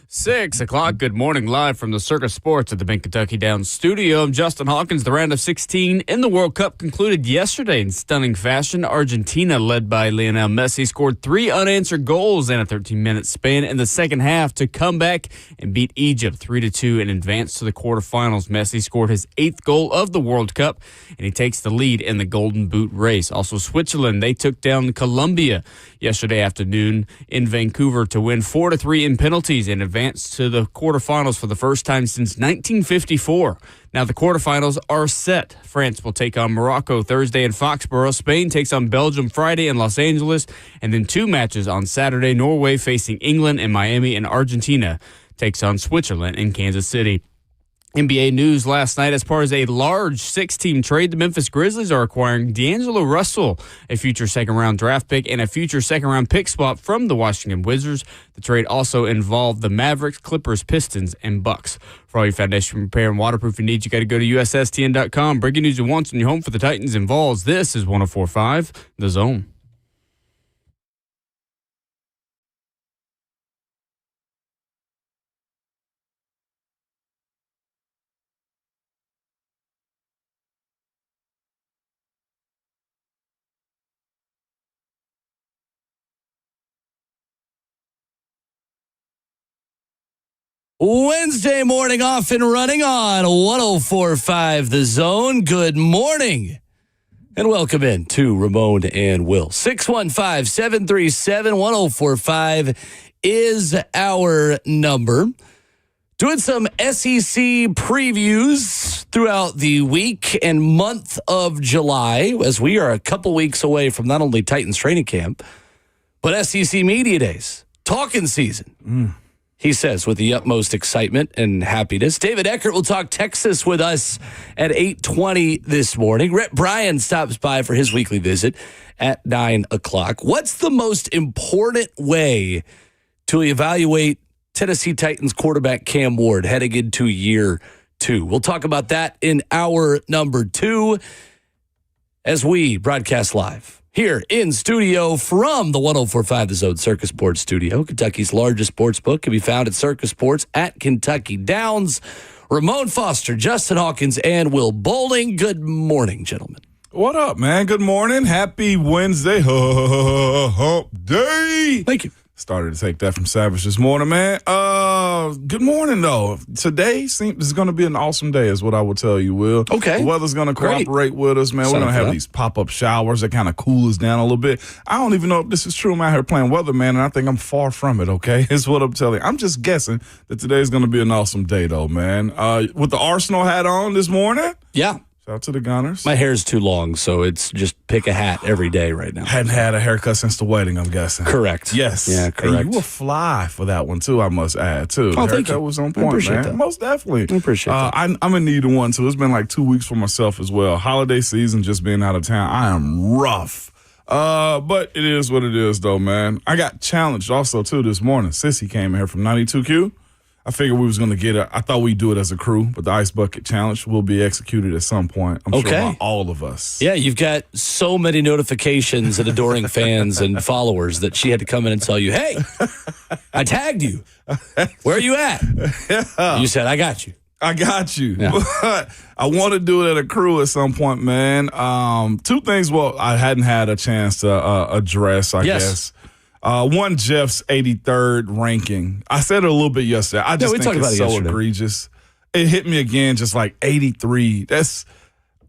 6 o'clock. Good morning, live from the Circus Sports at the Bank Kentucky Downs studio. I'm Justin Hawkins. The round of 16 in the World Cup concluded yesterday in stunning fashion. Argentina, led by Lionel Messi, scored 3 unanswered goals in a 13-minute span in the second half to come back and beat Egypt 3-2 and advance to the quarterfinals. Messi scored his 8th goal of the World Cup, and he takes the lead in the Golden Boot race. Also, Switzerland, they took down Colombia yesterday afternoon in Vancouver to win 4-3 in penalties and advance to the quarterfinals for the first time since 1954. Now the quarterfinals are set. France will take on Morocco Thursday in Foxborough. Spain takes on Belgium Friday in Los Angeles. And then 2 matches on Saturday. Norway facing England in Miami, and Argentina takes on Switzerland in Kansas City. NBA news last night: as part of a large 6-team trade, the Memphis Grizzlies are acquiring D'Angelo Russell, a future second-round draft pick, and a future second-round pick spot from the Washington Wizards. The trade also involved the Mavericks, Clippers, Pistons, and Bucks. For all your foundation repair and waterproofing needs, you got to go to USSTN.com. Breaking news at once on your home for the Titans and Vols. This is 104.5 The Zone. Wednesday morning, off and running on 104.5 The Zone. Good morning and welcome in to Ramon and Will. 615-737-1045 is our number. Doing some SEC previews throughout the week and month of July, as we are a couple weeks away from not only Titans training camp, but SEC Media Days, talking season. He says, with the utmost excitement and happiness. David Eckert will talk Texas with us at 8:20 this morning. Rhett Bryan stops by for his weekly visit at 9 o'clock. What's the most important way to evaluate Tennessee Titans quarterback Cam Ward heading into year 2? We'll talk about that in hour number 2 as we broadcast live here in studio from the 104.5 The Zone Circus Sports Studio. Kentucky's largest sports book can be found at Circus Sports at Kentucky Downs. Ramon Foster, Justin Hawkins, and Will Bowling. Good morning, gentlemen. What up, man? Good morning. Happy Wednesday. Hump day. Thank you. Started to take that from Savage this morning, man. Good morning, though. Today is going to be an awesome day, is what I will tell you, Will. Okay. The weather's going to cooperate with us, man. We're going to have these pop-up showers that kind of cool us down a little bit. I don't even know if this is true. I'm out here playing weatherman, and I think I'm far from it, okay? Is what I'm telling you. I'm just guessing that today's going to be an awesome day, though, man. With the Arsenal hat on this morning. Yeah. Shout out to the Gunners. My hair's too long, so it's just pick a hat every day right now. Hadn't had a haircut since the wedding, I'm guessing. Correct. Yes. Yeah, correct. And you were fly for that one, too, I must add, too. Oh, thank you. Haircut was on point, appreciate man. that. Most definitely. I appreciate that. I'm in need of one, too. It's been like 2 weeks for myself as well. Holiday season, just being out of town. I am rough. But it is what it is, though, man. I got challenged also, too, this morning. Sissy came in here from 92Q. I figured we was going to get it. I thought we'd do it as a crew, but the Ice Bucket Challenge will be executed at some point. I'm sure by all of us. Yeah, you've got so many notifications and adoring fans and followers that she had to come in and tell you, hey, I tagged you. Where are you at? Yeah. You said, I got you. I got you. Yeah. But I want to do it at a crew at some point, man. 2 things, I hadn't had a chance to address, I guess. One, Jeff's 83rd ranking. I said it a little bit yesterday. I just think it's so egregious. It hit me again, just like 83.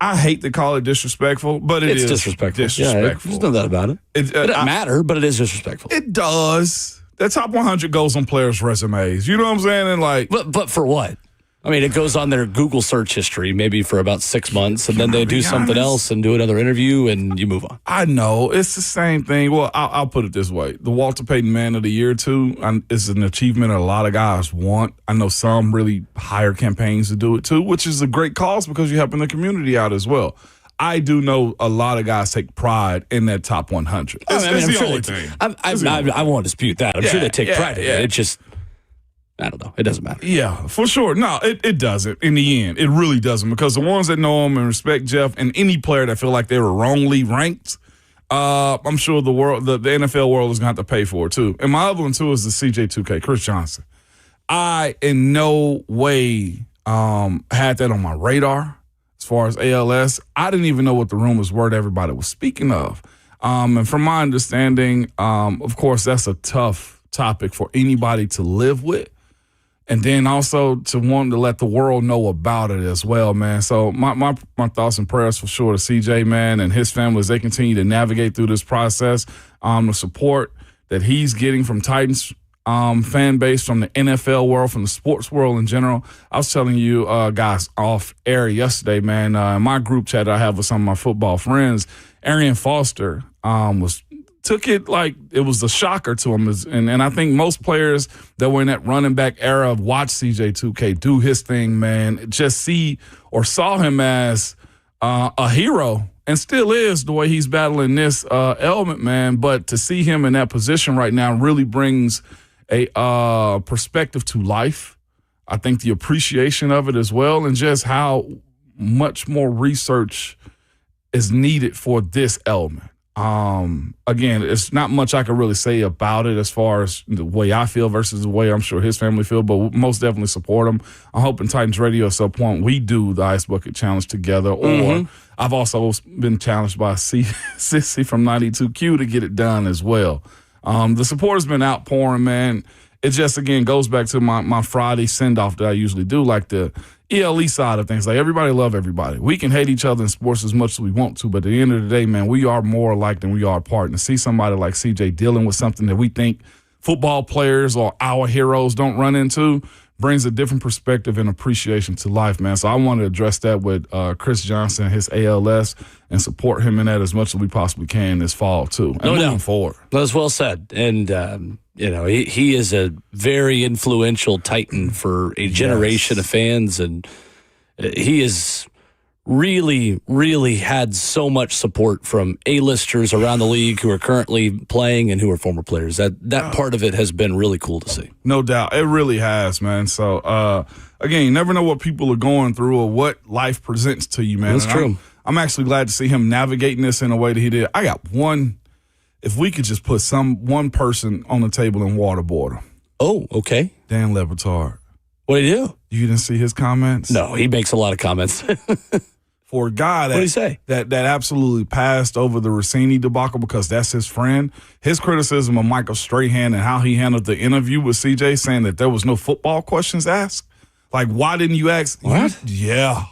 I hate to call it disrespectful, but it's disrespectful. Yeah, there's no doubt about it. It doesn't matter, but it is disrespectful. It does. The top 100 goes on players' resumes. You know what I'm saying? And but for what? I mean, it goes on their Google search history maybe for about 6 months, and then they do something else and do another interview, and you move on. I know. It's the same thing. Well, I'll put it this way. The Walter Payton Man of the Year, too, is an achievement that a lot of guys want. I know some really hire campaigns to do it, too, which is a great cause because you're helping the community out as well. I do know a lot of guys take pride in that top 100. It's the only thing. I won't dispute that. I'm sure they take pride in it. It's just, I don't know. It doesn't matter. Yeah, for sure. No, it doesn't. In the end, it really doesn't, because the ones that know him and respect Jeff, and any player that feel like they were wrongly ranked, I'm sure the NFL world is going to have to pay for it too. And my other one too is the CJ2K, Chris Johnson. I in no way had that on my radar as far as ALS. I didn't even know what the rumors were that everybody was speaking of. And from my understanding, of course, that's a tough topic for anybody to live with. And then also to want to let the world know about it as well, man. So my thoughts and prayers for sure to CJ, man, and his family as they continue to navigate through this process. The support that he's getting from Titans fan base, from the NFL world, from the sports world in general. I was telling you guys off air yesterday, man, in my group chat that I have with some of my football friends, Arian Foster took it like it was a shocker to him. And I think most players that were in that running back era of watch CJ 2K do his thing, man, just saw him as a hero, and still is the way he's battling this ailment, man. But to see him in that position right now really brings a perspective to life. I think the appreciation of it as well, and just how much more research is needed for this ailment. Again, it's not much I can really say about it as far as the way I feel versus the way I'm sure his family feel, but we'll most definitely support him. I'm hoping Titans Radio at some point we do the Ice Bucket Challenge together, or I've also been challenged by Sissy from 92Q to get it done as well. The support has been outpouring, man. It just, again, goes back to my Friday send-off that I usually do, like the ELE side of things. Like, everybody love everybody. We can hate each other in sports as much as we want to, but at the end of the day, man, we are more alike than we are apart. And to see somebody like CJ dealing with something that we think football players or our heroes don't run into brings a different perspective and appreciation to life, man. So I want to address that with Chris Johnson, his ALS, and support him in that as much as we possibly can this fall, too. And moving forward. That was well said. And, he is a very influential Titan for a generation of fans, and he is really, really had so much support from A-listers around the league who are currently playing and who are former players. That part of it has been really cool to see. No doubt. It really has, man. So, again, you never know what people are going through or what life presents to you, man. That's true. I'm actually glad to see him navigating this in a way that he did. I got one. If we could just put one person on the table and waterboard him. Oh, okay. Dan Le Batard. What did he do? You didn't see his comments? No, he makes a lot of comments. For a guy What'd he say? that absolutely passed over the Rossini debacle because that's his friend, his criticism of Michael Strahan and how he handled the interview with CJ, saying that there was no football questions asked. Like, why didn't you ask? What? Yeah.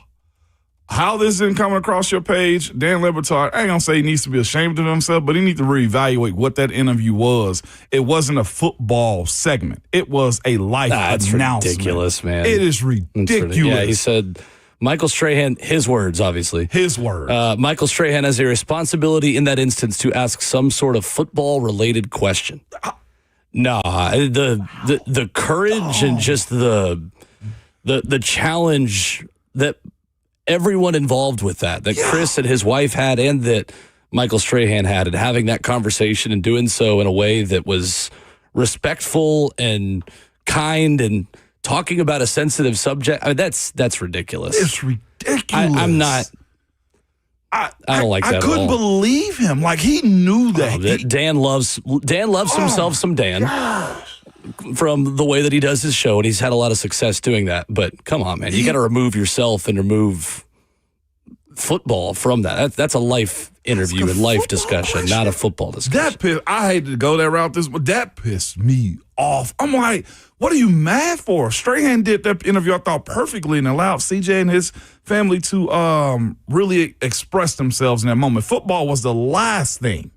How this isn't coming across your page, Dan Le Batard, I ain't going to say he needs to be ashamed of himself, but he needs to reevaluate what that interview was. It wasn't a football segment. It was a life announcement. That's ridiculous, man. It is ridiculous. Yeah, he said Michael Strahan, his words, obviously. His words. Michael Strahan has a responsibility in that instance to ask some sort of football-related question. No, the courage and just the challenge that everyone involved with that Chris and his wife had, and that Michael Strahan had, and having that conversation and doing so in a way that was respectful and kind and talking about a sensitive subject. I mean, that's ridiculous. It's ridiculous. I'm not. I don't like that I couldn't at all. believe him. Like, he knew that. Dan loves himself some Dan. Gosh. From the way that he does his show, and he's had a lot of success doing that. But come on, man, you got to remove yourself and remove football from that. That's a life interview and life discussion, not a football discussion. I hate to go that route, but that pissed me off. I'm like, what are you mad for? Strahan did that interview, I thought, perfectly, and allowed CJ and his family to really express themselves in that moment. Football was the last thing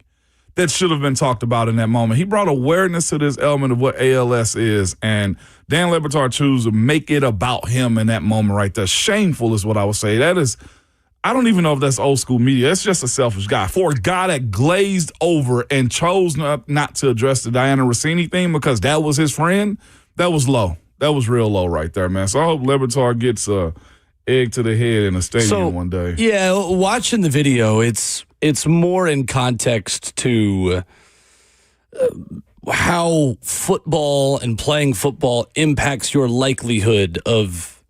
that should have been talked about in that moment. He brought awareness to this element of what ALS is, and Dan Le Batard chose to make it about him in that moment right there. Shameful is what I would say. That is, I don't even know if that's old school media. It's just a selfish guy. For a guy that glazed over and chose not to address the Diana Rossini thing because that was his friend, that was low. That was real low right there, man. So I hope Le Batard gets a egg to the head in a stadium one day. Yeah, watching the video, it's more in context to how football and playing football impacts your likelihood of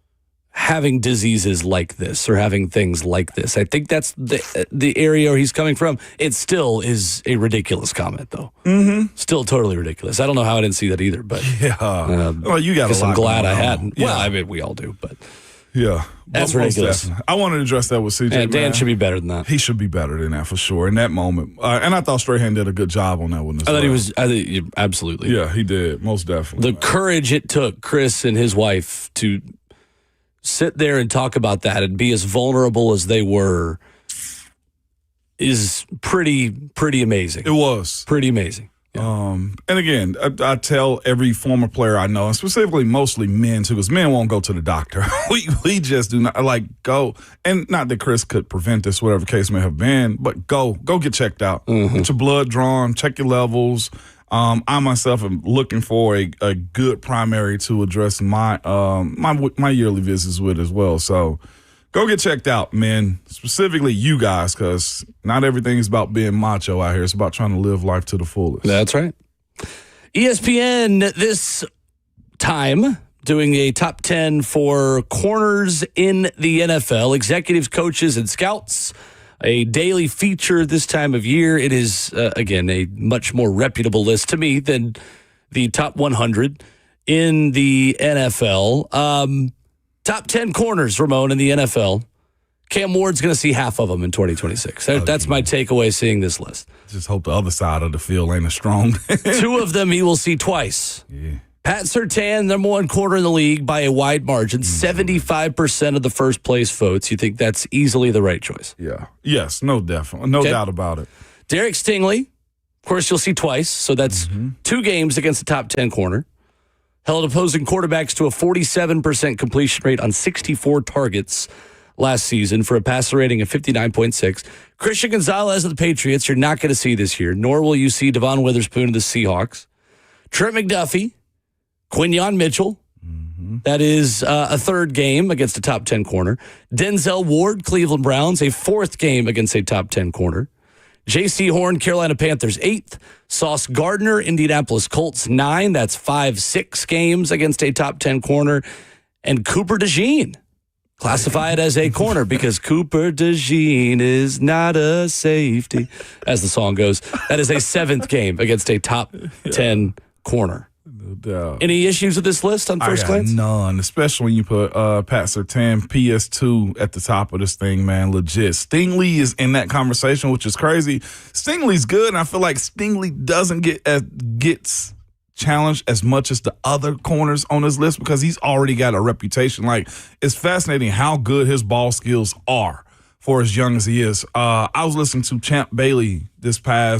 having diseases like this or having things like this. I think that's the area where he's coming from. It still is a ridiculous comment, though. Mm-hmm. Still totally ridiculous. I don't know how I didn't see that either, but well, you got a lot. I'm glad I hadn't. Yeah. Well, I mean, we all do, but yeah, that's ridiculous. I wanted to address that with CJ. And Dan should be better than that. He should be better than that for sure in that moment. And I thought Strahan did a good job on that one. I think absolutely. Yeah, he did most definitely. The courage it took Chris and his wife to sit there and talk about that and be as vulnerable as they were is pretty amazing. It was pretty amazing. Yeah. And again, I tell every former player I know, and specifically mostly men too, because men won't go to the doctor. we just do not go. And not that Chris could prevent this, whatever the case may have been, but go get checked out. Mm-hmm. Get your blood drawn, check your levels. I myself am looking for a good primary to address my my yearly visits with as well. So go get checked out, men, specifically you guys, because not everything is about being macho out here. It's about trying to live life to the fullest. That's right. ESPN this time doing a top 10 for corners in the NFL, executives, coaches, and scouts. A daily feature this time of year. It is, again, a much more reputable list to me than the top 100 in the NFL. Top 10 corners, Ramon, in the NFL. Cam Ward's going to see half of them in 2026. That's my takeaway seeing this list. Just hope the other side of the field ain't as strong. 2 of them he will see twice. Yeah. Pat Surtain, number 1 corner in the league by a wide margin, 75% of the first place votes. You think that's easily the right choice? Yeah. Yes, no doubt about it. Derek Stingley, of course, you'll see twice. So that's 2 games against the top 10 corner. Held opposing quarterbacks to a 47% completion rate on 64 targets last season for a passer rating of 59.6. Christian Gonzalez of the Patriots, you're not going to see this year, nor will you see Devon Witherspoon of the Seahawks. Trent McDuffie, Quinyon Mitchell, that is a 3rd game against a top 10 corner. Denzel Ward, Cleveland Browns, a 4th game against a top 10 corner. J.C. Horn, Carolina Panthers, 8th. Sauce Gardner, Indianapolis Colts, 9. That's 5-6 games against a top 10 corner. And Cooper DeJean, classified as a corner because Cooper DeJean is not a safety, as the song goes. That is a 7th game against a top 10 corner. Any issues with this list on first glance? None, especially when you put Pat Surtain, PS2 at the top of this thing, man. Legit. Stingley is in that conversation, which is crazy. Stingley's good, and I feel like Stingley doesn't gets challenged as much as the other corners on this list because he's already got a reputation. Like, it's fascinating how good his ball skills are for as young as he is. I was listening to Champ Bailey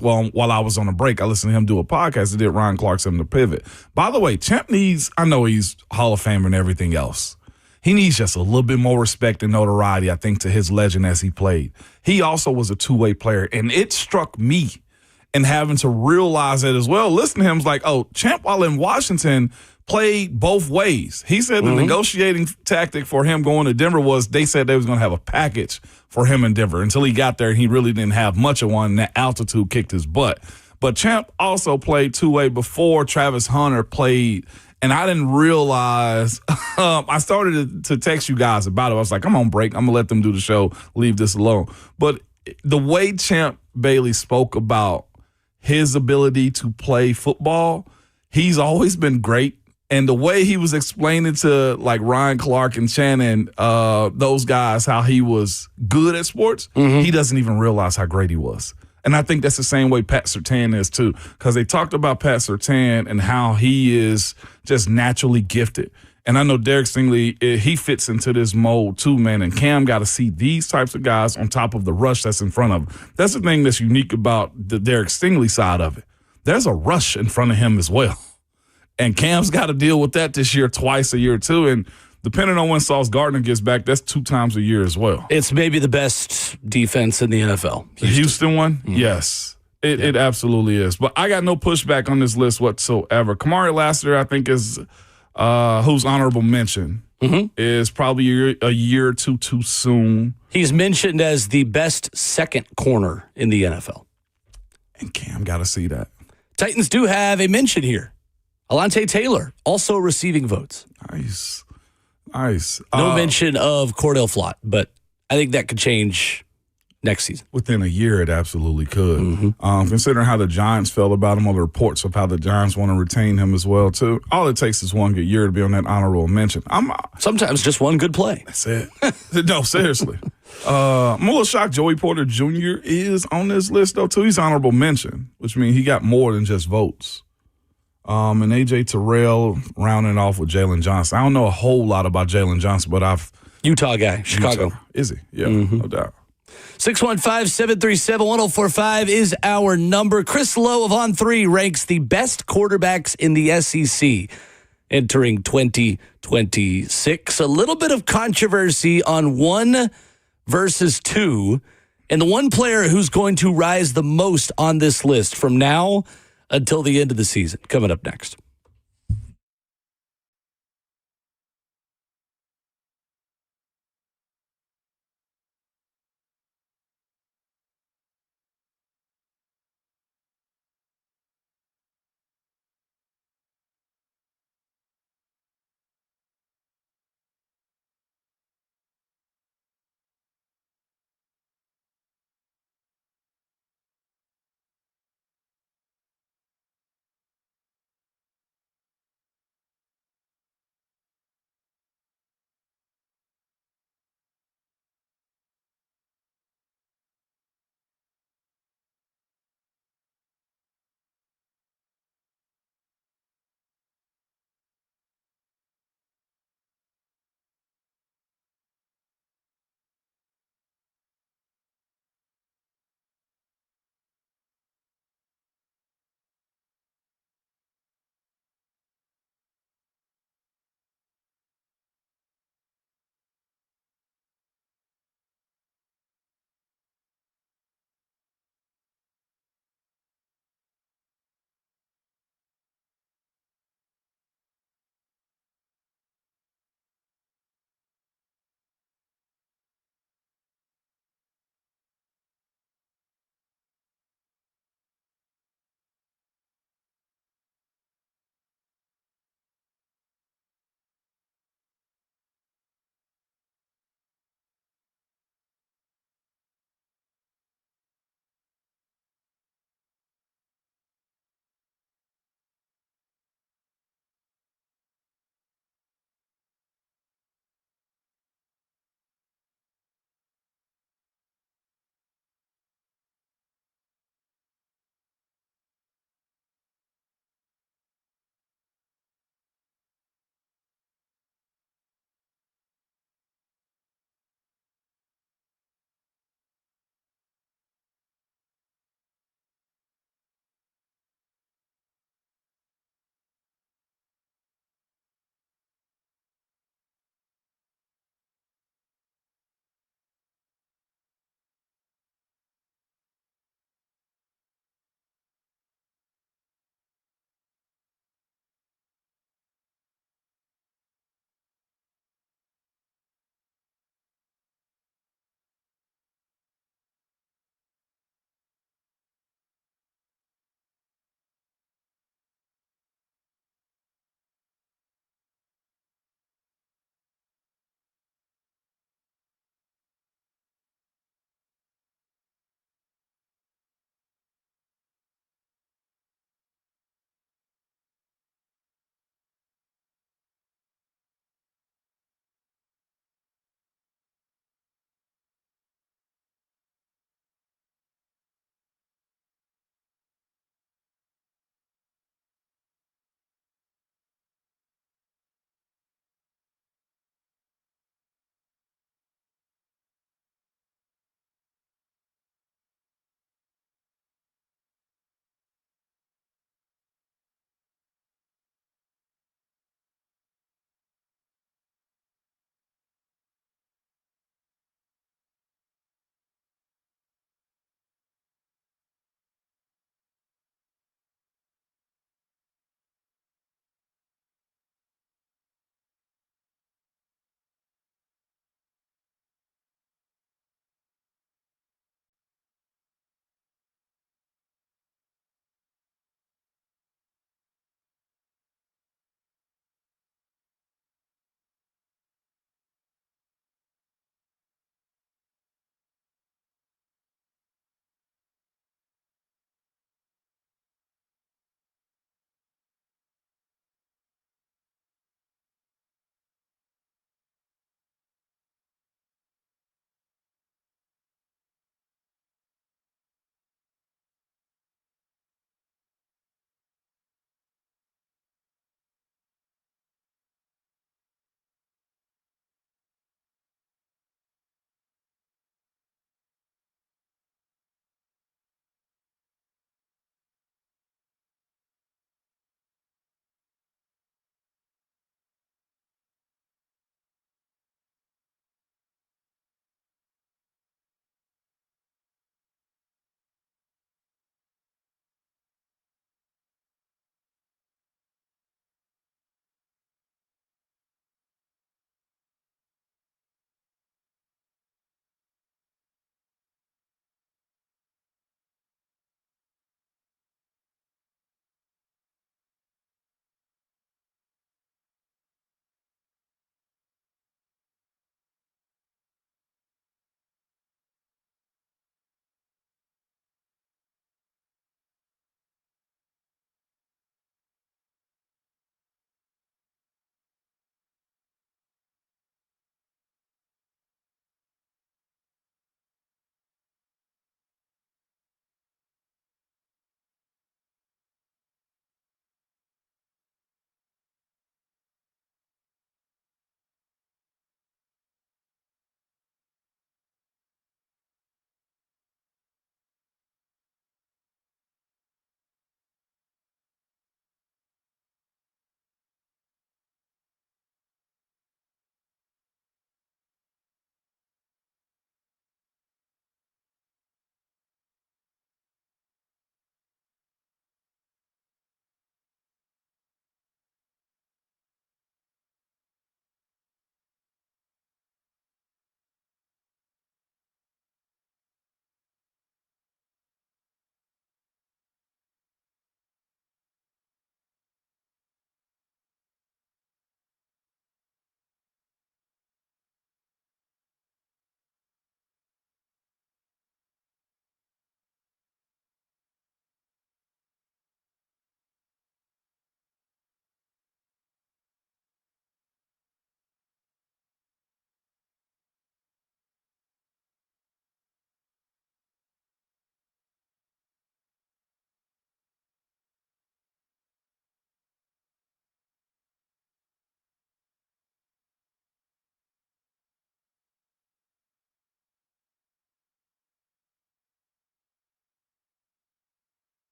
while I was on a break. I listened to him do a podcast that did Ryan Clark's The Pivot. By the way, Champ I know he's Hall of Famer and everything else. He needs just a little bit more respect and notoriety, I think, to his legend as he played. He also was a two-way player, and it struck me in having to realize that as well. Listen to him, like, Champ, while in Washington, played both ways. He said the negotiating tactic for him going to Denver was they said they was going to have a package for him in Denver until he got there, and he really didn't have much of one, and that altitude kicked his butt. But Champ also played two-way before Travis Hunter played, and I didn't realize I started to text you guys about it. I was like, I'm on break. I'm going to let them do the show. Leave this alone. But the way Champ Bailey spoke about his ability to play football, he's always been great. And the way he was explaining to, like, Ryan Clark and Shannon, those guys, how he was good at sports, he doesn't even realize how great he was. And I think that's the same way Pat Surtain is, too, because they talked about Pat Surtain and how he is just naturally gifted. And I know Derek Stingley, he fits into this mold, too, man. And Cam got to see these types of guys on top of the rush that's in front of him. That's the thing that's unique about the Derek Stingley side of it. There's a rush in front of him as well. And Cam's got to deal with that this year, twice a year, too. And depending on when Sauce Gardner gets back, that's 2 times a year as well. It's maybe the best defense in the NFL. The Houston one? Yes. It absolutely is. But I got no pushback on this list whatsoever. Kamari Lassiter, I think, is whose honorable mention is probably a year or two too soon. He's mentioned as the best second corner in the NFL. And Cam got to see that. Titans do have a mention here. Alante Taylor also receiving votes. Nice. Nice. No mention of Cordell Flott, but I think that could change next season. Within a year, it absolutely could. Considering how the Giants felt about him, all the reports of how the Giants want to retain him as well, too. All it takes is one good year to be on that honorable mention. Sometimes just one good play. That's it. No, seriously. I'm a little shocked Joey Porter Jr. is on this list, though, too. He's honorable mention, which means he got more than just votes. And A.J. Terrell rounding off with Jalen Johnson. I don't know a whole lot about Jalen Johnson, but Utah guy, Chicago. Is he? Yeah, no doubt. 615-737-1045 is our number. Chris Lowe of On3 ranks the best quarterbacks in the SEC entering 2026. A little bit of controversy on 1 versus 2. And the one player who's going to rise the most on this list from now until the end of the season. Coming up next.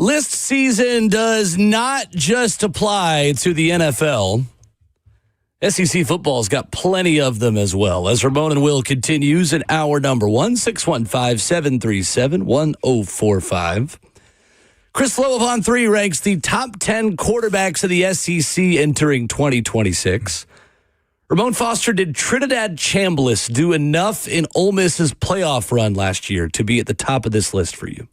List season does not just apply to the NFL. SEC football's got plenty of them as well. As Ramon and Will continues in hour number 1, 615-737-1045. Chris Lowe of On 3 ranks the top 10 quarterbacks of the SEC entering 2026. Ramon Foster, did Trinidad Chambliss do enough in Ole Miss's playoff run last year to be at the top of this list for you?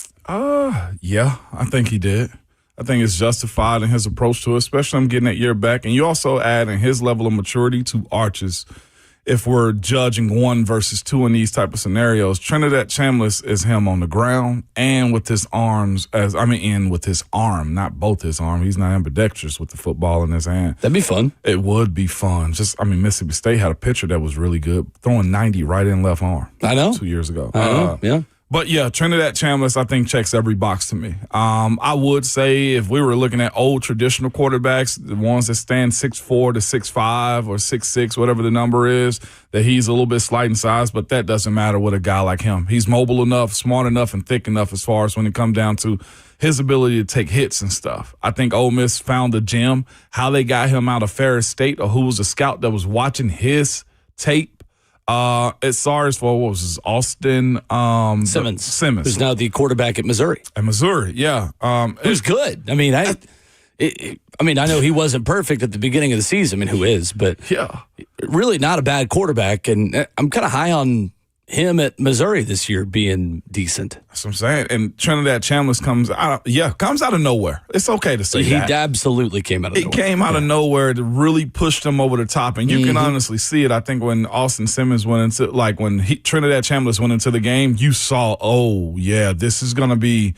Yeah, I think he did. I think it's justified in his approach to it, especially him getting that year back. And you also add in his level of maturity to Arch's. If we're judging 1 versus 2 in these type of scenarios, Trinidad Chambliss is him on the ground and with his arms, with his arm, not both his arm. He's not ambidextrous with the football in his hand. That'd be fun. It would be fun. Mississippi State had a pitcher that was really good, throwing 90 right in left arm. I know. 2 years ago. I know, yeah. But yeah, Trinidad Chambliss, I think, checks every box to me. I would say if we were looking at old traditional quarterbacks, the ones that stand 6'4" to 6'5" or 6'6", whatever the number is, that he's a little bit slight in size, but that doesn't matter with a guy like him. He's mobile enough, smart enough, and thick enough as far as when it comes down to his ability to take hits and stuff. I think Ole Miss found the gem. How they got him out of Ferris State, or who was a scout that was watching his tape. It's SARS for what was his Austin Simmons, who's now the quarterback at Missouri. At Missouri, yeah, who's good. I mean, I know he wasn't perfect at the beginning of the season. I mean, who is? But yeah, really not a bad quarterback. And I'm kind of high on him at Missouri this year being decent. That's what I'm saying. And Trinidad Chambliss comes out of nowhere. It's okay to say that. He absolutely came out of nowhere. It came out of nowhere to really push them over the top. And you can honestly see it. I think when Austin Simmons went into, Trinidad Chambliss went into the game, you saw, this is going to be,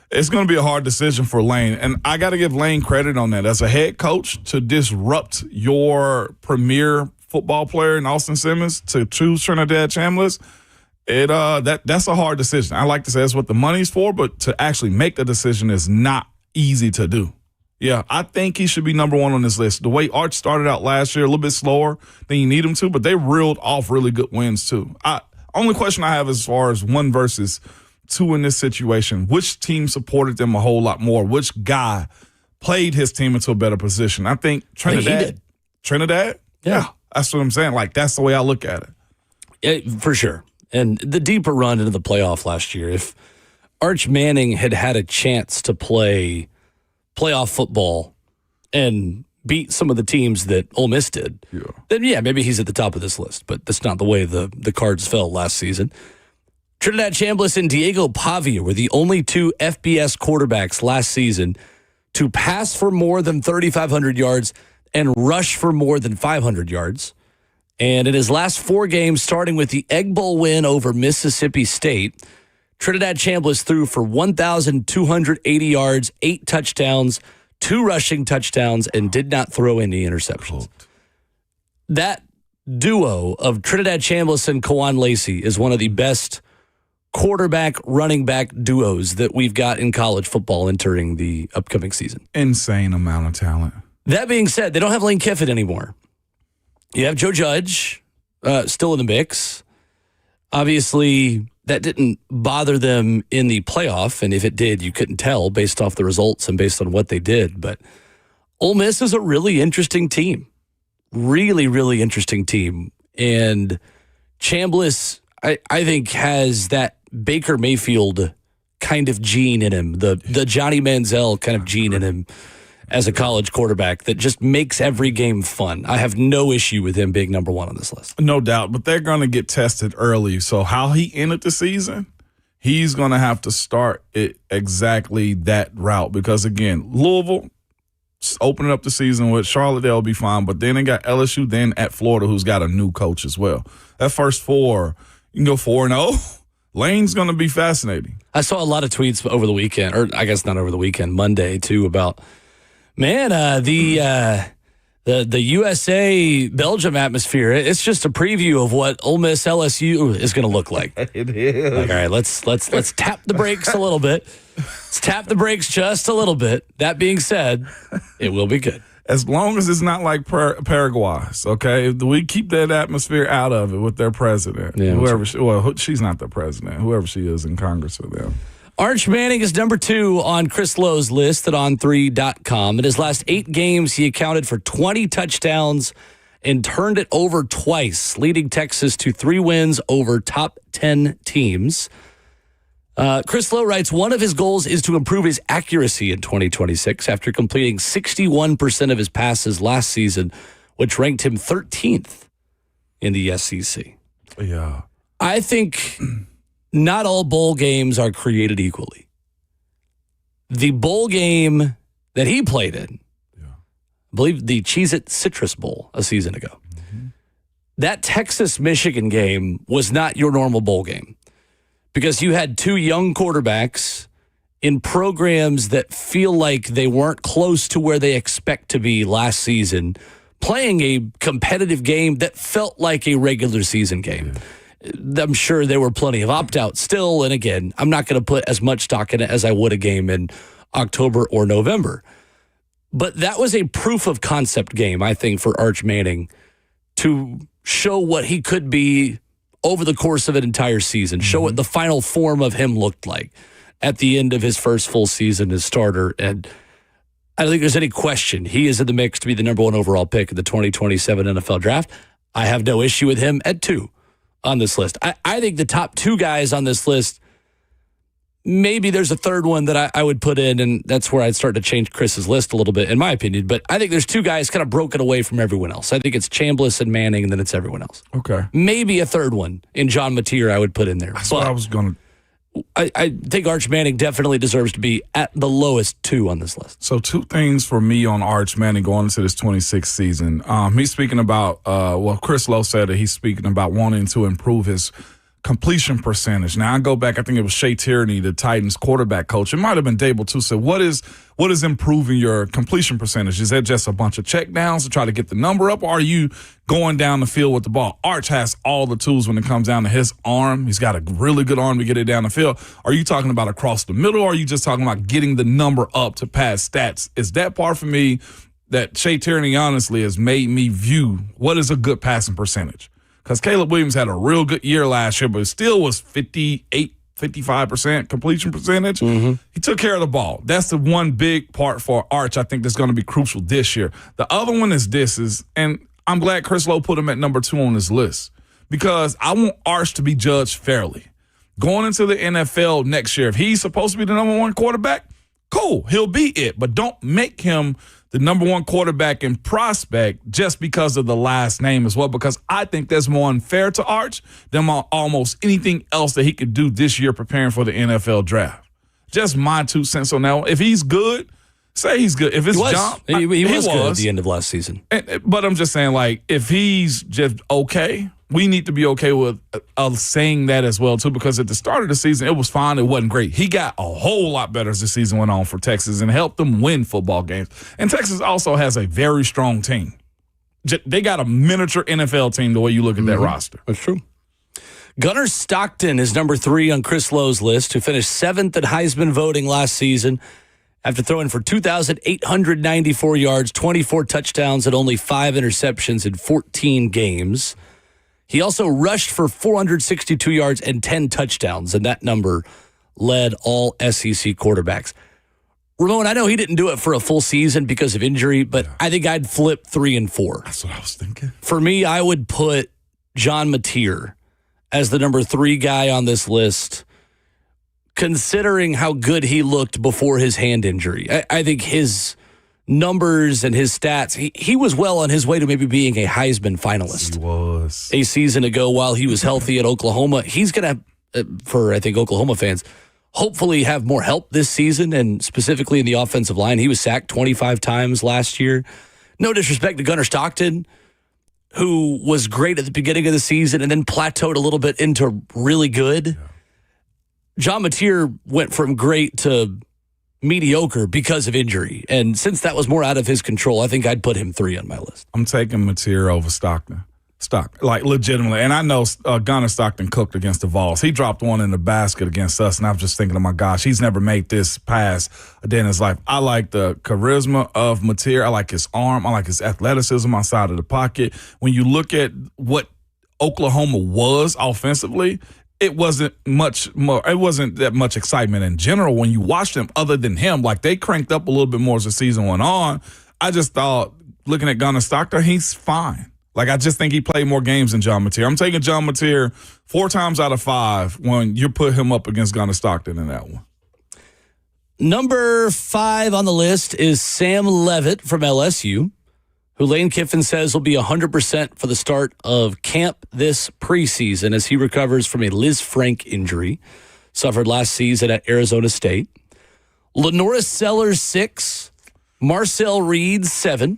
it's going to be a hard decision for Lane. And I got to give Lane credit on that. As a head coach, to disrupt your premier football player in Austin Simmons, to choose Trinidad Chambliss, that's a hard decision. I like to say that's what the money's for, but to actually make the decision is not easy to do. Yeah, I think he should be number 1 on this list. The way Arch started out last year, a little bit slower than you need him to, but they reeled off really good wins too. Only question I have as far as 1 versus 2 in this situation, which team supported them a whole lot more? Which guy played his team into a better position? I think Trinidad. He did. Trinidad? Yeah, that's what I'm saying. That's the way I look at it. Yeah, for sure. And the deeper run into the playoff last year, if Arch Manning had a chance to play playoff football and beat some of the teams that Ole Miss did, then maybe he's at the top of this list. But that's not the way the cards fell last season. Trinidad Chambliss and Diego Pavia were the only 2 FBS quarterbacks last season to pass for more than 3,500 yards and rush for more than 500 yards. And in his last 4 games, starting with the Egg Bowl win over Mississippi State, Trinidad Chambliss threw for 1,280 yards, 8 touchdowns, 2 rushing touchdowns, and did not throw any interceptions. That duo of Trinidad Chambliss and Kawan Lacey is one of the best quarterback-running back duos that we've got in college football entering the upcoming season. Insane amount of talent. That being said, they don't have Lane Kiffin anymore. You have Joe Judge still in the mix. Obviously, that didn't bother them in the playoff, and if it did, you couldn't tell based off the results and based on what they did. But Ole Miss is a really interesting team. Really, really interesting team. And Chambliss, I think, has that Baker Mayfield kind of gene in him, the Johnny Manziel kind of gene in him as a college quarterback that just makes every game fun. I have no issue with him being number 1 on this list. No doubt, but they're going to get tested early. So how he ended the season, he's going to have to start it exactly that route because, again, Louisville opening up the season with Charlotte, they'll be fine, but then they got LSU, then at Florida, who's got a new coach as well. That first 4, you can go 4-0. Lane's going to be fascinating. I saw a lot of tweets over the weekend, or I guess not over the weekend, Monday, too, about the USA-Belgium atmosphere, it's just a preview of what Ole Miss LSU is going to look like. It is. All right, let's tap the brakes a little bit. Let's tap the brakes just a little bit. That being said, it will be good. As long as it's not like Paraguay, okay? We keep that atmosphere out of it with their president. Yeah, she's not the president, whoever she is in Congress with them. Arch Manning is number 2 on Chris Lowe's list at on3.com. In his last 8 games, he accounted for 20 touchdowns and turned it over twice, leading Texas to 3 wins over top 10 teams. Chris Lowe writes, one of his goals is to improve his accuracy in 2026 after completing 61% of his passes last season, which ranked him 13th in the SEC. Yeah. I think not all bowl games are created equally. The bowl game that he played in, I believe the Cheez-It Citrus Bowl a season ago, that Texas-Michigan game was not your normal bowl game because you had 2 young quarterbacks in programs that feel like they weren't close to where they expect to be last season, playing a competitive game that felt like a regular season game. I'm sure there were plenty of opt-outs still, and again, I'm not going to put as much stock in it as I would a game in October or November. But that was a proof of concept game, I think, for Arch Manning to show what he could be over the course of an entire season, show what the final form of him looked like at the end of his first full season as starter. And I don't think there's any question he is in the mix to be the number 1 overall pick in the 2027 NFL draft. I have no issue with him at 2 on this list. I think the top 2 guys on this list, maybe there's a third one that I would put in, and that's where I'd start to change Chris's list a little bit, in my opinion. But I think there's 2 guys kind of broken away from everyone else. I think it's Chambliss and Manning, and then it's everyone else. Okay. Maybe a third one in John Mateer I would put in there. That's what I was going to. I think Arch Manning definitely deserves to be at the lowest 2 on this list. So 2 things for me on Arch Manning going into this 26th season. He's speaking about, Chris Lowe said that he's speaking about wanting to improve his completion percentage. Now, I go back, I think it was Shea Tierney, the Titans quarterback coach. It might have been Dable, too, said, what is improving your completion percentage? Is that just a bunch of check downs to try to get the number up, or are you going down the field with the ball? Arch has all the tools when it comes down to his arm. He's got a really good arm to get it down the field. Are you talking about across the middle, or are you just talking about getting the number up to pass stats? It's that part for me that Shea Tierney, honestly, has made me view what is a good passing percentage. Because Caleb Williams had a real good year last year, but it still was 58, 55% completion percentage. He took care of the ball. That's the one big part for Arch I think that's going to be crucial this year. The other one is and I'm glad Chris Lowe put him at number 2 on his list, because I want Arch to be judged fairly. Going into the NFL next year, if he's supposed to be the number 1 quarterback, cool, he'll be it. But don't make him the number 1 quarterback in prospect just because of the last name as well, because I think that's more unfair to Arch than almost anything else that he could do this year preparing for the NFL draft. Just my 2 cents on that one. If he's good, say he's good. If it's John, he was good at the end of last season. But I'm just saying, like, if he's just okay, we need to be okay with saying that as well, too, because at the start of the season, it was fine. It wasn't great. He got a whole lot better as the season went on for Texas and helped them win football games. And Texas also has a very strong team. They got a miniature NFL team the way you look at that roster. That's true. Gunnar Stockton is number 3 on Chris Lowe's list, who finished 7th at Heisman voting last season after throwing for 2,894 yards, 24 touchdowns, and only 5 interceptions in 14 games. He also rushed for 462 yards and 10 touchdowns, and that number led all SEC quarterbacks. Ramon, I know he didn't do it for a full season because of injury, but I think I'd flip 3 and 4. That's what I was thinking. For me, I would put John Mateer as the number 3 guy on this list, considering how good he looked before his hand injury. I think his numbers and his stats, he was well on his way to maybe being a Heisman finalist. He was. A season ago while he was healthy at Oklahoma. He's going to, for I think Oklahoma fans, hopefully have more help this season, and specifically in the offensive line. He was sacked 25 times last year. No disrespect to Gunnar Stockton, who was great at the beginning of the season and then plateaued a little bit into really good. Yeah. John Mateer went from great to mediocre because of injury. And since that was more out of his control, I think I'd put him 3 on my list. I'm taking Mateer over Stockton. Like, legitimately. And I know Gunnar Stockton cooked against the Vols. He dropped one in the basket against us, and I was just thinking, oh, my gosh, he's never made this pass a day in his life. I like the charisma of Mateer. I like his arm. I like his athleticism outside of the pocket. When you look at what Oklahoma was offensively, it wasn't much more. It wasn't that much excitement in general when you watched them. Other than him, like they cranked up a little bit more as the season went on. I just thought, looking at Gunnar Stockton, he's fine. Like I just think he played more games than John Mateer. I'm taking John Mateer 4 times out of 5 when you put him up against Gunnar Stockton in that one. Number 5 on the list is Sam Levitt from LSU, who Lane Kiffin says will be 100% for the start of camp this preseason as he recovers from a Liz Frank injury suffered last season at Arizona State. Lenoris Sellers, 6. Marcel Reed, 7.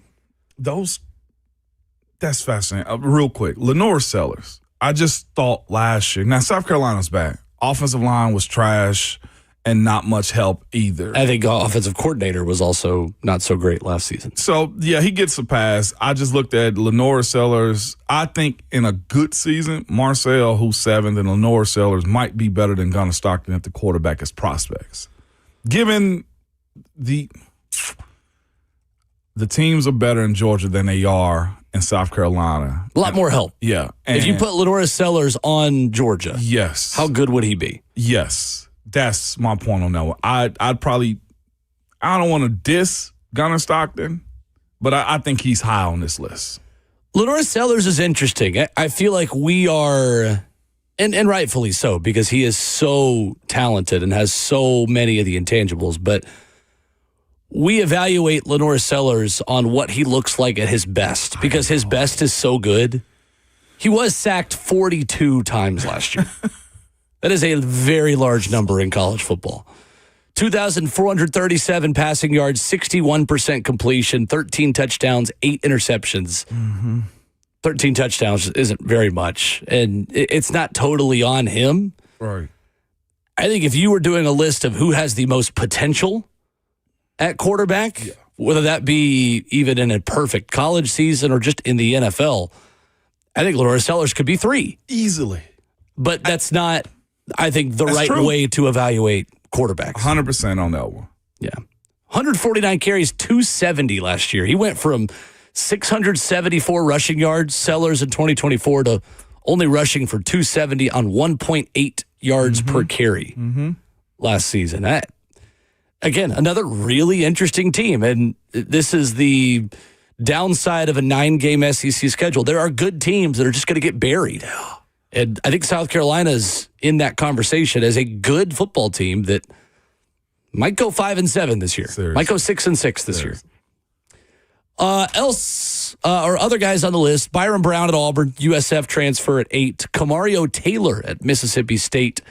That's fascinating. Real quick, Lenoris Sellers. I just thought last year. Now, South Carolina's back. Offensive line was trash and not much help either. I think offensive coordinator was also not so great last season. So, yeah, he gets a pass. I just looked at Lenoris Sellers. I think in a good season, Marcel, who's 7th, and Lenoris Sellers might be better than Gunnar Stockton at the quarterback as prospects. Given the teams are better in Georgia than they are in South Carolina. A lot more help. Yeah. If you put Lenoris Sellers on Georgia, yes, how good would he be? Yes. That's my point on that one. I'd probably – I don't want to diss Gunnar Stockton, but I think he's high on this list. Lenoris Sellers is interesting. I feel like we are – and rightfully so because he is so talented and has so many of the intangibles, but we evaluate Lenoris Sellers on what he looks like at his best because his best is so good. He was sacked 42 times last year. That is a very large number in college football. 2,437 passing yards, 61% completion, 13 touchdowns, 8 interceptions. 13 touchdowns isn't very much, and it's not totally on him. Right. I think if you were doing a list of who has the most potential at quarterback, whether that be even in a perfect college season or just in the NFL, I think Lenoris Sellers could be 3. Easily. But that's not... I think the right true. way to evaluate quarterbacks. 100% on that one. Yeah. 149 carries, 270 last year. He went from 674 rushing yards, Sellers in 2024, to only rushing for 270 on 1.8 yards per carry last season. Again, another really interesting team. And this is the downside of a 9-game SEC schedule. There are good teams that are just going to get buried. And I think South Carolina's in that conversation as a good football team that might go 5-7 this year. Seriously. Might go 6-6 this year. Or other guys on the list: Byron Brown at Auburn, USF transfer at 8, Kamario Taylor at Mississippi State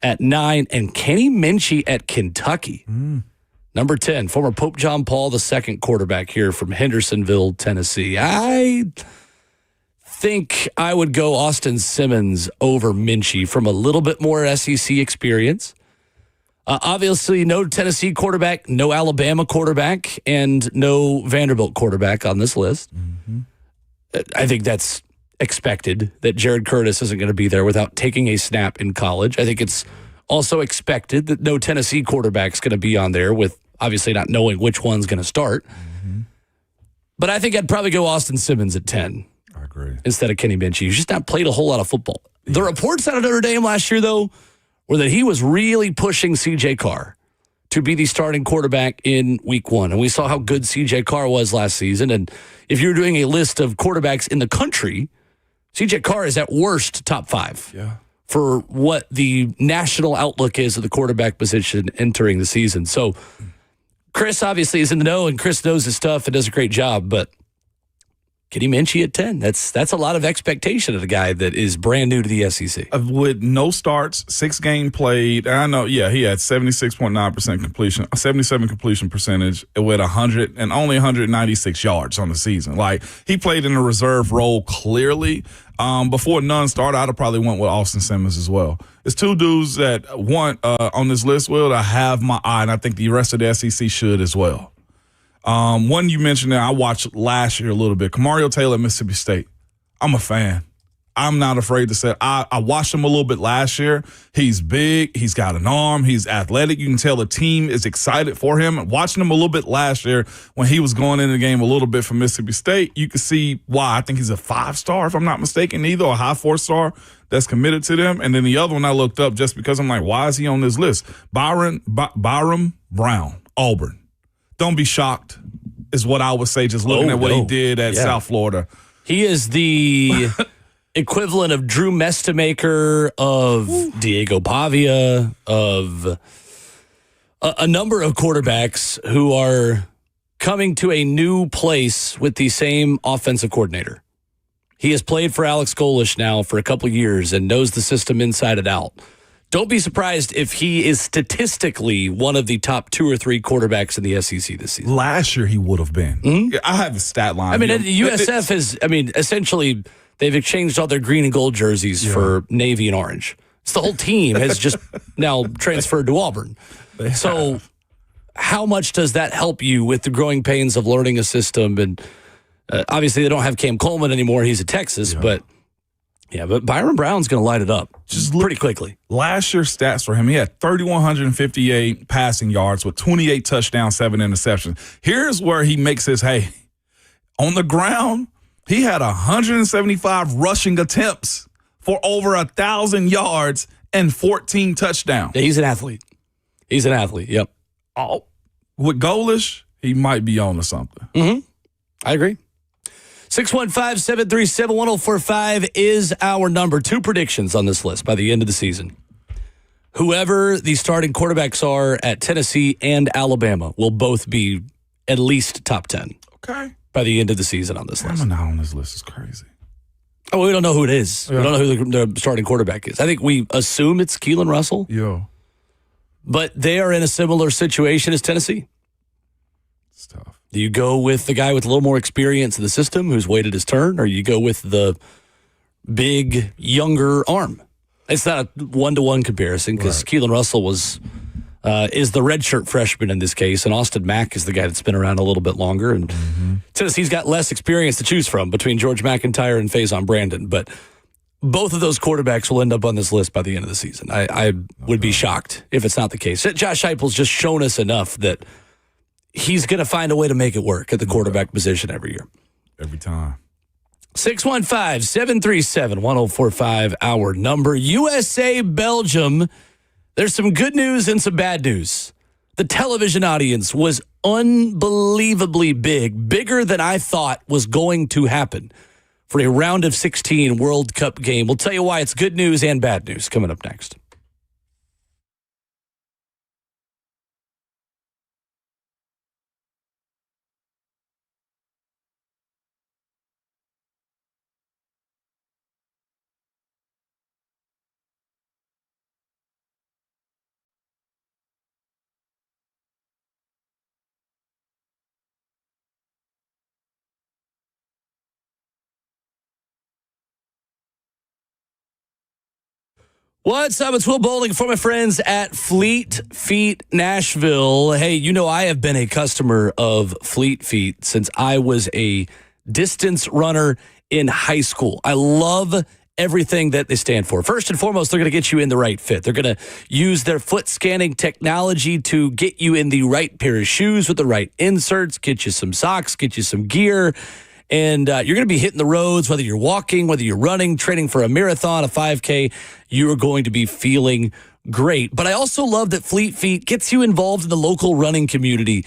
at 9, and Kenny Minchey at Kentucky. Number 10, former Pope John Paul II quarterback here from Hendersonville, Tennessee. I think I would go Austin Simmons over Minchey from a little bit more SEC experience. Obviously, no Tennessee quarterback, no Alabama quarterback, and no Vanderbilt quarterback on this list. I think that's expected that Jared Curtis isn't going to be there without taking a snap in college. I think it's also expected that no Tennessee quarterback's going to be on there with obviously not knowing which one's going to start. But I think I'd probably go Austin Simmons at 10. I agree. Instead of Kenny Minchey, who's just not played a whole lot of football. The reports out of Notre Dame last year, though, were that he was really pushing C.J. Carr to be the starting quarterback in week 1. And we saw how good C.J. Carr was last season. And if you're doing a list of quarterbacks in the country, C.J. Carr is at worst top 5 for what the national outlook is of the quarterback position entering the season. So Chris obviously is in the know, and Chris knows his stuff and does a great job, but Kenny Minchey at 10. That's a lot of expectation of a guy that is brand new to the SEC. With no starts, 6 game played. I know, he had 76.9% completion, 77 completion percentage with 100 and only 196 yards on the season. Like, he played in a reserve role clearly. Before none started, I'd have probably went with Austin Simmons as well. There's 2 dudes that want on this list, Will, that I have my eye, and I think the rest of the SEC should as well. One you mentioned that I watched last year a little bit, Kamario Taylor at Mississippi State. I'm a fan. I'm not afraid to say I watched him a little bit last year. He's big. He's got an arm. He's athletic. You can tell the team is excited for him. And watching him a little bit last year when he was going into the game a little bit for Mississippi State, you can see why. I think he's a 5-star, if I'm not mistaken, either a high 4-star that's committed to them. And then the other one I looked up just because I'm like, why is he on this list? Byram Brown, Auburn. Don't be shocked is what I would say just looking at what he did at South Florida. He is the equivalent of Drew Mestamaker, of Diego Pavia, of a number of quarterbacks who are coming to a new place with the same offensive coordinator. He has played for Alex Golish now for a couple of years and knows the system inside and out. Don't be surprised if he is statistically one of the top 2 or 3 quarterbacks in the SEC this season. Last year he would have been. Mm-hmm. I have a stat line. I mean, USF is, essentially they've exchanged all their green and gold jerseys for navy and orange. So the whole team has just now transferred to Auburn. So how much does that help you with the growing pains of learning a system? And obviously they don't have Cam Coleman anymore. He's at Texas, but Byram Brown's going to light it up just pretty quickly. Last year's stats for him, he had 3,158 passing yards with 28 touchdowns, 7 interceptions. Here's where he makes his hay. On the ground, he had 175 rushing attempts for over 1,000 yards and 14 touchdowns. Yeah, he's an athlete. Yep. Oh, with Golish, he might be on to something. Mm-hmm. I agree. 615-737-1045 is our number. 2 predictions on this list by the end of the season. Whoever the starting quarterbacks are at Tennessee and Alabama will both be at least top 10. Okay. By the end of the season on this list. I'm not on this list. It's crazy. Oh, we don't know who it is. Yeah. We don't know who the starting quarterback is. I think we assume it's Keelan Russell. Yeah. But they are in a similar situation as Tennessee. It's tough. Do you go with the guy with a little more experience in the system who's waited his turn, or you go with the big, younger arm? It's not a one-to-one comparison because Keelan Russell is the redshirt freshman in this case, and Austin Mack is the guy that's been around a little bit longer. And Tennessee's got less experience to choose from between George McIntyre and Faison Brandon, but both of those quarterbacks will end up on this list by the end of the season. I would be shocked if it's not the case. Josh Heupel's just shown us enough that he's going to find a way to make it work at the quarterback position every year. Every time. 615-737-1045, our number. USA, Belgium. There's some good news and some bad news. The television audience was unbelievably big, bigger than I thought was going to happen for a round of 16 World Cup game. We'll tell you why it's good news and bad news coming up next. What's up? It's Will Bowling for my friends at Fleet Feet Nashville. Hey, you know I have been a customer of Fleet Feet since I was a distance runner in high school. I love everything that they stand for. First and foremost, they're going to get you in the right fit. They're going to use their foot scanning technology to get you in the right pair of shoes with the right inserts, get you some socks, get you some gear. And you're going to be hitting the roads, whether you're walking, whether you're running, training for a marathon, a 5K, you are going to be feeling great. But I also love that Fleet Feet gets you involved in the local running community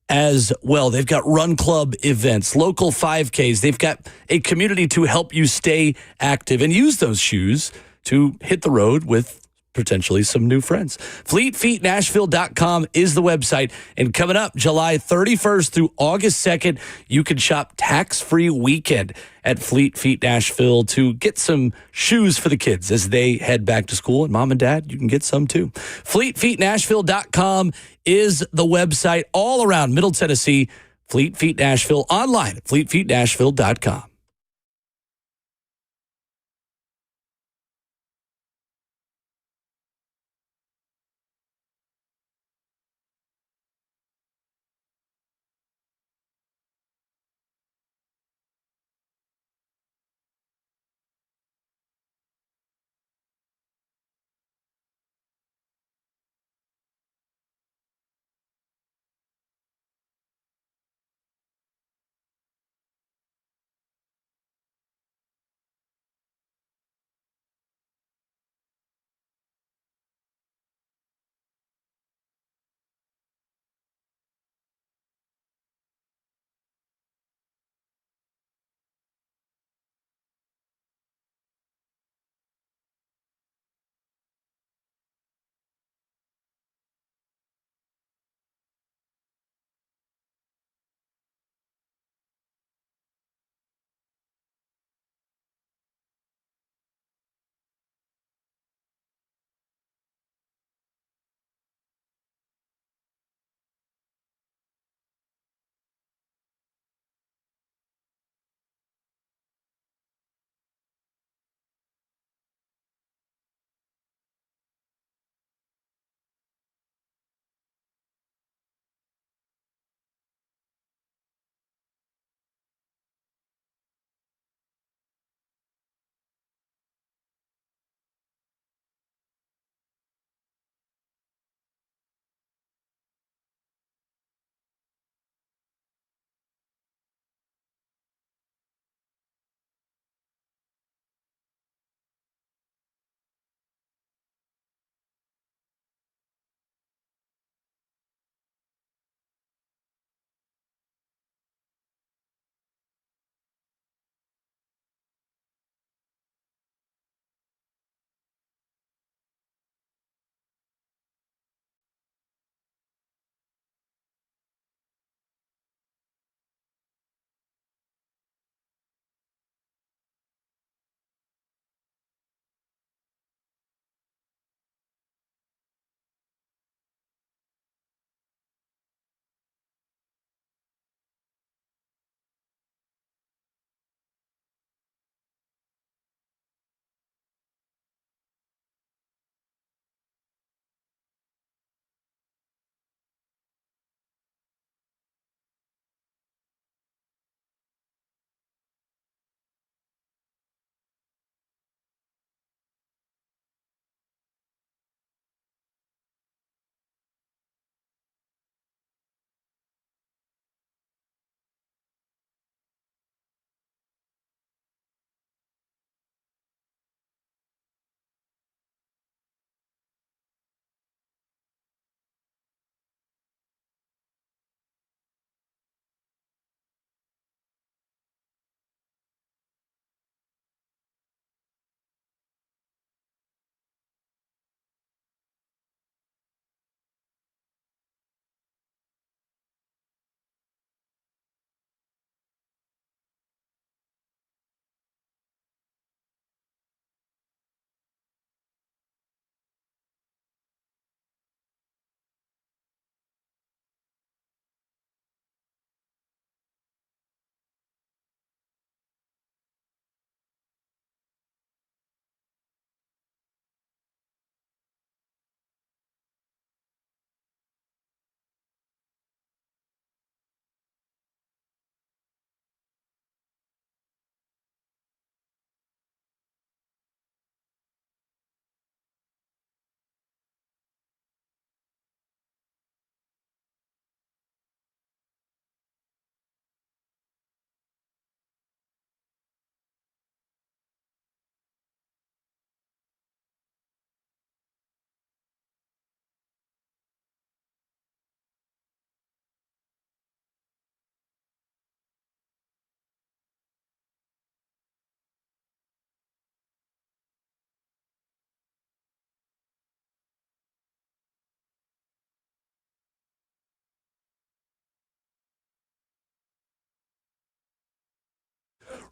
as well. They've got run club events, local 5Ks. They've got a community to help you stay active and use those shoes to hit the road with potentially some new friends. FleetFeetNashville.com is the website. And coming up July 31st through August 2nd, you can shop tax-free weekend at Fleet Feet Nashville to get some shoes for the kids as they head back to school. And mom and dad, you can get some too. FleetFeetNashville.com is the website all around Middle Tennessee. Fleet Feet Nashville online at FleetFeetNashville.com.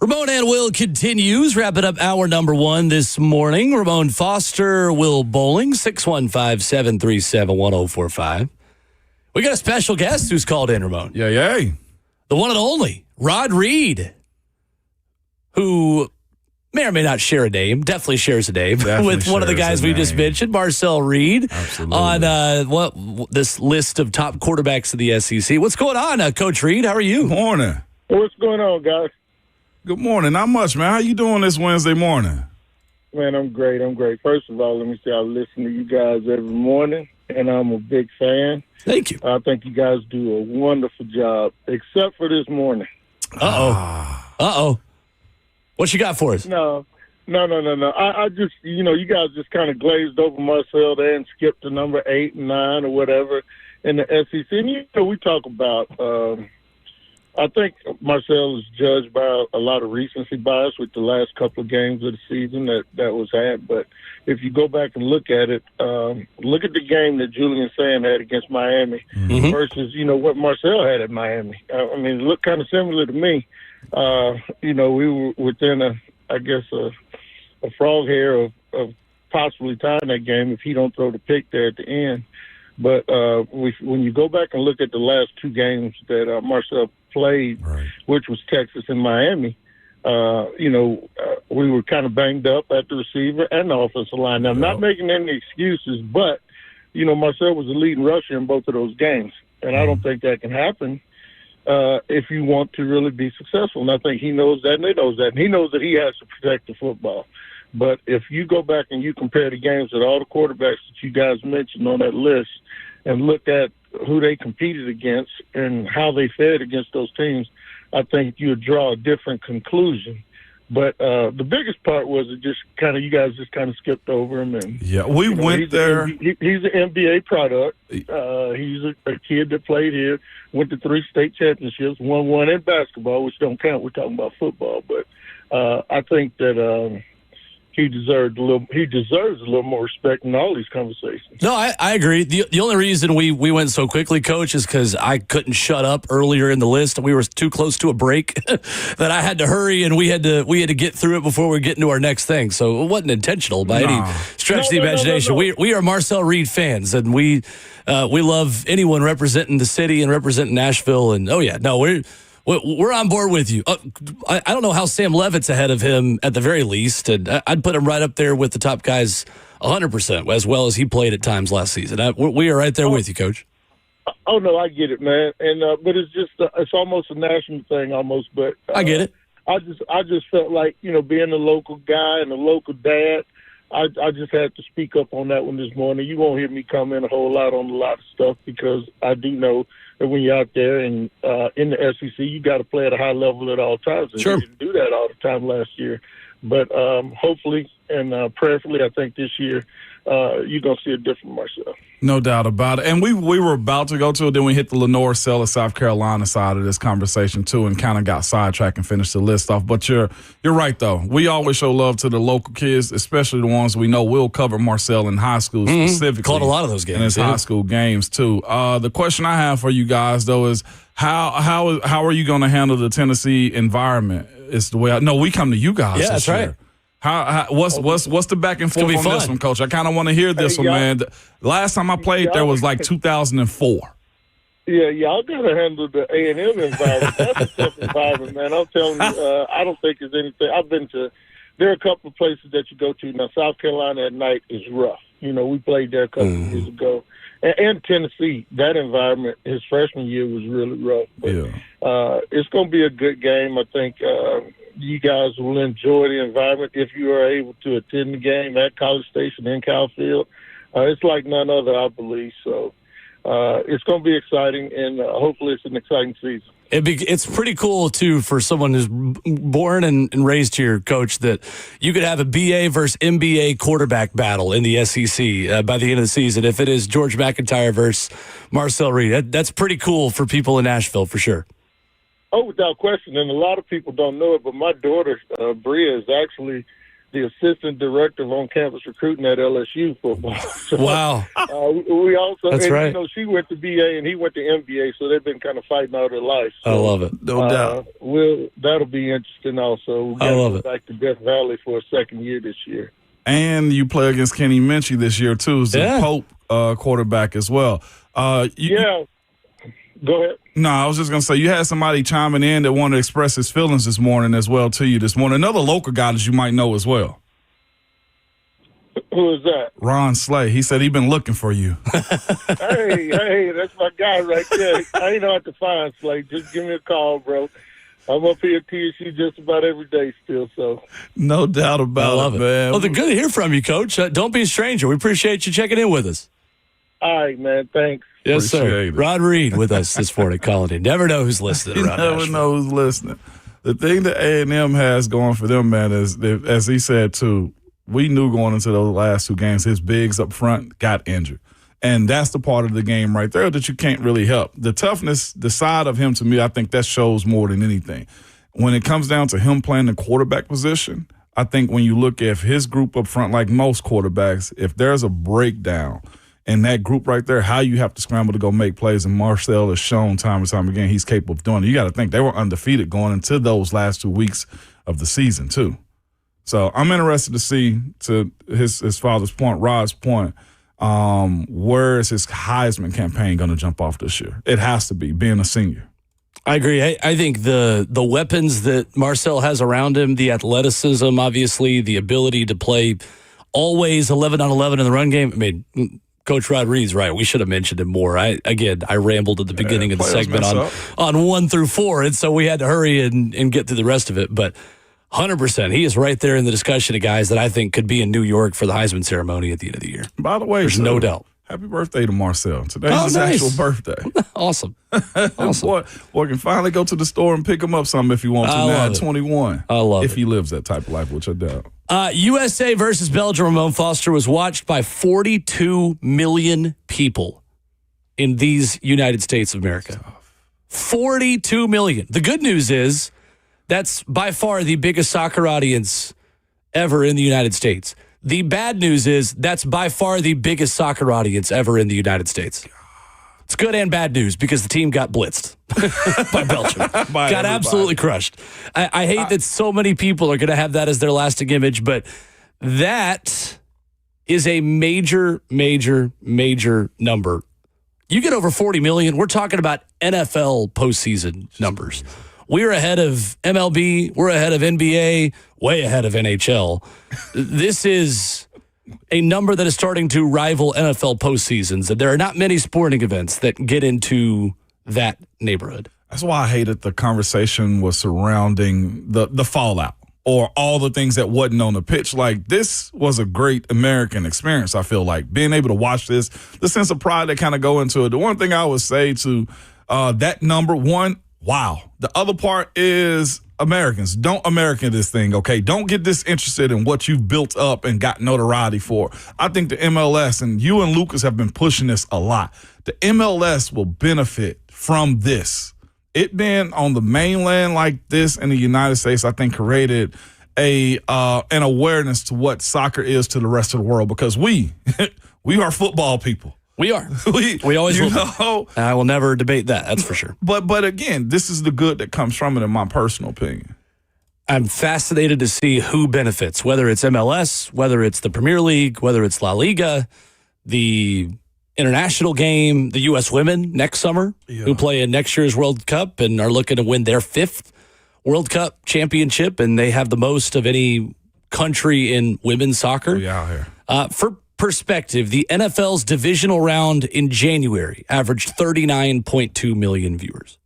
Ramon and Will continues, wrapping up hour number one this morning. Ramon Foster, Will Bowling, 615-737-1045. We got a special guest who's called in, Ramon. Yeah. The one and only, Rod Reed, who may or may not share a name, definitely shares a name with one of the guys we just mentioned, Marcel Reed, on this list of top quarterbacks of the SEC. What's going on, Coach Reed? How are you? Good morning. What's going on, guys? Good morning. Not much, man. How you doing this Wednesday morning? Man, I'm great. First of all, let me say I listen to you guys every morning, and I'm a big fan. Thank you. I think you guys do a wonderful job, except for this morning. Uh-oh. What you got for us? No. I just, you guys just kind of glazed over Marcel there and skipped to number 8 and 9 or whatever in the SEC. And, we talk about I think Marcel is judged by a lot of recency bias with the last couple of games of the season that was had. But if you go back and look at it, look at the game that Julian Sand had against Miami versus, what Marcel had at Miami. I mean, it looked kind of similar to me. We were within a frog hair of possibly tying that game if he don't throw the pick there at the end. But when you go back and look at the last two games that Marcel played, which was Texas and Miami, we were kind of banged up at the receiver and the offensive line. Now, I'm not making any excuses, but, Marcel was the leading rusher in both of those games. And I don't think that can happen if you want to really be successful. And I think he knows that, and they knows that. And he knows that he has to protect the football. But if you go back and you compare the games that all the quarterbacks that you guys mentioned on that list and look at who they competed against and how they fared against those teams, I think you would draw a different conclusion. But the biggest part was it just kind of, you guys just kind of skipped over him. And we went there. He's an NBA product. He's a kid that played here, went to 3 state championships, won one in basketball, which don't count. We're talking about football. But I think that he deserves a little more respect in all these conversations. No, I agree. The only reason we went so quickly, Coach, is because I couldn't shut up earlier in the list. We were too close to a break that I had to hurry, and we had to get through it before we get into our next thing. So it wasn't intentional by any stretch of the imagination. No. We are Marcel Reed fans, and we love anyone representing the city and representing Nashville. And we're on board with you. I don't know how Sam Levitt's ahead of him at the very least, and I'd put him right up there with the top guys 100%, as well as he played at times last season. We are right there with you, Coach. Oh, no, I get it, man. And but it's just it's almost a national thing almost. But I get it. I just felt like, being a local guy and a local dad, I just had to speak up on that one this morning. You won't hear me comment a whole lot on a lot of stuff because I do know that when you're out there and in the SEC, you got to play at a high level at all times. And sure. You didn't do that all the time last year. But hopefully and prayerfully, I think this year you're going to see a different Marcel. No doubt about it. And we were about to go to it, then we hit the Lenore Sella, South Carolina side of this conversation too, and kind of got sidetracked and finished the list off. But you're right though. We always show love to the local kids, especially the ones we know will cover Marcel in high school specifically. Called a lot of those games. And his high school games too. The question I have for you guys though is how are you going to handle the Tennessee environment? It's the way we come to you guys. Yeah, that's right. What's the back and forth on this one, Coach? I kind of want to hear this one, man. Last time I played, there was like 2004. Yeah, y'all got to handle the A&M environment. That's a tough environment, man. I'm telling you, I don't think there's anything. There are a couple of places that you go to. Now, South Carolina at night is rough. We played there a couple of years ago. And Tennessee, that environment, his freshman year was really rough. But, it's going to be a good game. I think you guys will enjoy the environment if you are able to attend the game at College Station in Cal Field. It's like none other, I believe. So it's going to be exciting, and hopefully it's an exciting season. It's pretty cool, too, for someone who's born and raised here, Coach, that you could have a BA versus MBA quarterback battle in the SEC by the end of the season if it is George McIntyre versus Marcel Reed. That's pretty cool for people in Nashville, for sure. Oh, without question. And a lot of people don't know it, but my daughter, Bria, is actually the assistant director of on-campus recruiting at LSU football. So, Wow. We also, That's right. she went to BA and he went to MBA, so they've been kind of fighting all their life. So, I love it. No doubt. That'll be interesting also. We got to go back to Death Valley for a second year this year. And you play against Kenny Minchie this year, too, as the Pope quarterback as well. Go ahead. No, I was just going to say, you had somebody chiming in that wanted to express his feelings this morning as well to you this morning. Another local guy that you might know as well. Who is that? Ron Slay. He said he's been looking for you. Hey, that's my guy right there. I ain't know how to find Slay. Just give me a call, bro. I'm up here at TSU just about every day still, so. No doubt about it, man. Well, they're good to hear from you, Coach. Don't be a stranger. We appreciate you checking in with us. All right, man. Thanks. Yes, sir. Appreciate it. Rod Reed with us this morning, calling in. Never know who's listening. You around never Nashville. know who's listening. The thing that A&M has going for them, man, is, as he said, too, we knew going into those last two games, his bigs up front got injured. And that's the part of the game right there that you can't really help. The toughness, the side of him, to me, I think that shows more than anything. When it comes down to him playing the quarterback position, I think when you look at his group up front, like most quarterbacks, if there's a breakdown in that group right there, how you have to scramble to go make plays, and Marcel has shown time and time again he's capable of doing it. You got to think they were undefeated going into those last 2 weeks of the season too. So I'm interested to see, to his father's point, Rod's point, where is his Heisman campaign going to jump off this year? It has to be, being a senior. I agree. I think the weapons that Marcel has around him, the athleticism, obviously, the ability to play always 11 on 11 in the run game. I mean, Coach Rod Reed's right. We should have mentioned him more. I rambled at the beginning of the segment on 1 through 4, and so we had to hurry and get through the rest of it. But 100%, he is right there in the discussion of guys that I think could be in New York for the Heisman ceremony at the end of the year. By the way, there's no doubt. Happy birthday to Marcel. Today's his actual birthday. Awesome. Boy can finally go to the store and pick him up something if he wants to now at 21. I love it. If he lives that type of life, which I doubt. USA versus Belgium, Ramon Foster, was watched by 42 million people in these United States of America. 42 million. The good news is that's by far the biggest soccer audience ever in the United States. The bad news is that's by far the biggest soccer audience ever in the United States. It's good and bad news because the team got blitzed by Belgium. Got absolutely crushed. I hate that so many people are going to have that as their lasting image, but that is a major, major, major number. You get over 40 million, we're talking about NFL postseason numbers. We're ahead of MLB. We're ahead of NBA, way ahead of NHL. This is a number that is starting to rival NFL postseasons. There are not many sporting events that get into that neighborhood. That's why I hated the conversation was surrounding the fallout or all the things that wasn't on the pitch. Like, this was a great American experience, I feel like. Being able to watch this, the sense of pride that kind of go into it. The one thing I would say to that number, one, wow. The other part is Americans. Don't American this thing, okay? Don't get disinterested in what you've built up and got notoriety for. I think the MLS, and you and Lucas have been pushing this a lot, the MLS will benefit from this. It being on the mainland like this in the United States, I think created an awareness to what soccer is to the rest of the world, because we are football people. We are. We always will. Know, I will never debate that. That's for sure. But again, this is the good that comes from it, in my personal opinion. I'm fascinated to see who benefits, whether it's MLS, whether it's the Premier League, whether it's La Liga, the international game, the U.S. women next summer, who play in next year's World Cup and are looking to win their 5th World Cup championship, and they have the most of any country in women's soccer. Yeah, here. For perspective, the NFL's divisional round in January averaged 39.2 million viewers.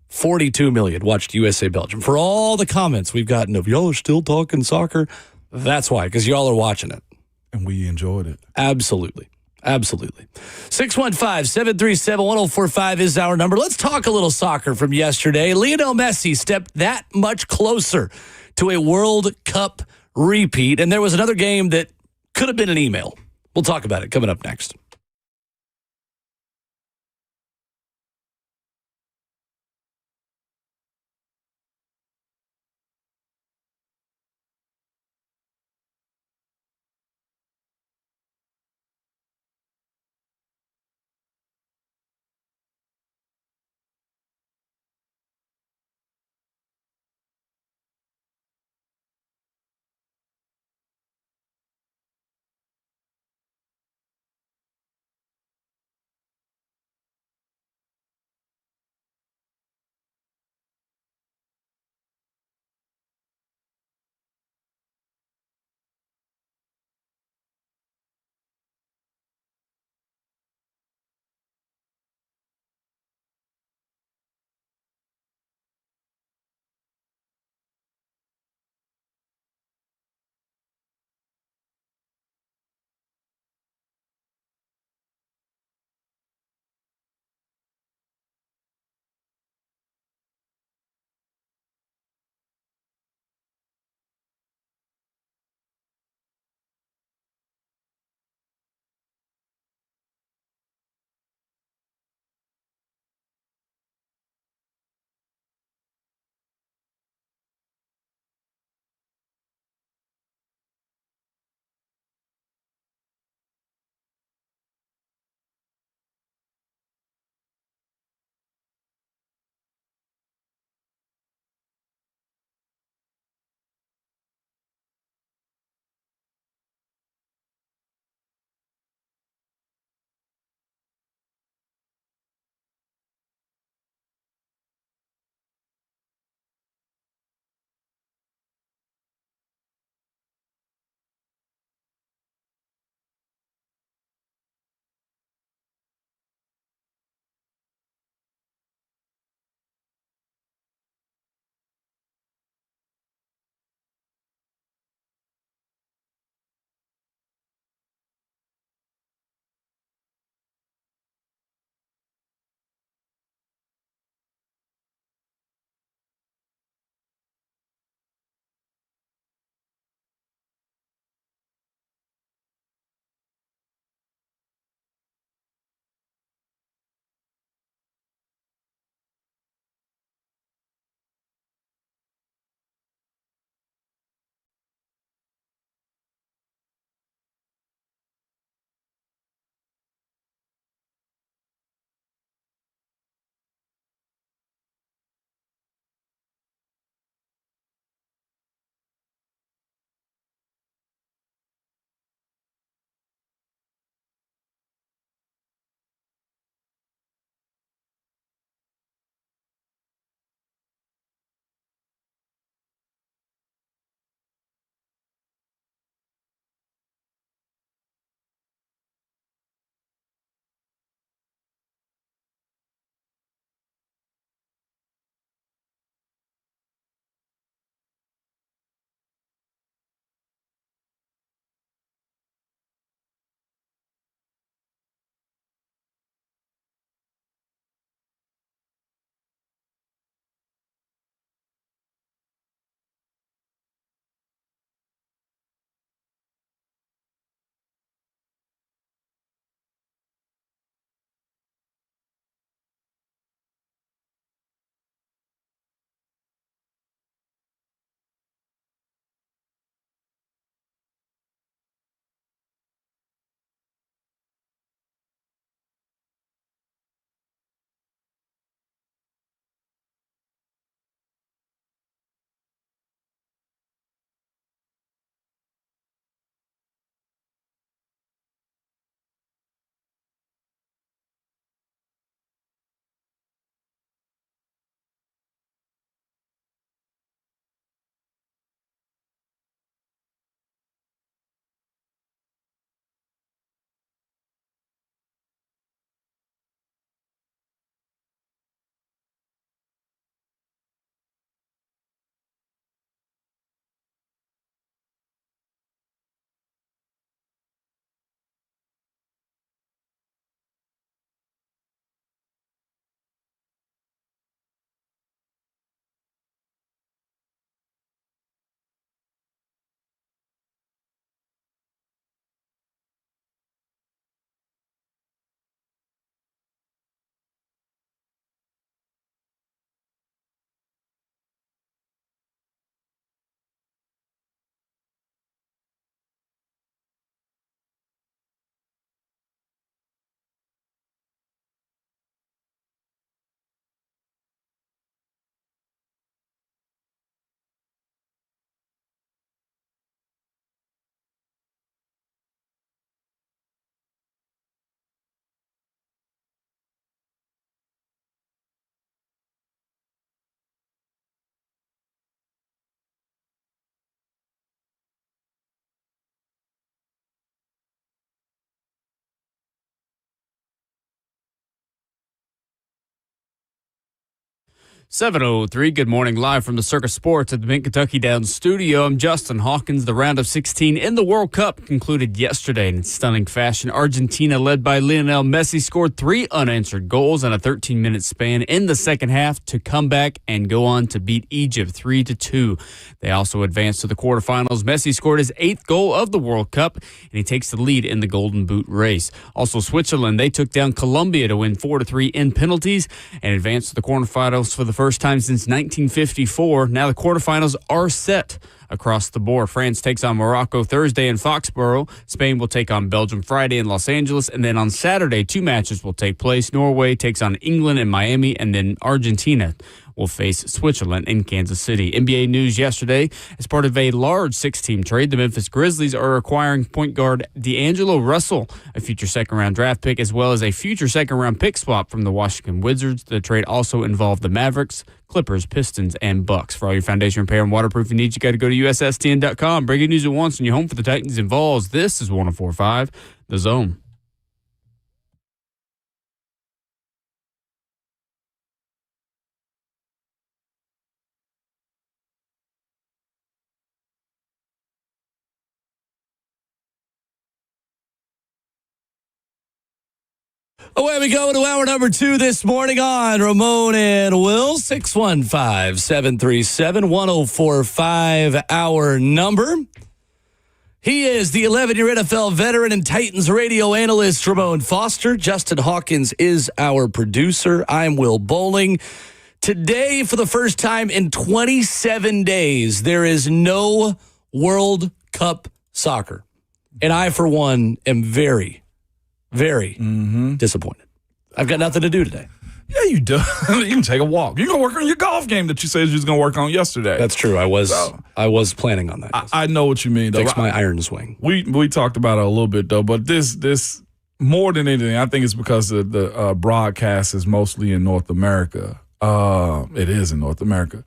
42 million watched USA Belgium. For all the comments we've gotten of y'all are still talking soccer, that's why, because y'all are watching it. And we enjoyed it. Absolutely. Absolutely. 615-737-1045 is our number. Let's talk a little soccer from yesterday. Lionel Messi stepped that much closer to a World Cup repeat, and there was another game that could have been an email. We'll talk about it coming up next. 7:03. Good morning, live from the Circus Sports at the Mid Kentucky Downs studio. I'm Justin Hawkins. The round of 16 in the World Cup concluded yesterday in stunning fashion. Argentina, led by Lionel Messi, scored 3 unanswered goals in a 13-minute span in the second half to come back and go on to beat Egypt 3-2. They also advanced to the quarterfinals. Messi scored his 8th goal of the World Cup, and he takes the lead in the Golden Boot race. Also, Switzerland, they took down Colombia to win 4-3 in penalties and advanced to the quarterfinals for the first time since 1954. Now the quarterfinals are set across the board. France takes on Morocco Thursday in Foxborough. Spain will take on Belgium Friday in Los Angeles. And then on Saturday, 2 matches will take place. Norway takes on England in Miami, and then Argentina will face Switzerland in Kansas City. NBA news yesterday, as part of a large 6-team trade, the Memphis Grizzlies are acquiring point guard D'Angelo Russell, a future second-round draft pick, as well as a future second-round pick swap from the Washington Wizards. The trade also involved the Mavericks, Clippers, Pistons, and Bucks. For all your foundation repair and waterproofing needs, you got to go to USSTN.com. Breaking news at once, and your home for the Titans and Vols. This is 104.5 The Zone. Away we go to hour number 2 this morning on Ramon and Will. 615-737-1045, our number. He is the 11-year NFL veteran and Titans radio analyst, Ramon Foster. Justin Hawkins is our producer. I'm Will Bowling. Today, for the first time in 27 days, there is no World Cup soccer. And I, for one, am very disappointed. I've got nothing to do today. Yeah, you do. You can take a walk. You can work on your golf game that you said you was going to work on yesterday. That's true. I was planning on that. I know what you mean, though. Fix my iron swing. We talked about it a little bit, though, but this more than anything, I think it's because the broadcast is mostly in North America. It is in North America.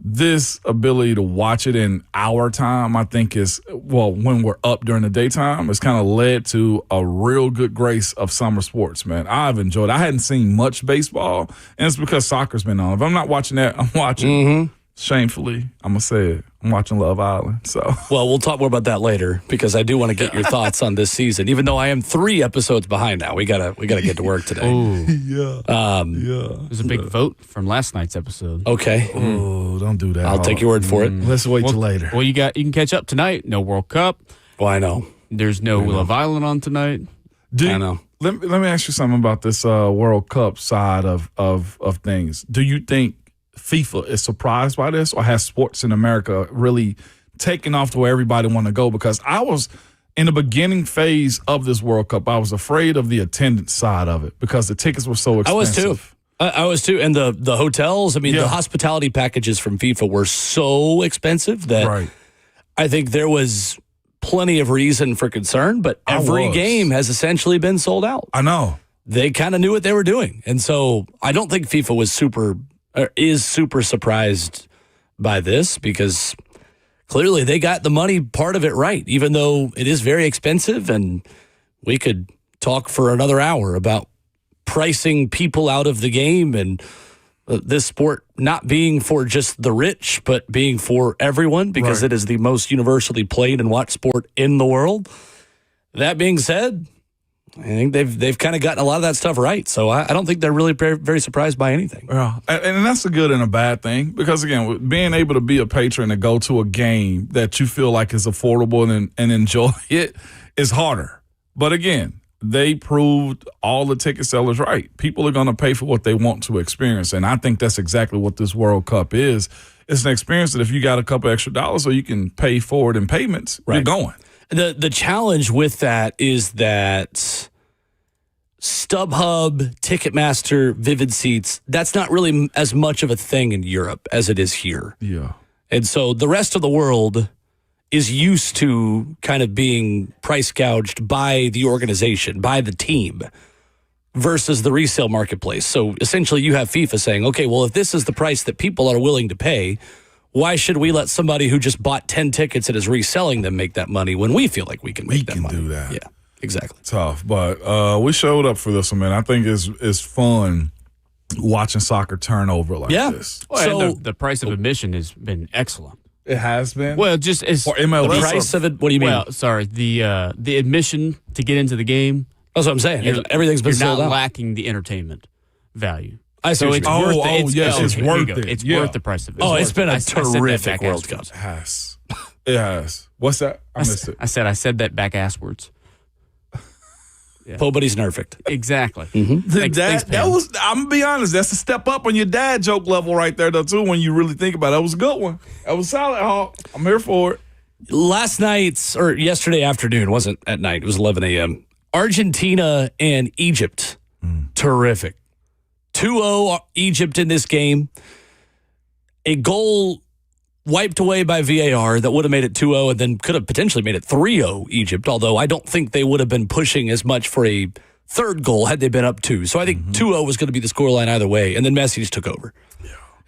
This ability to watch it in our time, I think when we're up during the daytime, it's kind of led to a real good grace of summer sports, man. I've enjoyed it. I hadn't seen much baseball, and it's because soccer's been on. If I'm not watching that, I'm watching, shamefully, I'm going to say it, I'm watching Love Island. So, well, we'll talk more about that later because I do want to get your thoughts on this season. Even though I am 3 episodes behind now, we gotta get to work today. There's a big vote from last night's episode. Okay. Oh, don't do that. I'll take your word for it. Let's wait till later. Well, you can catch up tonight. No World Cup. Well, I know. There's no Love Island on tonight. I know. Let me ask you something about this World Cup side of things. Do you think FIFA is surprised by this, or has sports in America really taken off to where everybody want to go? Because I was in the beginning phase of this World Cup, I was afraid of the attendance side of it because the tickets were so expensive. I was too. And the hotels, the hospitality packages from FIFA were so expensive that I think there was plenty of reason for concern, but every game has essentially been sold out. I know. They kind of knew what they were doing. And so I don't think FIFA is super surprised by this because clearly they got the money part of it right, even though it is very expensive. And we could talk for another hour about pricing people out of the game and this sport not being for just the rich, but being for everyone because it is the most universally played and watched sport in the world. That being said, I think they've kind of gotten a lot of that stuff right. So I don't think they're really very, very surprised by anything. Yeah, and that's a good and a bad thing because, again, being able to be a patron and go to a game that you feel like is affordable and enjoy it is harder. But, again, they proved all the ticket sellers right. People are going to pay for what they want to experience, and I think that's exactly what this World Cup is. It's an experience that if you got a couple extra dollars or you can pay for it in payments, you're going. The challenge with that is that StubHub, Ticketmaster, Vivid Seats, that's not really as much of a thing in Europe as it is here. Yeah. And so the rest of the world is used to kind of being price gouged by the organization, by the team, versus the resale marketplace. So essentially you have FIFA saying, okay, well, if this is the price that people are willing to pay, why should we let somebody who just bought 10 tickets and is reselling them make that money when we feel like we can make that money? We can do that. Yeah, exactly. Tough, but we showed up for this one, man. I think it's fun watching soccer turn over like this. Well, So and the price of admission has been excellent. It has been. Well, just as For MLS, the price of it, what do you mean? well, sorry, the admission to get into the game. That's what I'm saying. Everything's been You're sold not out. lacking the entertainment value. I see So what it's you mean. worth Oh, it. yes, it's here you worth go. it. It's Yeah. worth the price of it. Oh, it's been a I said that terrific back World asswards. Cup. It has. It has. What's that? I missed it. I said that back asswards. Nobody's perfect. Exactly. That Pam. was. I'm gonna be honest. That's a step up on your dad joke level right there, though. Too, when you really think about it, that was a good one. That was solid, Hawk. I'm here for it. Last night's or yesterday afternoon, wasn't at night, it was 11 a.m. Argentina and Egypt. Terrific. 2-0 Egypt in this game. A goal wiped away by VAR that would have made it 2-0 and then could have potentially made it 3-0 Egypt, although I don't think they would have been pushing as much for a third goal had they been up 2. So I think 2-0 was going to be the scoreline either way, and then Messi just took over.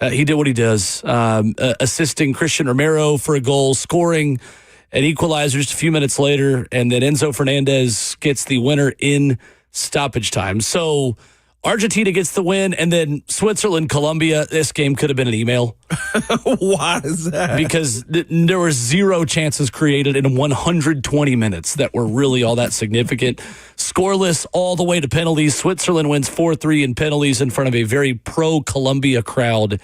He did what he does, assisting Christian Romero for a goal, scoring an equalizer just a few minutes later, and then Enzo Fernandez gets the winner in stoppage time. So Argentina gets the win, and then Switzerland, Colombia. This game could have been an email. Why is that? Because there were 0 chances created in 120 minutes that were really all that significant. Scoreless all the way to penalties. Switzerland wins 4-3 in penalties in front of a very pro-Colombia crowd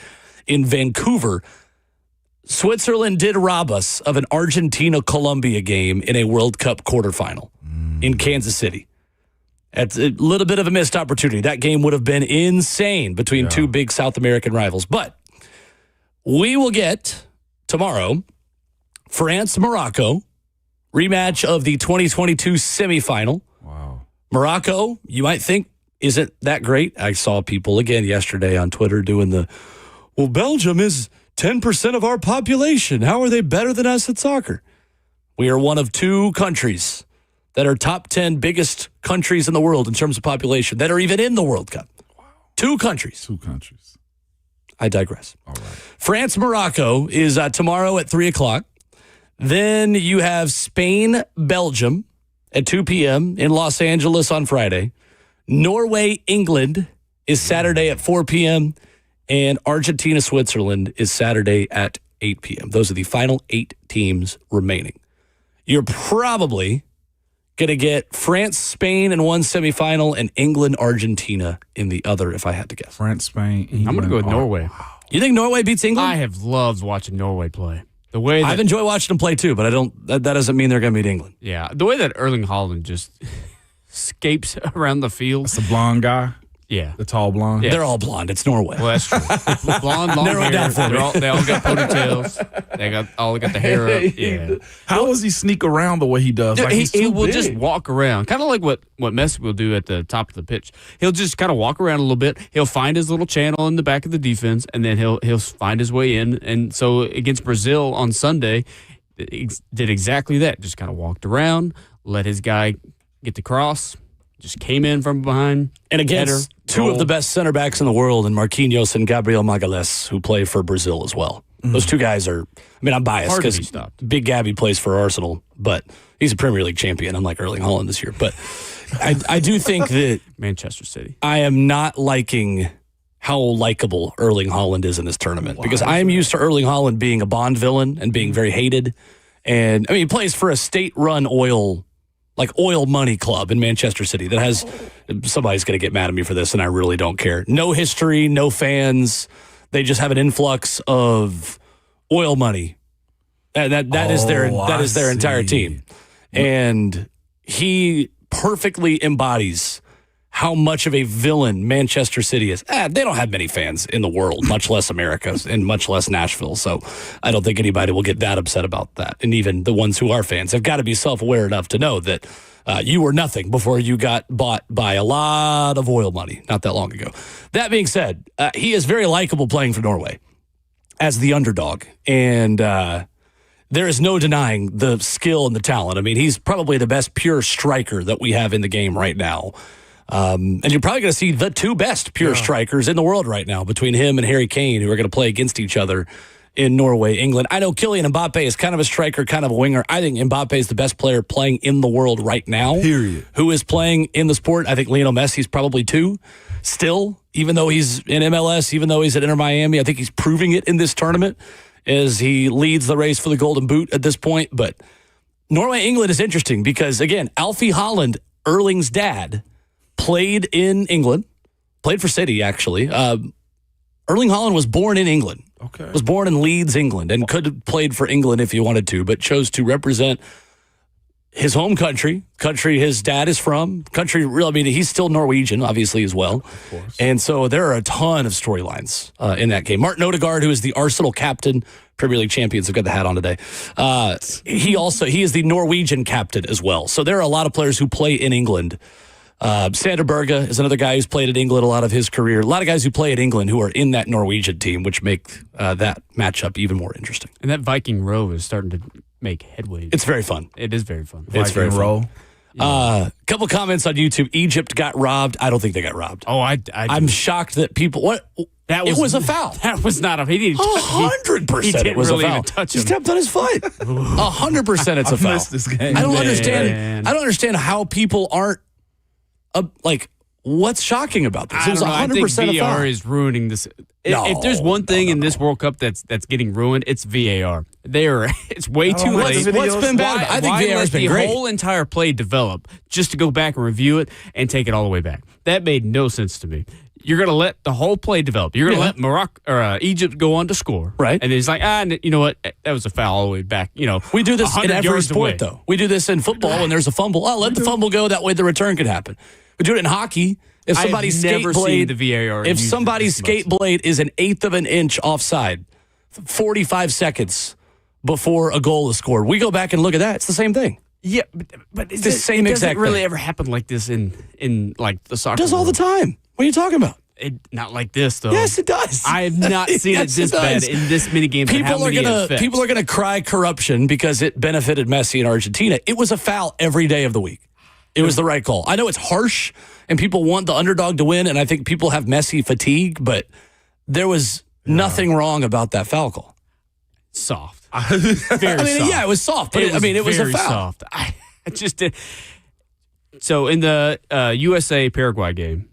in Vancouver. Switzerland did rob us of an Argentina-Colombia game in a World Cup quarterfinal in Kansas City. It's a little bit of a missed opportunity. That game would have been insane between two big South American rivals. But we will get tomorrow France-Morocco, rematch of the 2022 semifinal. Wow. Morocco, you might think, isn't that great. I saw people again yesterday on Twitter doing Belgium is 10% of our population. How are they better than us at soccer? We are one of 2 countries that are top 10 biggest countries in the world in terms of population that are even in the World Cup. Wow. 2 countries. 2 countries. I digress. All right. France-Morocco is tomorrow at 3 o'clock. Then you have Spain-Belgium at 2 p.m. in Los Angeles on Friday. Norway-England is Saturday at 4 p.m. And Argentina-Switzerland is Saturday at 8 p.m. Those are the final 8 teams remaining. You're probably going to get France-Spain in one semifinal and England-Argentina in the other, if I had to guess. France, Spain, England. I'm going to go with Norway. You think Norway beats England? I have loved watching Norway play. The way that, I've enjoyed watching them play too, but I don't. That doesn't mean they're going to beat England. yeah, the way that Erling Haaland just escapes around the field. That's the blonde guy, Yeah. the tall blonde. Yeah. They're all blonde. It's Norway. Well, that's true. Blonde, long Narrow it hair. down for me. They all got ponytails. They all got the hair up. Yeah. How does he sneak around the way he does? Dude, Like he's he too will big. just walk around, kind of like what Messi will do at the top of the pitch. He'll just kind of walk around a little bit. He'll find his little channel in the back of the defense, and then he'll find his way in. And so against Brazil on Sunday, he did exactly that. Just kind of walked around, let his guy get the cross, just came in from behind. And against header, 2 goal. of the best center backs in the world, and Marquinhos and Gabriel Magalhães, who play for Brazil as well. Those 2 guys are. I mean, I'm biased Hard to be because stopped. Big Gabby plays for Arsenal, but he's a Premier League champion, unlike Erling Haaland this year. But I do think that Manchester City. I am not liking how likable Erling Haaland is in this tournament because I am used to Erling Haaland being a Bond villain and being very hated. And I mean, he plays for a state-run oil money club in Manchester City that has somebody's going to get mad at me for this, and I really don't care. No history, no fans. They just have an influx of oil money. And that is their entire team. And he perfectly embodies how much of a villain Manchester City is. They don't have many fans in the world, much less America and much less Nashville. So I don't think anybody will get that upset about that. And even the ones who are fans have got to be self-aware enough to know that you were nothing before you got bought by a lot of oil money not that long ago. That being said, he is very likable playing for Norway as the underdog. And there is no denying the skill and the talent. I mean, he's probably the best pure striker that we have in the game right now. And you're probably going to see the 2 best pure strikers in the world right now between him and Harry Kane, who are going to play against each other in Norway, England. I know Kylian Mbappe is kind of a striker, kind of a winger. I think Mbappe is the best player playing in the world right now. Period. Who is playing in the sport. I think Lionel Messi is probably 2 still. even though he's in MLS, even though he's at Inter Miami. I think he's proving it in this tournament as he leads the race for the Golden Boot at this point. But Norway-England is interesting because, again, Alfie Holland, Erling's dad, played in England, played for City, actually. Erling Haaland was born in England. Okay. Was born in Leeds, England, and could have played for England if he wanted to, but chose to represent his home country his dad is from, he's still Norwegian, obviously, as well. Of course. And so there are a ton of storylines in that game. Martin Odegaard, who is the Arsenal captain, Premier League champions, have got the hat on today. He is the Norwegian captain as well. So there are a lot of players who play in England. Sander Berge is another guy who's played at England a lot of his career. A lot of guys who play at England who are in that Norwegian team, which make that matchup even more interesting. And that Viking row is starting to make headway. It's very fun. It is very fun. It's very row. Couple comments on YouTube. Egypt got robbed. I don't think they got robbed. Oh, I'm shocked that people. What? It was a foul. That was not a. He didn't. 100%. It was really a foul. even touch He him. stepped on his foot. 100%. It's a foul. Missed this game. I don't Man. understand. I don't understand how people aren't what's shocking about this? It was 100% I think a foul. VAR is ruining this. No, If there's one thing in this World Cup that's getting ruined, it's VAR. It's way too late. What's been bad? I think VAR has been great. The whole entire play develop just to go back and review it and take it all the way back. That made no sense to me. You're going to let the whole play develop. You're going to let Morocco or Egypt go on to score, right? And it's like, you know what? That was a foul all the way back. We do this in every sport, away. though. We do this in football when there's a fumble. Let the fumble go. That way, the return can happen. We do it in hockey. If somebody's skate blade, the VAR if somebody's skate blade is an eighth of an inch offside, 45 seconds before a goal is scored, we go back and look at that. It's the same thing. Yeah, but it's the same exact thing. It really thing. ever happen like this in like the soccer? It does all the time. What are you talking about? Not like this though. Yes, it does. I have not seen it this bad in this many games. People are gonna cry corruption because it benefited Messi in Argentina. It was a foul every day of the week. It was the right call. I know it's harsh, and people want the underdog to win, and I think people have Messi fatigue, but there was nothing wrong about that foul call. Soft. Very soft. Yeah, it was soft, but it was a foul. Soft. I just did. So in the USA-Paraguay game,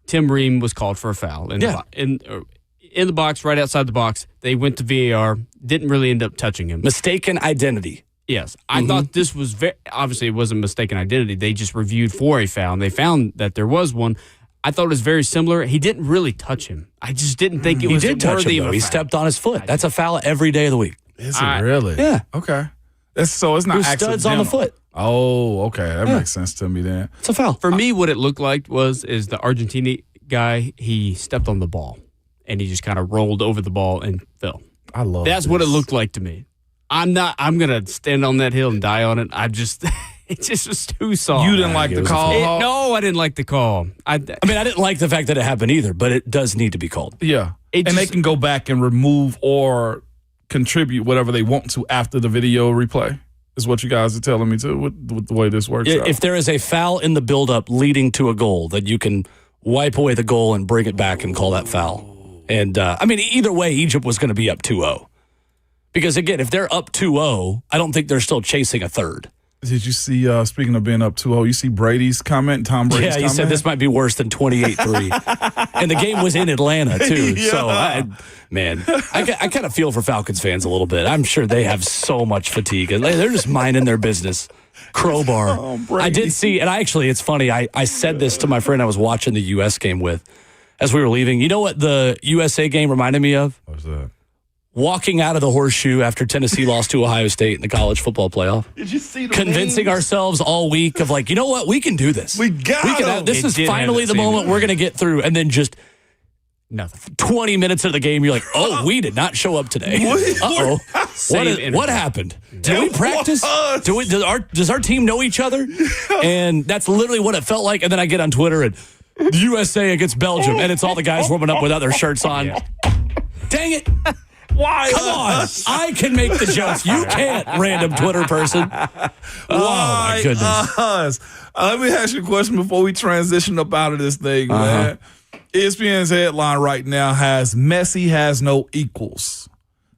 Tim Ream was called for a foul in the box, right outside the box. They went to VAR, didn't really end up touching him. Mistaken identity. Yes. I thought this was obviously it wasn't mistaken identity. They just reviewed for a foul, and they found that there was one. I thought it was very similar. He didn't really touch him. I just didn't think it was worthy touch him, of a foul. He stepped on his foot. That's a foul every day of the week. Is it really? Yeah. Okay. So it's not There's accidental. studs on the foot. Oh, okay. That makes sense to me then. It's a foul. For me, what it looked like is the Argentina guy, he stepped on the ball, and he just kind of rolled over the ball and fell. I love That's what it looked like to me. I'm going to stand on that hill and die on it. It just was too soft. You didn't like the call? No, I didn't like the call. I didn't like the fact that it happened either, but it does need to be called. Yeah. They can go back and remove or contribute whatever they want to after the video replay, is what you guys are telling me too, with the way this works out. If there is a foul in the buildup leading to a goal, then you can wipe away the goal and bring it back and call that foul. And, either way, Egypt was going to be up 2-0. Because, again, if they're up 2-0, I don't think they're still chasing a third. Did you see, speaking of being up 2-0, you see Brady's comment, Tom Brady's comment? Yeah, he said this might be worse than 28-3. And the game was in Atlanta, too. Yeah. So, I kind of feel for Falcons fans a little bit. I'm sure they have so much fatigue. They're just minding their business. Crowbar. I did see, and it's funny, I said this to my friend I was watching the U.S. game with as we were leaving. You know what the USA game reminded me of? What's that? Walking out of the horseshoe after Tennessee lost to Ohio State in the college football playoff. Did you see the convincing ourselves all week of you know what? We can do this. We got this is finally the moment we're going to get through. And then just nothing. 20 minutes of the game, you're like, oh, we did not show up today. Uh-oh. What happened? Did we practice? Does our team know each other? And that's literally what it felt like. And then I get on Twitter and USA against Belgium, and it's all the guys warming up without their shirts on. Yeah. Dang it. Why? Come on. I can make the jokes. You can't, random Twitter person. Oh, my goodness. Let me ask you a question before we transition up out of this thing, man. ESPN's headline right now has Messi has no equals.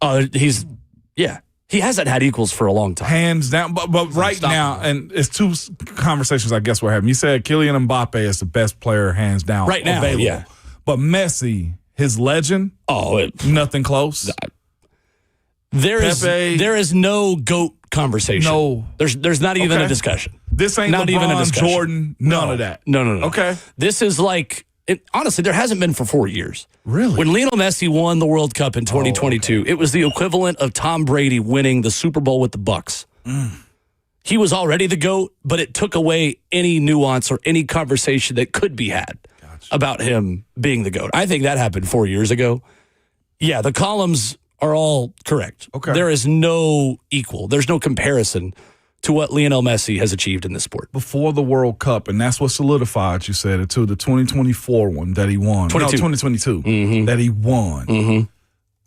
He hasn't had equals for a long time. Hands down. But right now, and it's two conversations I guess we're having. You said Kylian Mbappe is the best player hands down right now, available. yeah. But Messi, his legend, nothing close. There is no GOAT conversation. No. There's not even a discussion. This ain't not LeBron, even a discussion. Jordan, none of that. No. Okay. This is like, honestly, there hasn't been for 4 years. Really? When Lionel Messi won the World Cup in 2022, it was the equivalent of Tom Brady winning the Super Bowl with the Bucks. He was already the GOAT, but it took away any nuance or any conversation that could be had about him being the GOAT. I think that happened 4 years ago. Yeah, the columns are all correct. Okay. There is no equal. There's no comparison to what Lionel Messi has achieved in this sport. Before the World Cup, and that's what solidified, you said it too, the 2024 one that he won. 2022 that he won.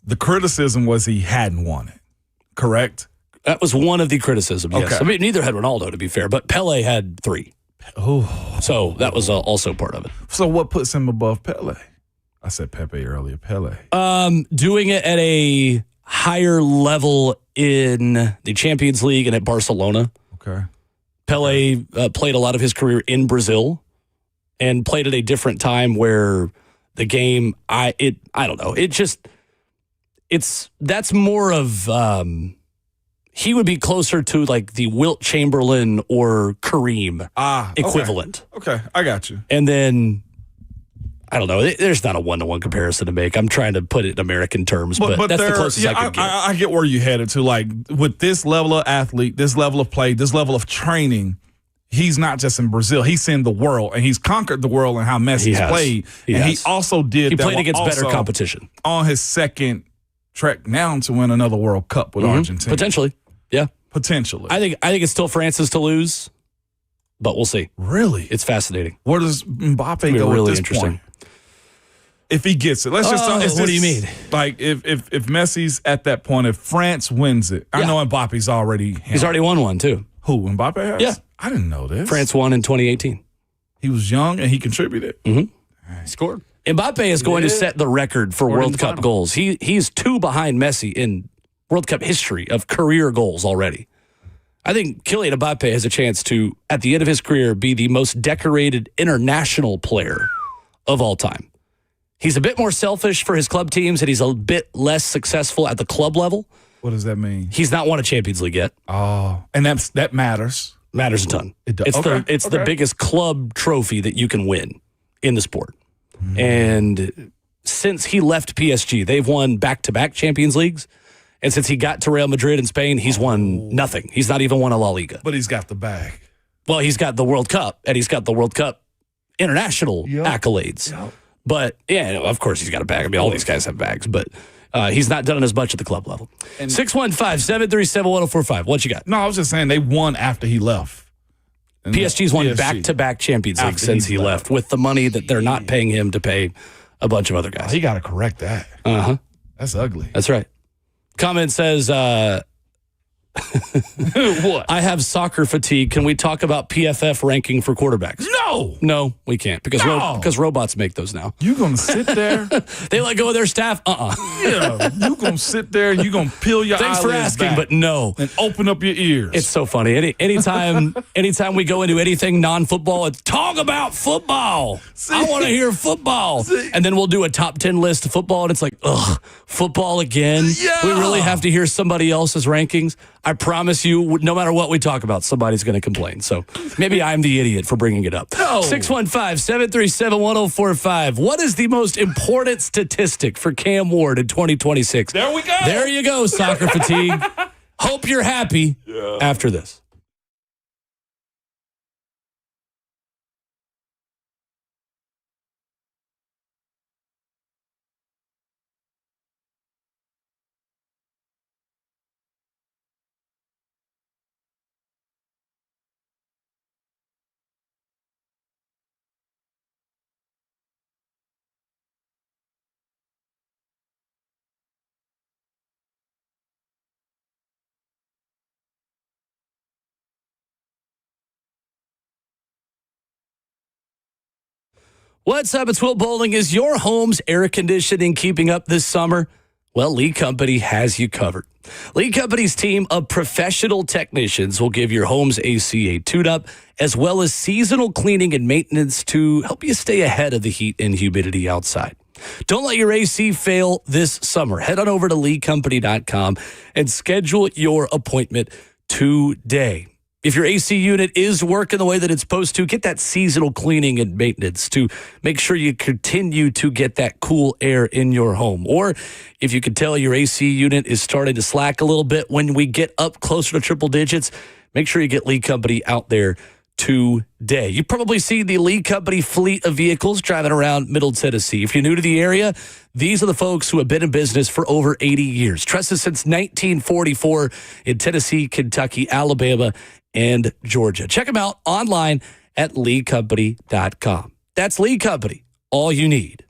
The criticism was he hadn't won it, correct? That was one of the criticisms, yes. Okay. I mean, neither had Ronaldo, to be fair, but Pele had 3. Oh. So that was also part of it. So what puts him above Pele? I said Pepe earlier, Pele. Doing it at a higher level in the Champions League and at Barcelona. Okay. Pele played a lot of his career in Brazil and played at a different time where the game, I don't know. That's more of, he would be closer to like the Wilt Chamberlain or Kareem equivalent. Okay, I got you. And then, I don't know. There's not a one-to-one comparison to make. I'm trying to put it in American terms, but that's the closest I could get. I get where you headed to. Like, with this level of athlete, this level of play, this level of training, he's not just in Brazil. He's in the world, and he's conquered the world and how Messi's played. He also did that. He played against better competition. On his second trek now to win another World Cup with Argentina. Potentially, yeah. Potentially. I think it's still France's to lose, but we'll see. Really? It's fascinating. Where does Mbappe go really at this interesting point? If he gets it, let's just. What do you mean? Like if Messi's at that point, if France wins it, I know Mbappe's already. He's already won one too. Who, Mbappe has? Yeah, I didn't know this. France won in 2018. He was young and he contributed. He scored. Mbappe is going to set the record for World Cup goals. He's 2 behind Messi in World Cup history of career goals already. I think Kylian Mbappe has a chance to, at the end of his career, be the most decorated international player of all time. He's a bit more selfish for his club teams, and he's a bit less successful at the club level. What does that mean? He's not won a Champions League yet. Oh, and that matters. Matters a ton. It does. It's the biggest club trophy that you can win in the sport. And since he left PSG, they've won back-to-back Champions Leagues. And since he got to Real Madrid in Spain, he's won nothing. He's not even won a La Liga. But he's got the bag. Well, he's got the World Cup, and he's got the World Cup international accolades. Yep. But, yeah, of course he's got a bag. I mean, all these guys have bags, but he's not done as much at the club level. 615-737-1045. What you got? No, I was just saying they won after he left. And PSG's won back-to-back Champions League since he left with the money that they're not paying him to pay a bunch of other guys. Oh, he got to correct that. That's ugly. That's right. Comment says, what? I have soccer fatigue. Can we talk about PFF ranking for quarterbacks? No, we can't because robots make those now. You gonna sit there? They let go of their staff? Yeah, you gonna sit there and you gonna peel your Thanks for asking, but no. And open up your ears. It's so funny. Anytime we go into anything non-football, it's talk about football. I want to hear football. And then we'll do a top 10 list of football, and it's like, ugh, football again? Yeah. We really have to hear somebody else's rankings? I promise you, no matter what we talk about, somebody's going to complain. So maybe I'm the idiot for bringing it up. No. 615-737-1045. What is the most important statistic for Cam Ward in 2026? There we go. There you go, soccer fatigue. Hope you're happy after this. What's up? It's Will Bowling. Is your home's air conditioning keeping up this summer? Well, Lee Company has you covered. Lee Company's team of professional technicians will give your home's AC a tune-up, as well as seasonal cleaning and maintenance to help you stay ahead of the heat and humidity outside. Don't let your AC fail this summer. Head on over to leecompany.com and schedule your appointment today. If your AC unit is working the way that it's supposed to, get that seasonal cleaning and maintenance to make sure you continue to get that cool air in your home. Or if you can tell your AC unit is starting to slack a little bit when we get up closer to triple digits, make sure you get Lee Company out there today. You probably see the Lee Company fleet of vehicles driving around Middle Tennessee. If you're new to the area, these are the folks who have been in business for over 80 years. Trusted since 1944 in Tennessee, Kentucky, Alabama, and Georgia. Check them out online at leecompany.com. That's Lee Company, all you need.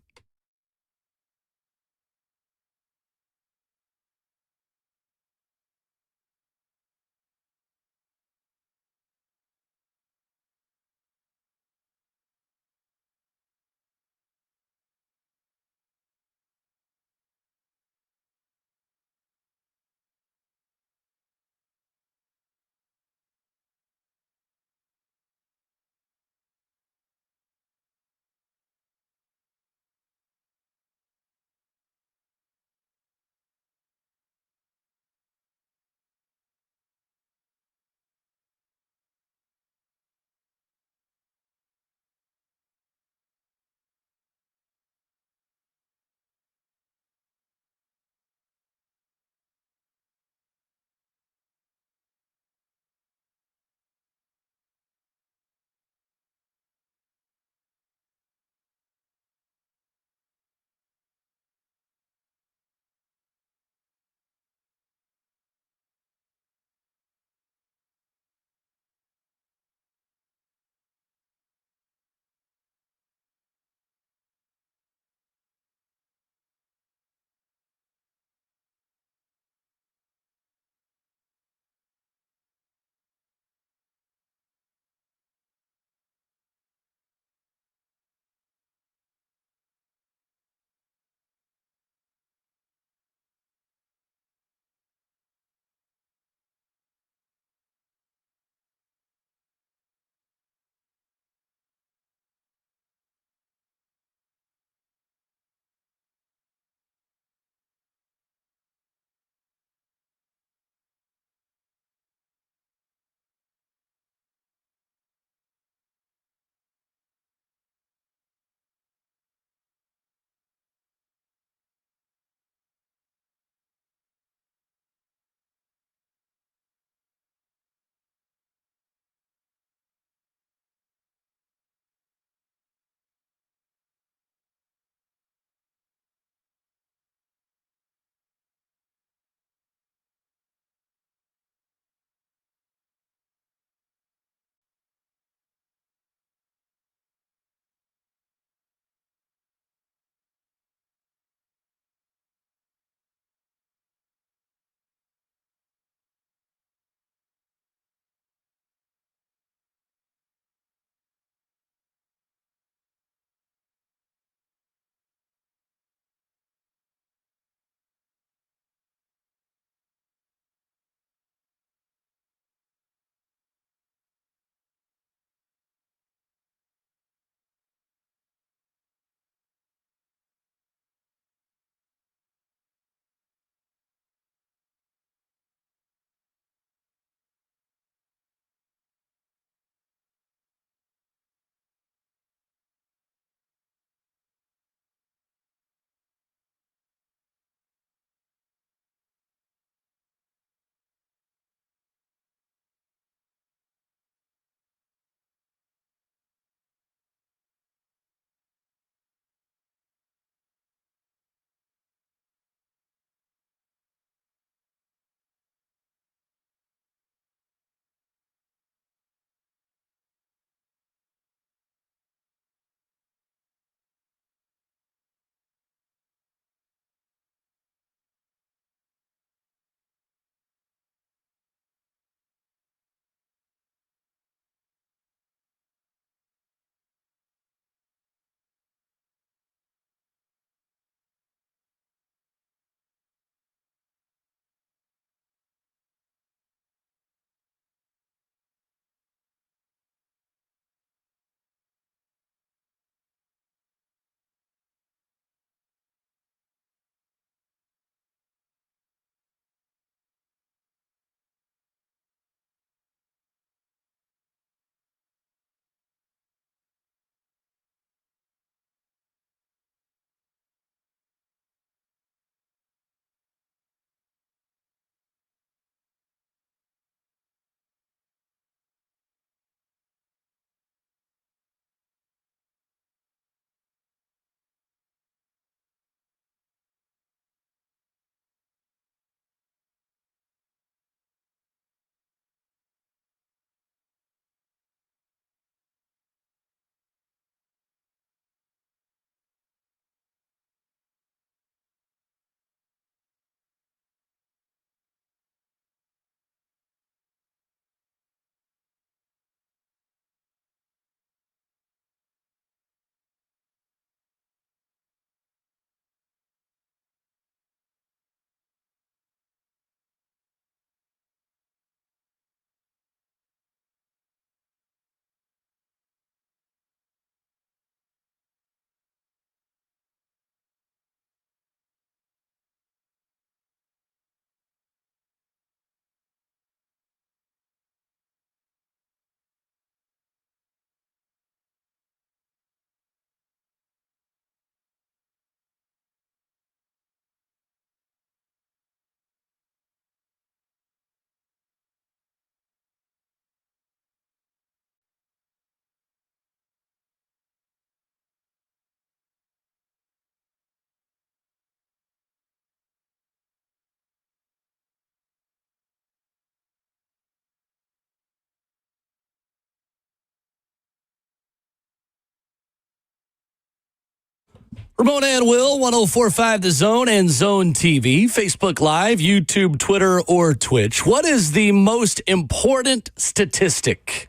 Ramon and Will, 104.5 The Zone and Zone TV, Facebook Live, YouTube, Twitter, or Twitch. What is the most important statistic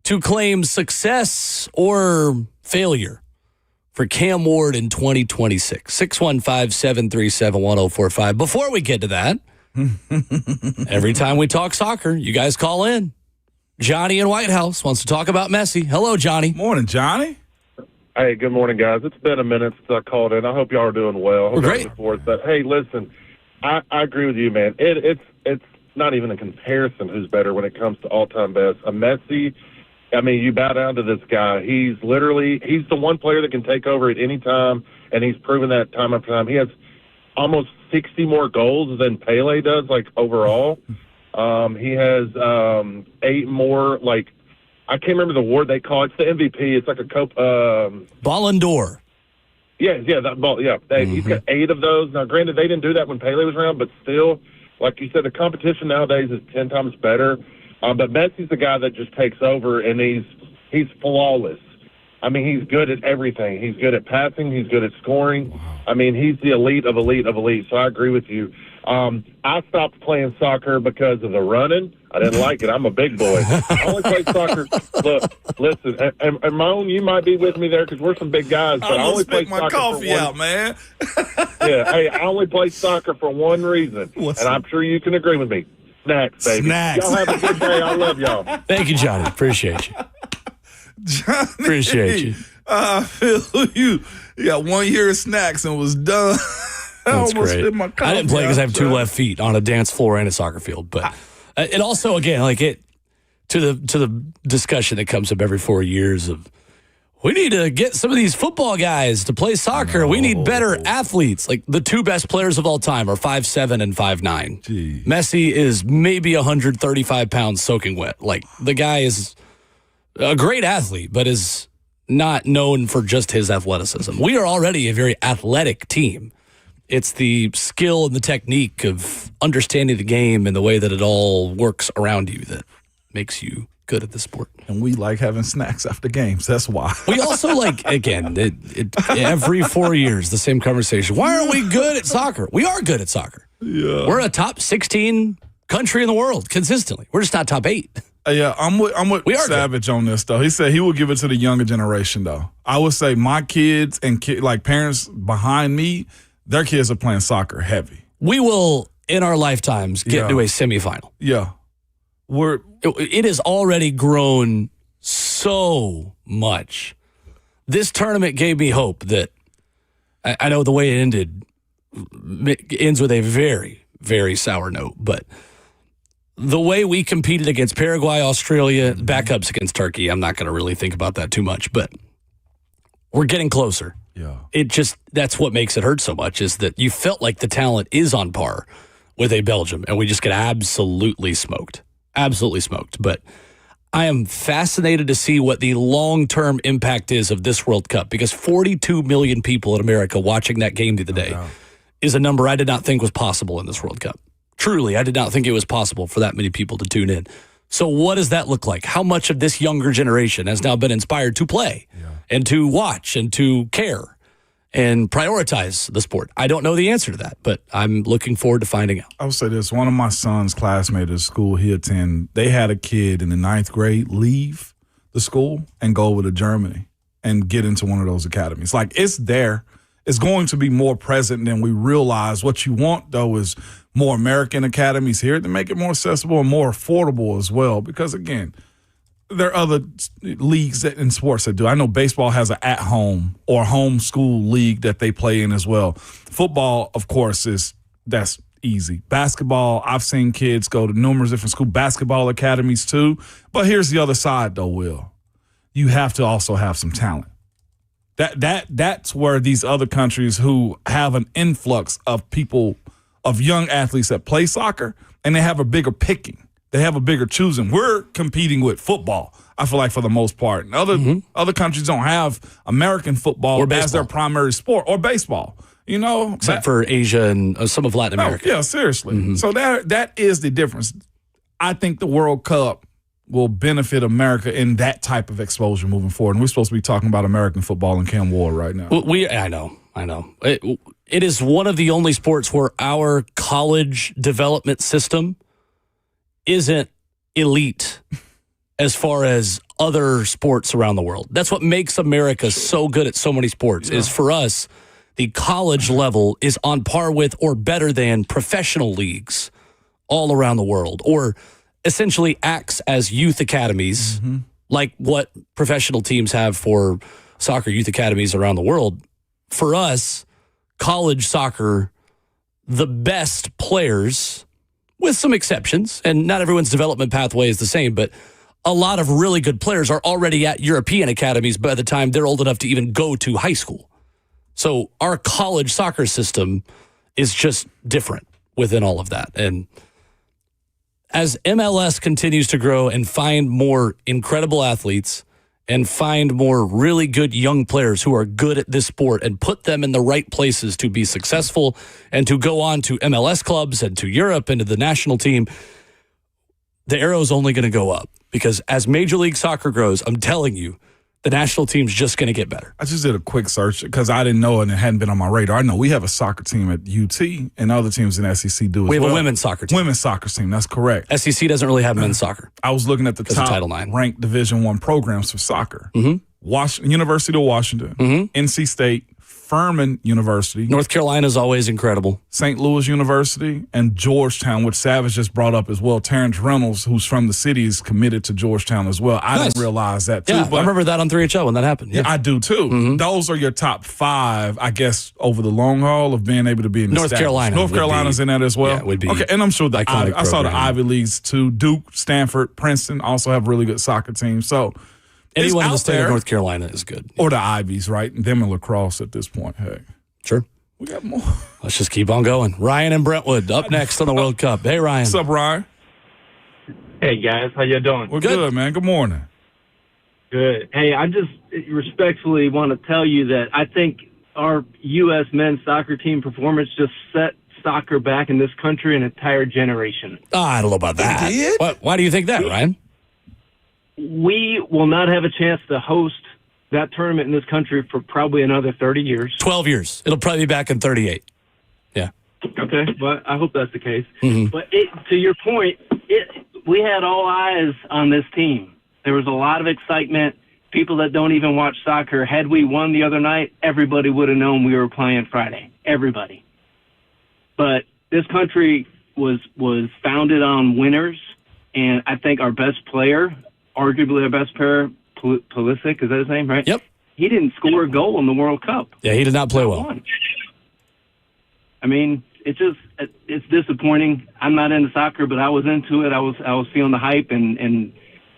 to claim success or failure for Cam Ward in 2026? 615-737-1045. Before we get to that, every time we talk soccer, you guys call in. Johnny in White House wants to talk about Messi. Hello, Johnny. Morning, Johnny. Hey, good morning, guys. It's been a minute since I called in. I hope y'all are doing well. We're great. But hey, listen, I agree with you, man. It's not even a comparison who's better when it comes to all-time best. A Messi, I mean, you bow down to this guy. He's the one player that can take over at any time, and he's proven that time after time. He has almost 60 more goals than Pele does, like, overall. He has 8 more, like, I can't remember the award they call it. It's the MVP. It's like a Ballon d'Or. He's got 8 of those. Now, granted, they didn't do that when Pele was around, but still, like you said, the competition nowadays is 10 times better. But Messi's the guy that just takes over, and he's flawless. I mean, he's good at everything. He's good at passing. He's good at scoring. I mean, he's the elite of elite of elite. So I agree with you. I stopped playing soccer because of the running. I didn't like it. I'm a big boy. I only played soccer. Look, listen, and Ramon, you might be with me there because we're some big guys. But I only played my soccer coffee for one. out, man. Hey, I only played soccer for one reason, I'm sure you can agree with me. Snacks, baby. Snacks. Y'all have a good day. I love y'all. Thank you, Johnny. Appreciate you. Johnny, Appreciate you. I feel you. You got 1 year of snacks and was done. That's great. spit my coffee I didn't play because I have 2 out. left feet on a dance floor and a soccer field. But it also, again, like it to the discussion that comes up every 4 years of we need to get some of these football guys to play soccer. We need better athletes. Like the 2 best players of all time are 5'7" and 5'9". Jeez. Messi is maybe 135 pounds soaking wet. Like the guy is a great athlete, but is not known for just his athleticism. We are already a very athletic team. It's the skill and the technique of understanding the game and the way that it all works around you that makes you good at the sport. And we like having snacks after games. That's why. We also again, every 4 years, the same conversation. Why aren't we good at soccer? We are good at soccer. Yeah. We're a top 16 country in the world consistently. We're just not top 8. Yeah, I'm with We are Savage on this, though. He said he will give it to the younger generation, though. I would say my kids and like parents behind me, their kids are playing soccer heavy. We will, in our lifetimes, get to a semifinal. Yeah. It has already grown so much. This tournament gave me hope that I know the way it ended ends with a very, very sour note, but the way we competed against Paraguay, Australia, backups against Turkey, I'm not going to really think about that too much, but we're getting closer. Yeah. That's what makes it hurt so much is that you felt like the talent is on par with a Belgium, and we just get absolutely smoked. Absolutely smoked. But I am fascinated to see what the long-term impact is of this World Cup because 42 million people in America watching that game the other day is a number I did not think was possible in this World Cup. Truly, I did not think it was possible for that many people to tune in. So what does that look like? How much of this younger generation has now been inspired to play and to watch and to care and prioritize the sport? I don't know the answer to that, but I'm looking forward to finding out. I would say this. One of my son's classmates at school he attended, they had a kid in the 9th grade leave the school and go over to Germany and get into one of those academies. Like, it's there. It's going to be more present than we realize. What you want, though, is more American academies here to make it more accessible and more affordable as well. Because, again, there are other leagues in sports that do. I know baseball has an at-home or homeschool league that they play in as well. Football, of course, that's easy. Basketball, I've seen kids go to numerous different school basketball academies too. But here's the other side, though, Will. You have to also have some talent. That's where these other countries who have an influx of people, of young athletes that play soccer, and they have a bigger picking. They have a bigger choosing. We're competing with football, I feel like, for the most part. And other countries don't have American football as their primary sport, or baseball, you know. Except for Asia and some of Latin America. Yeah, seriously. So that is the difference. I think the World Cup will benefit America in that type of exposure moving forward. And we're supposed to be talking about American football and Cam Ward right now. I know. It is one of the only sports where our college development system isn't elite as far as other sports around the world. That's what makes America so good at so many sports, is for us, the college level is on par with or better than professional leagues all around the world, or essentially acts as youth academies, like what professional teams have for soccer youth academies around the world. For us, college soccer, the best players, with some exceptions, and not everyone's development pathway is the same, but a lot of really good players are already at European academies by the time they're old enough to even go to high school. So our college soccer system is just different within all of that. And as MLS continues to grow and find more incredible athletes and find more really good young players who are good at this sport and put them in the right places to be successful and to go on to MLS clubs and to Europe and to the national team, the arrow is only going to go up, because as Major League Soccer grows, I'm telling you, the national team's just going to get better. I just did a quick search because I didn't know and it hadn't been on my radar. I know we have a soccer team at UT and other teams in SEC do as well. We have a women's soccer team. Women's soccer team, that's correct. SEC doesn't really have men's soccer. I was looking at the top Title IX. ranked Division I programs for soccer. University of Washington, NC State, Furman University, North Carolina is always incredible. St. Louis University, and Georgetown, which Savage just brought up as well. Terrence Reynolds, who's from the city, is committed to Georgetown as well. I didn't realize that, too. Yeah, but I remember that on 3HL when that happened. Yeah, I do, too. Those are your top five, I guess, over the long haul of being able to be in North Carolina. North Carolina's in that as well? Yeah, would be. Okay, and I'm sure I saw the program. Ivy Leagues, too. Duke, Stanford, Princeton also have really good soccer teams. So anyone in the out state there, of North Carolina is good. Or the Ivies, right? Them and lacrosse at this point. Hey. Sure. We got more. Let's just keep on going. Ryan and Brentwood up next on the World Cup. Hey, Ryan. What's up, Ryan? Hey, guys. How you doing? We're good, man. Good morning. Good. Hey, I just respectfully want to tell you that I think our U.S. men's soccer team performance just set soccer back in this country an entire generation. I don't know about that. It did? Why do you think that, Ryan? We will not have a chance to host that tournament in this country for probably another 30 years. 12 years. It'll probably be back in 38. Yeah. Okay, well, I hope that's the case. But to your point, we had all eyes on this team. There was a lot of excitement. People that don't even watch soccer, had we won the other night, everybody would have known we were playing Friday. Everybody. But this country was founded on winners, and I think our best player, arguably our best player, Pulisic, is that his name, right? Yep. He didn't score a goal in the World Cup. Yeah, he did not play well. I mean, it's disappointing. I'm not into soccer, but I was into it. I was feeling the hype, and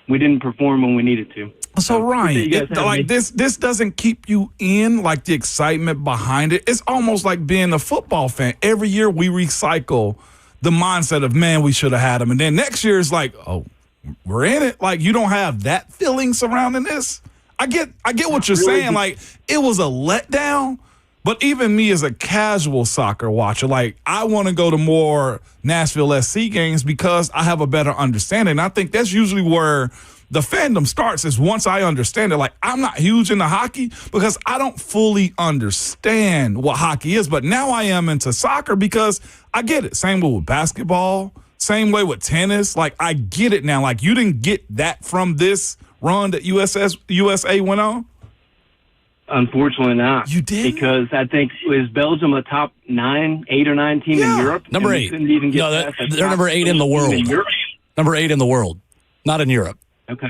we didn't perform when we needed to. So Ryan, this doesn't keep you in, like the excitement behind it. It's almost like being a football fan. Every year we recycle the mindset of, man, we should have had him, and then next year it's like, oh, we're in it. Like, you don't have that feeling surrounding this. I get what you're saying. Like, it was a letdown. But even me as a casual soccer watcher, like, I want to go to more Nashville SC games because I have a better understanding. And I think that's usually where the fandom starts, is once I understand it. Like, I'm not huge into hockey because I don't fully understand what hockey is. But now I am into soccer because I get it. Same way with basketball. Same way with tennis. Like, I get it now. Like, you didn't get that from this run that USA went on? Unfortunately not. You did? Because I think, is Belgium a top 8 or 9 team in Europe? Number 8. No, they're number 8 in the world. Number 8 in the world, not in Europe. Okay.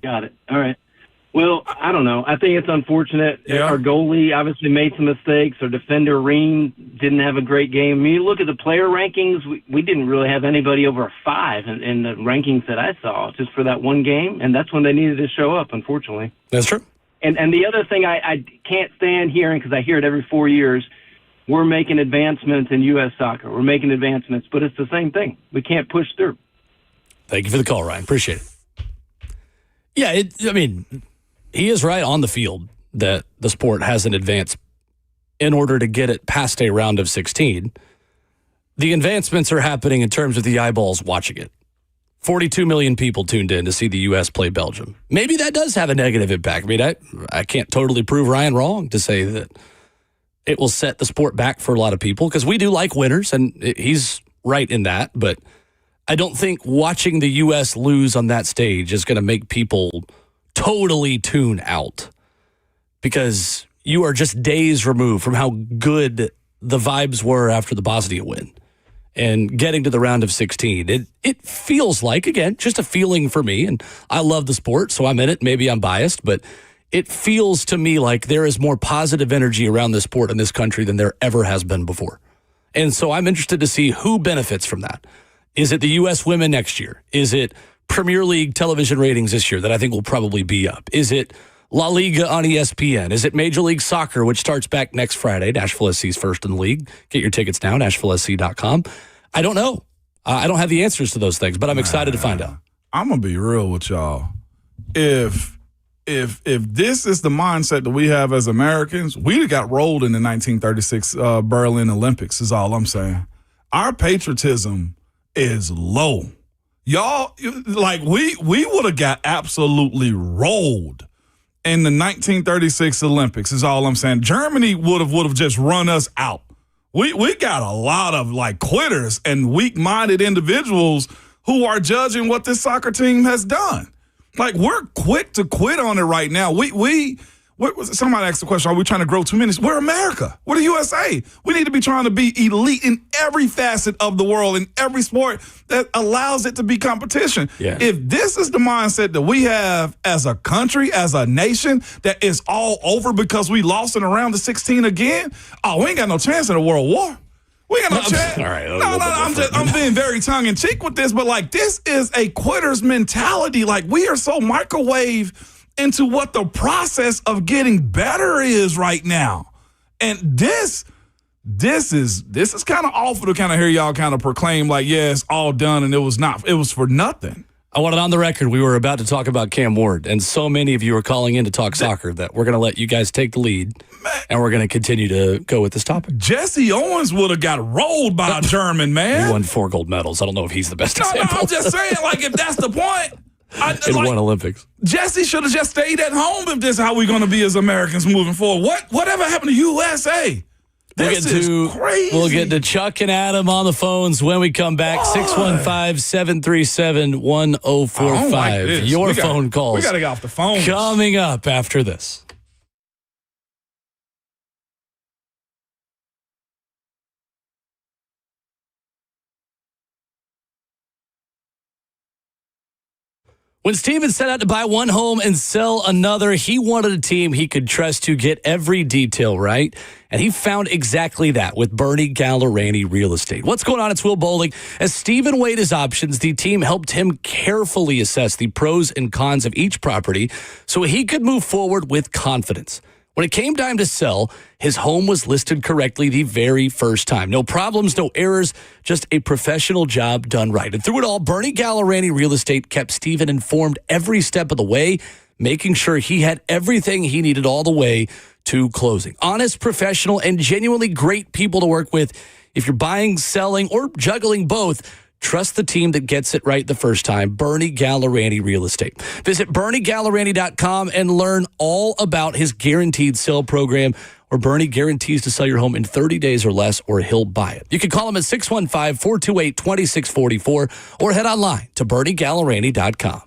Got it. All right. Well, I don't know. I think it's unfortunate. Yeah. Our goalie obviously made some mistakes. Our defender, Reen, didn't have a great game. I mean, you look at the player rankings, we didn't really have anybody over a 5 in the rankings that I saw, just for that one game, and that's when they needed to show up, unfortunately. That's true. And the other thing I can't stand hearing, because I hear it every 4 years, we're making advancements in U.S. soccer. We're making advancements, but it's the same thing. We can't push through. Thank you for the call, Ryan. Appreciate it. Yeah, I mean, he is right on the field that the sport hasn't advanced in order to get it past a round of 16. The advancements are happening in terms of the eyeballs watching it. 42 million people tuned in to see the U.S. play Belgium. Maybe that does have a negative impact. I mean, I can't totally prove Ryan wrong to say that it will set the sport back for a lot of people because we do like winners, and he's right in that. But I don't think watching the U.S. lose on that stage is going to make people totally tune out because you are just days removed from how good the vibes were after the Bosnia win. And getting to the round of 16, it feels like, again, just a feeling for me. And I love the sport, so I'm in it. Maybe I'm biased, but it feels to me like there is more positive energy around the sport in this country than there ever has been before. And so I'm interested to see who benefits from that. Is it the U.S. women next year? Is it Premier League television ratings this year that I think will probably be up? Is it La Liga on ESPN? Is it Major League Soccer, which starts back next Friday? Nashville SC's first in the league. Get your tickets now, NashvilleSC.com. I don't know. I don't have the answers to those things, but I'm excited to find out. I'm going to be real with y'all. If this is the mindset that we have as Americans, we got rolled in the 1936 Berlin Olympics is all I'm saying. Our patriotism is low. Y'all, like we would have got absolutely rolled in the 1936 Olympics is all I'm saying. Germany would have just run us out. We got a lot of like quitters and weak-minded individuals who are judging what this soccer team has done. Like we're quick to quit on it right now. Somebody asked the question, are we trying to grow too many? We're America. We're the USA. We need to be trying to be elite in every facet of the world, in every sport that allows it to be competition. Yeah. If this is the mindset that we have as a country, as a nation, that is all over because we lost in a round of 16 again, we ain't got no chance in a world war. We ain't got no chance. All right. I'm being very tongue-in-cheek with this, but like this is a quitter's mentality. Like we are so microwave into what the process of getting better is right now. And this is kind of awful to kind of hear y'all kind of proclaim like, yeah, it's all done and it was for nothing. I want it on the record. We were about to talk about Cam Ward, and so many of you are calling in to talk soccer that we're going to let you guys take the lead, and we're going to continue to go with this topic. Jesse Owens would have got rolled by a German, man. He won 4 gold medals. I don't know if he's the best example. No, I'm just saying, like, if that's the point. In one Olympics. Jesse should have just stayed at home if this is how we're going to be as Americans moving forward. Whatever happened to USA? This is crazy. We'll get to Chuck and Adam on the phones when we come back. 615-737-1045. Your phone calls. We got to get off the phone. Coming up after this. When Steven set out to buy one home and sell another, he wanted a team he could trust to get every detail right. And he found exactly that with Bernie Gallerani Real Estate. What's going on? It's Will Bowling. As Steven weighed his options, the team helped him carefully assess the pros and cons of each property so he could move forward with confidence. When it came time to sell, his home was listed correctly the very first time. No problems, no errors, just a professional job done right. And through it all, Bernie Gallerani Real Estate kept Steven informed every step of the way, making sure he had everything he needed all the way to closing. Honest, professional, and genuinely great people to work with. If you're buying, selling, or juggling both, trust the team that gets it right the first time. Bernie Gallerani Real Estate. Visit BernieGallerani.com and learn all about his guaranteed sale program, where Bernie guarantees to sell your home in 30 days or less, or he'll buy it. You can call him at 615-428-2644 or head online to BernieGallerani.com.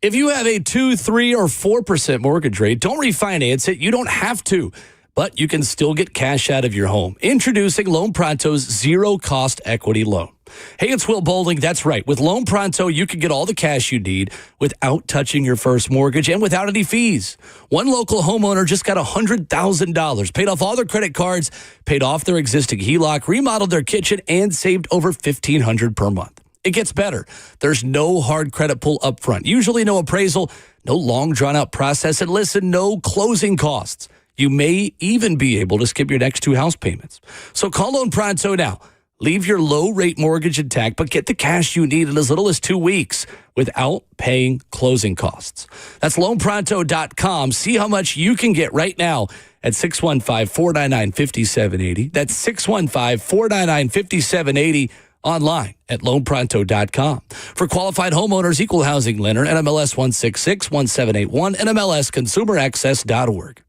If you have a 2%, 3%, or 4% mortgage rate, don't refinance it. You don't have to, but you can still get cash out of your home. Introducing Loan Pronto's zero-cost equity loan. Hey, it's Will Bowling. That's right. With Loan Pronto, you can get all the cash you need without touching your first mortgage and without any fees. One local homeowner just got $100,000, paid off all their credit cards, paid off their existing HELOC, remodeled their kitchen, and saved over $1,500 per month. It gets better. There's no hard credit pull up front. Usually no appraisal, no long drawn-out process, and listen, no closing costs. You may even be able to skip your next 2 house payments. So call Loan Pronto now. Leave your low-rate mortgage intact, but get the cash you need in as little as 2 weeks without paying closing costs. That's loanpronto.com. See how much you can get right now at 615-499-5780. That's 615-499-5780 online at loanpronto.com. For qualified homeowners, equal housing lender, NMLS 1661781, NMLSconsumeraccess.org.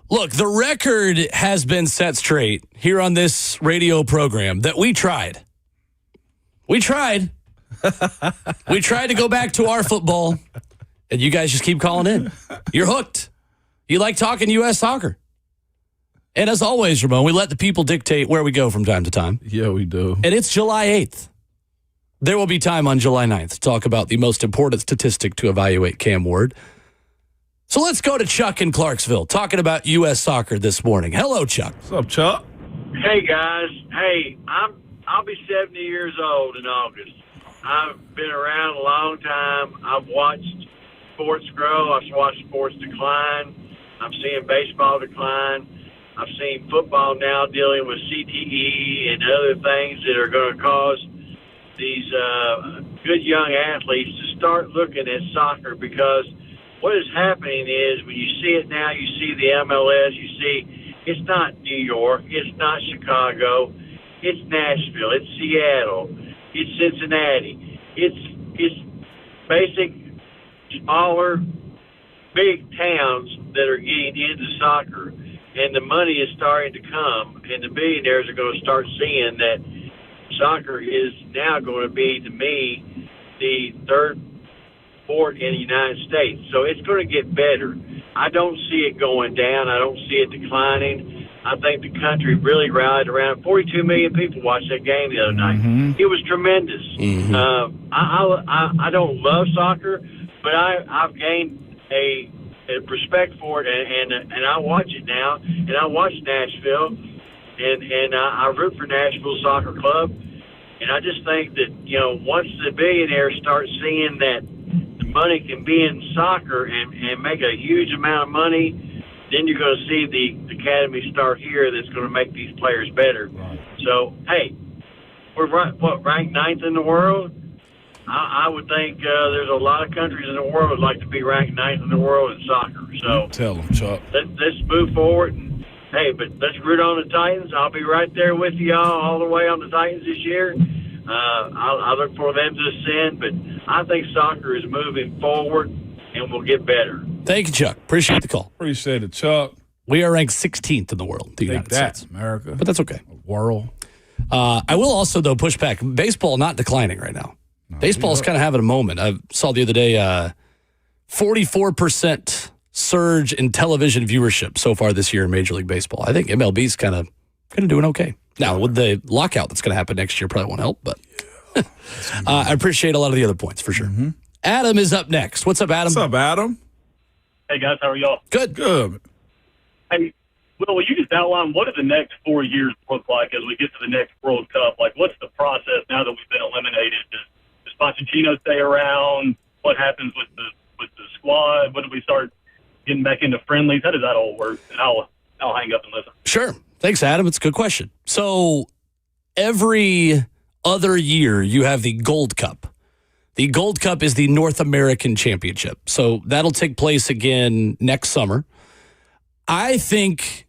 Look, the record has been set straight here on this radio program that we tried. We tried. We tried to go back to our football, and you guys just keep calling in. You're hooked. You like talking U.S. soccer. And as always, Ramon, we let the people dictate where we go from time to time. Yeah, we do. And it's July 8th. There will be time on July 9th to talk about the most important statistic to evaluate Cam Ward. So let's go to Chuck in Clarksville, talking about U.S. soccer this morning. Hello, Chuck. What's up, Chuck? Hey guys, I'll be 70 years old in August. I've been around a long time. I've watched sports grow. I've watched sports decline. I'm seeing baseball decline. I've seen football now dealing with CTE and other things that are going to cause these good young athletes to start looking at soccer, because what is happening is when you see it now, you see the MLS, you see it's not New York, it's not Chicago, it's Nashville, it's Seattle, it's Cincinnati, it's basic, smaller, big towns that are getting into soccer, and the money is starting to come, and the billionaires are going to start seeing that soccer is now going to be, to me, the third sport in the United States. So it's going to get better. I don't see it going down. I don't see it declining. I think the country really rallied around. 42 million people watched that game the other night. It was tremendous. I don't love soccer, but I've gained a respect for it, and I watch it now, and I watch Nashville, and I root for Nashville Soccer Club, and I just think that, you know, once the billionaires start seeing that the money can be in soccer and make a huge amount of money, then you're going to see the academy start here that's going to make these players better. Right. So, hey, we're ranked 9th in the world? I would think there's a lot of countries in the world would like to be ranked 9th in the world in soccer. So tell them, Chuck. Let's move forward. And, hey, but let's root on the Titans. I'll be right there with y'all all the way on the Titans this year. I look for them to ascend, but I think soccer is moving forward and will get better. Thank you, Chuck. Appreciate the call. Appreciate it, Chuck. We are ranked 16th in the world, the United States. America. But that's okay. World. I will also, though, push back. Baseball not declining right now. Baseball is kind of having a moment. I saw the other day 44% surge in television viewership so far this year in Major League Baseball. I think MLB's kind of doing okay. Now, with the lockout that's going to happen next year, probably won't help, but I appreciate a lot of the other points for sure. Adam is up next. What's up, Adam? What's up, Adam? Hey, guys. How are y'all? Good. Good. Hey, Will you just outline what do the next 4 years look like as we get to the next World Cup? Like, what's the process now that we've been eliminated? Does Pochettino stay around? What happens with the squad? When do we start getting back into friendlies? How does that all work? And I'll hang up and listen. Sure. Thanks, Adam. It's a good question. So every other year you have the Gold Cup. The Gold Cup is the North American Championship. So that'll take place again next summer. I think,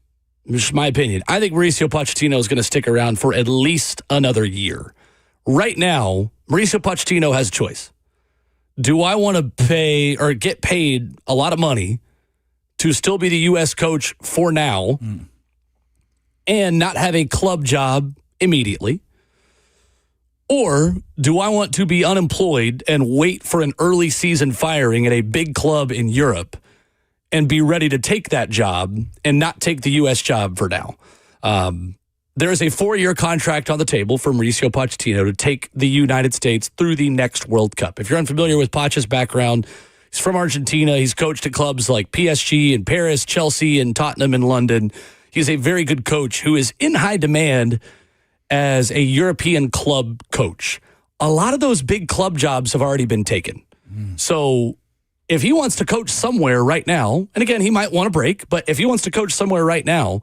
just my opinion, I think Mauricio Pochettino is going to stick around for at least another year. Right now, Mauricio Pochettino has a choice. Do I want to pay or get paid a lot of money to still be the U.S. coach for now and not have a club job immediately? Or do I want to be unemployed and wait for an early season firing at a big club in Europe and be ready to take that job and not take the U.S. job for now? There is a 4-year contract on the table for Mauricio Pochettino to take the United States through the next World Cup. If you're unfamiliar with Poch's background, he's from Argentina. He's coached at clubs like PSG in Paris, Chelsea, and Tottenham in London. He's a very good coach who is in high demand as a European club coach. A lot of those big club jobs have already been taken. So if he wants to coach somewhere right now, and again, he might want a break, but if he wants to coach somewhere right now,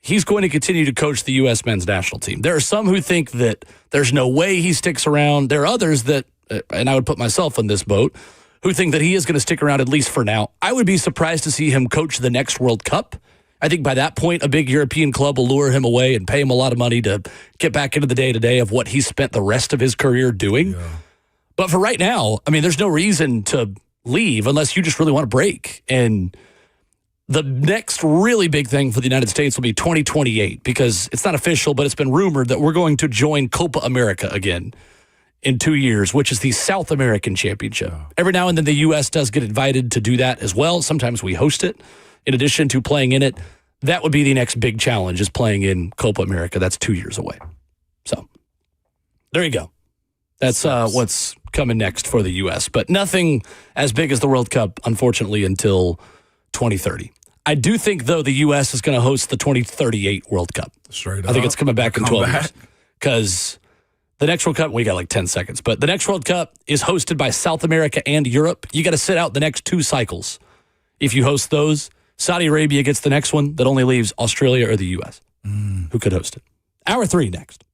he's going to continue to coach the U.S. men's national team. There are some who think that there's no way he sticks around. There are others that, and I would put myself in this boat, who think that he is going to stick around at least for now. I would be surprised to see him coach the next World Cup. I think by that point, a big European club will lure him away and pay him a lot of money to get back into the day-to-day of what he spent the rest of his career doing. Yeah. But for right now, I mean, there's no reason to leave unless you just really want to break. And the next really big thing for the United States will be 2028 because it's not official, but it's been rumored that we're going to join Copa America again in 2 years, which is the South American Championship. Yeah. Every now and then the U.S. does get invited to do that as well. Sometimes we host it. In addition to playing in it, that would be the next big challenge is playing in Copa America. That's 2 years away. So there you go. That's what's coming next for the U.S. But nothing as big as the World Cup, unfortunately, until 2030. I do think, though, the U.S. is going to host the 2038 World Cup. Straight up. I think it's coming back in 12 years. Because the next World Cup, we got like 10 seconds, but the next World Cup is hosted by South America and Europe. You got to sit out the next 2 cycles. If you host those, Saudi Arabia gets the next one that only leaves Australia or the U.S. Who could host it. Hour 3 next.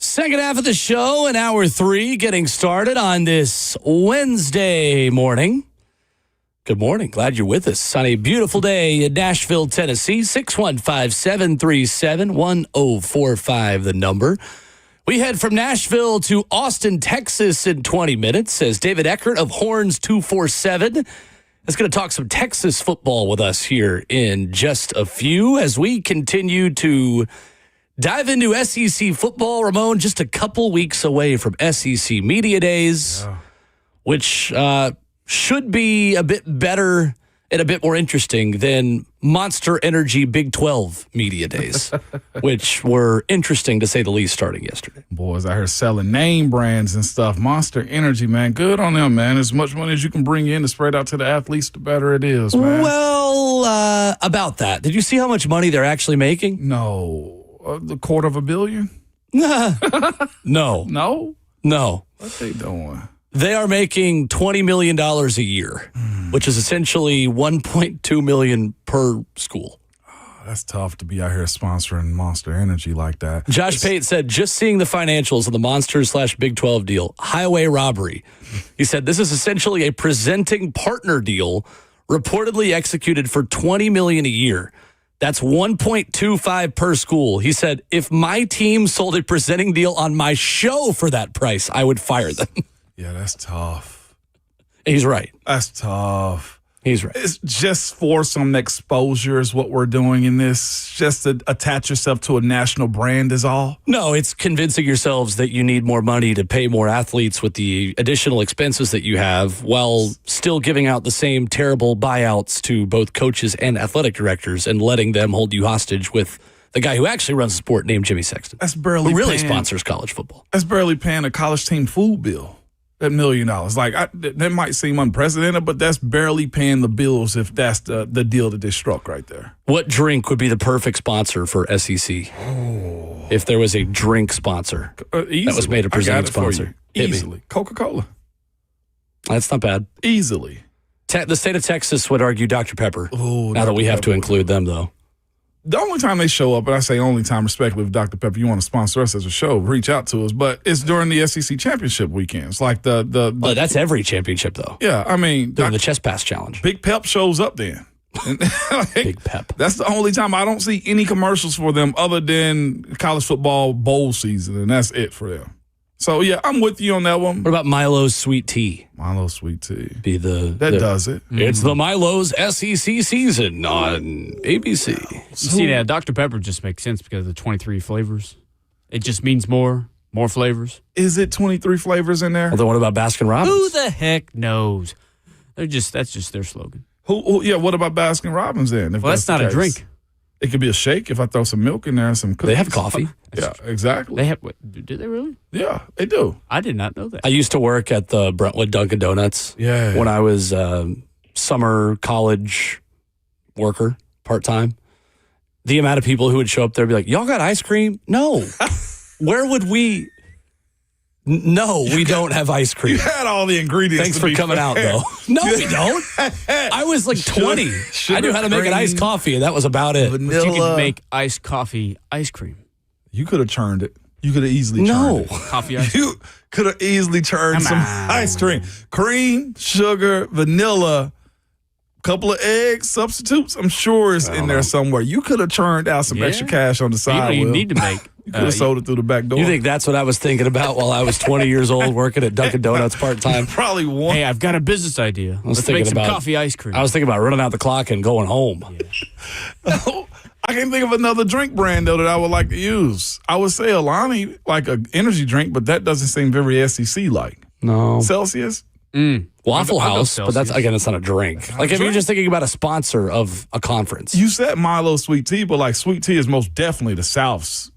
Second half of the show in hour 3 getting started on this Wednesday morning. Good morning. Glad you're with us on a beautiful day in Nashville, Tennessee. 615-737-1045, the number. We head from Nashville to Austin, Texas in 20 minutes as David Eckert of Horns 247 is going to talk some Texas football with us here in just a few as we continue to dive into SEC football. Ramon, just a couple weeks away from SEC Media Days, which should be a bit better and a bit more interesting than Monster Energy Big 12 Media Days, which were interesting to say the least starting yesterday. Boys out here selling name brands and stuff. Monster Energy, man. Good on them, man. As much money as you can bring in to spread out to the athletes, the better it is, man. Well, about that. Did you see how much money they're actually making? No. The $250 million? No. No? No. What they doing? They are making $20 million a year, which is essentially $1.2 million per school. That's tough to be out here sponsoring Monster Energy like that. Josh Pate said, just seeing the financials of the Monsters/Big 12 deal, highway robbery. He said, this is essentially a presenting partner deal reportedly executed for $20 million a year. That's $1.25 per school. He said, if my team sold a presenting deal on my show for that price, I would fire them. Yeah, that's tough. He's right. That's tough. He's right. It's just for some exposure is what we're doing in this. Just to attach yourself to a national brand is all. No, it's convincing yourselves that you need more money to pay more athletes with the additional expenses that you have while still giving out the same terrible buyouts to both coaches and athletic directors and letting them hold you hostage with the guy who actually runs the sport named Jimmy Sexton. That's barely who really paying, sponsors college football. That's barely paying a college team food bill. That $1 million. Like, that might seem unprecedented, but that's barely paying the bills if that's the deal that they struck right there. What drink would be the perfect sponsor for SEC? Oh. If there was a drink sponsor that was made a presenting sponsor. Easily. Coca-Cola. That's not bad. Easily. The state of Texas would argue Dr. Pepper. Now that we have to include them, though. The only time they show up, and I say only time respectfully, if Dr. Pepper, you want to sponsor us as a show, reach out to us. But it's during the SEC championship weekends. Like well, that's every championship, though. Yeah, I mean. During the chest pass challenge. Big Pep shows up then. Big Pep. That's the only time I don't see any commercials for them other than college football bowl season, and that's it for them. So, yeah, I'm with you on that one. What about Milo's Sweet Tea? Milo's Sweet Tea. Does it. It's the Milo's SEC season on ABC. See, now, Dr. Pepper just makes sense because of the 23 flavors. It just means more flavors. Is it 23 flavors in there? Well, then what about Baskin Robbins? Who the heck knows? That's just their slogan. Yeah, what about Baskin Robbins then? Well, that's not a drink. It could be a shake if I throw some milk in there and some cookies. They have coffee. Yeah, exactly. They have. Do they really? Yeah, they do. I did not know that. I used to work at the Brentwood Dunkin' Donuts. Yeah. When I was summer college worker, part-time. The amount of people who would show up there and be like, y'all got ice cream? No. Where would we? No, we don't have ice cream. You had all the ingredients. Thanks for coming out, though. No, we don't. I was like 20. I knew how to make an iced coffee, and that was about it. Vanilla. But you could make iced coffee ice cream. You could have churned it. You could have easily churned it. Coffee ice. You could have easily churned some ice cream. Cream, sugar, vanilla, couple of eggs, substitutes. I'm sure it's in there somewhere. You could have churned out some extra cash on the side. You need to make. You could have sold it through the back door. You think that's what I was thinking about while I was 20 years old working at Dunkin' Donuts part-time? Probably one. Hey, I've got a business idea. Let's make some coffee ice cream. I was thinking about running out the clock and going home. Yeah. I can't think of another drink brand, though, that I would like to use. I would say Alani, like an energy drink, but that doesn't seem very SEC-like. No. Celsius? Waffle House, Celsius. But that's, again, it's not a drink. Like, if you're just thinking about a sponsor of a conference. You said Milo Sweet Tea, but, like, Sweet Tea is most definitely the South's,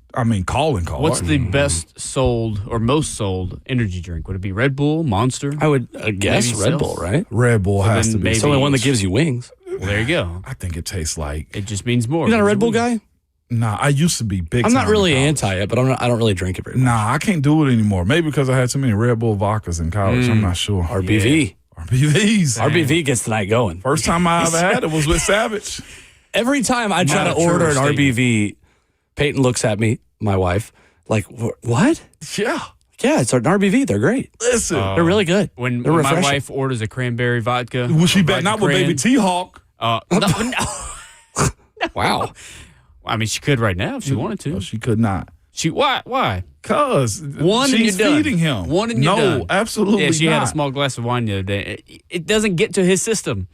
calling card. What's the best sold or most sold energy drink? Would it be Red Bull, Monster? I would guess Maybe Red Bull, right? Red Bull has to be. It's the only one that gives you wings. Well, there you go. I think it tastes like. It just means more. You're not a Red Bull guy? Nah, I used to be big. I'm not really anti it, but I don't really drink it very much. Nah, I can't do it anymore. Maybe because I had too many Red Bull vodkas in college. I'm not sure. RBV. RBVs. RBV gets the night going. First time I ever had it was with Savage. Every time I try to order an RBV, Peyton looks at me, my wife, Like, what? Yeah. Yeah, it's an RBV. They're great. Listen. They're really good. When They're my refreshing. wife orders a cranberry vodka, Well, she bet not with Baby T-Hawk. No. Wow. I mean, she could right now if she wanted to. No, she could not. Why? Because One and she's you're done. feeding him. One and you're done. No, absolutely Yeah, she had not. a small glass of wine the other day. It doesn't get to his system.